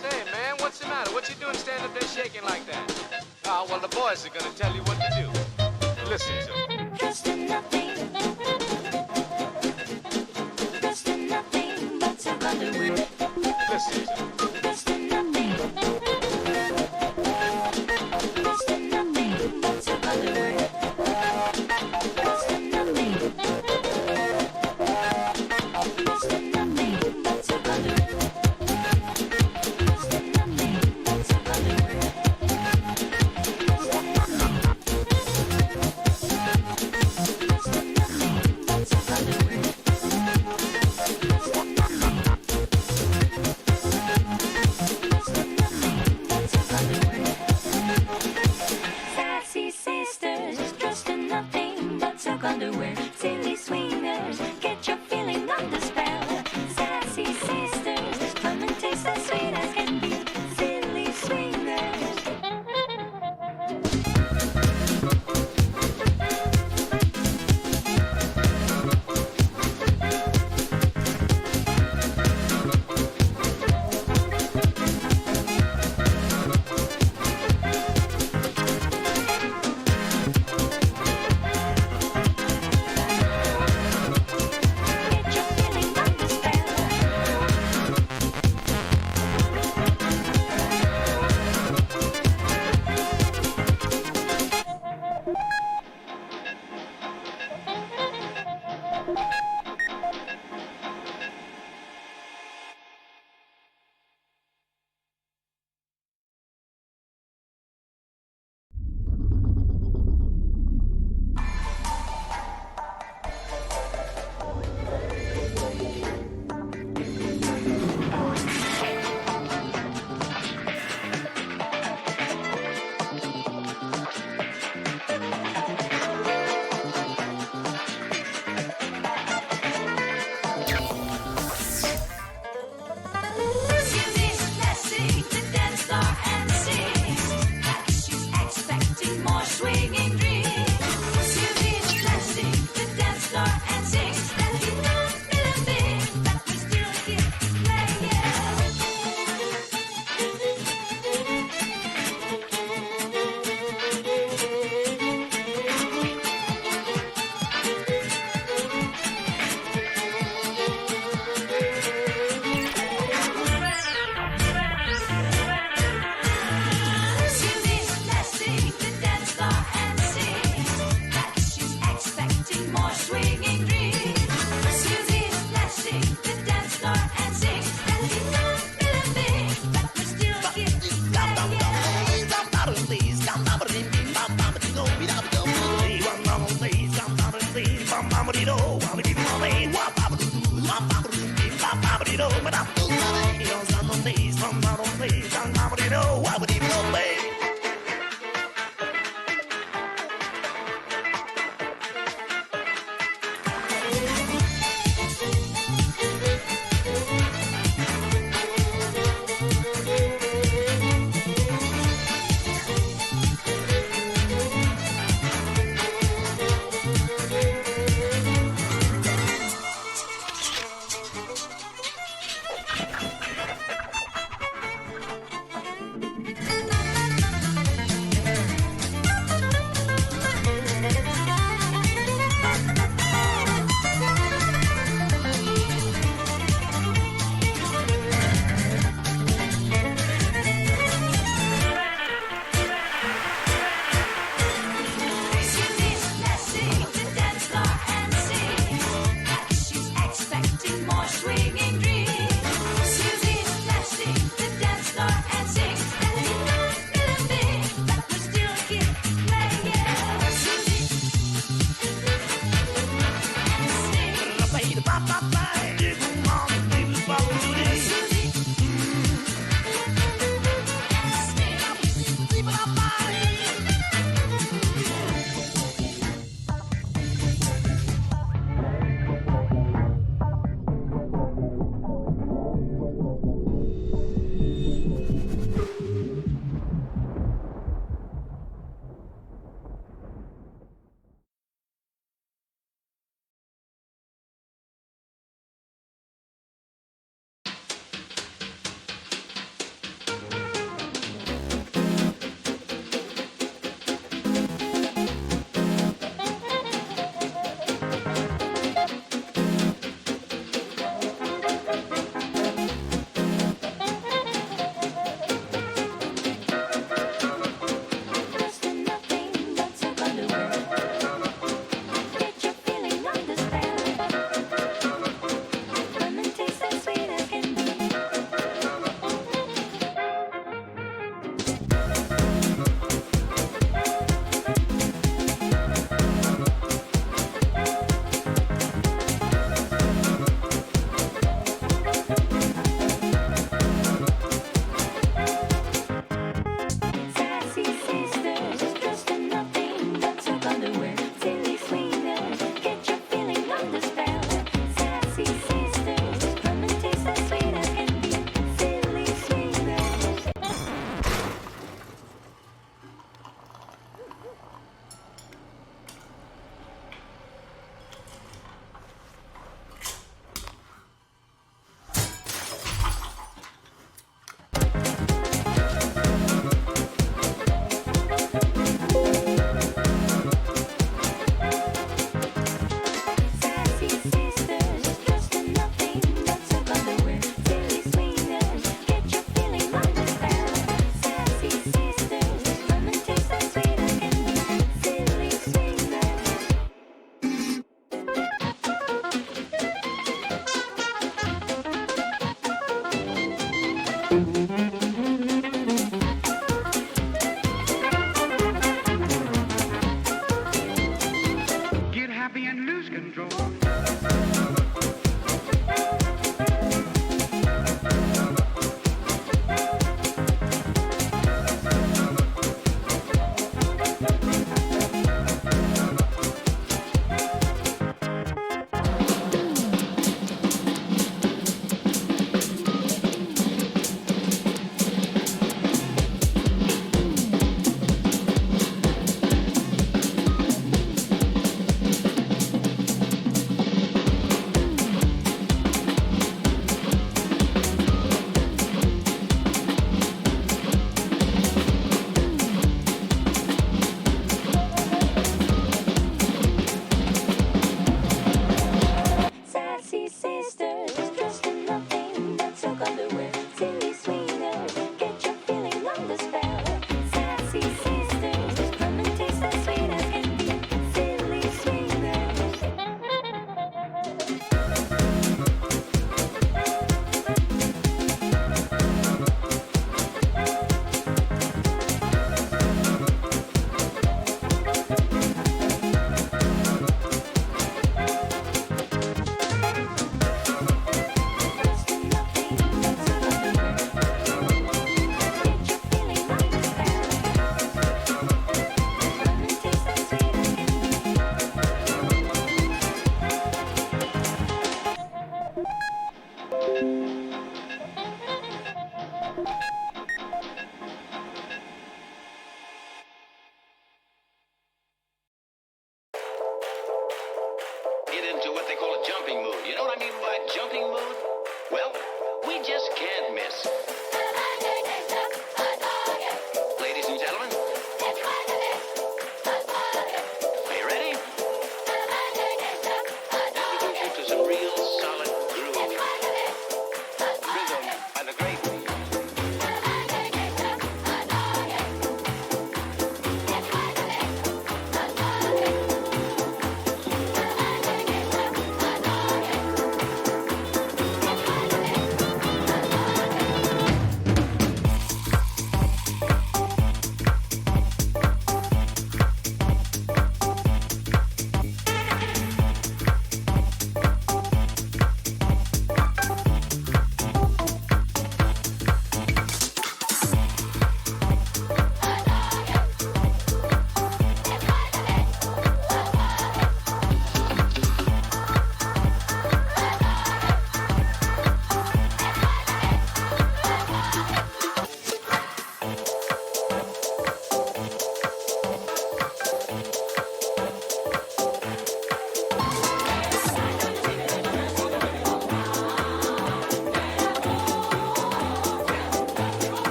Say, man, what's the matter? What you doing standing up there shaking like that? Ah, well, the boys are gonna tell you what to do. Listen to 'em. Dressed in nothing. Dressed in nothing but some underwear. Listen to 'em. Dressed in nothing. Dressed in nothing but some underwear. Dressed in nothing. Dressed in nothing but some underwear. Dressed in nothing but some underwear. Dressed in nothing.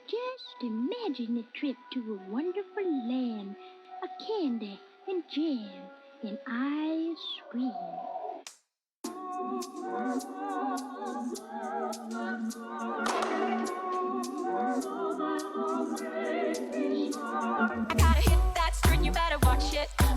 Just imagine a trip to a wonderful land of candy and jam and ice cream. I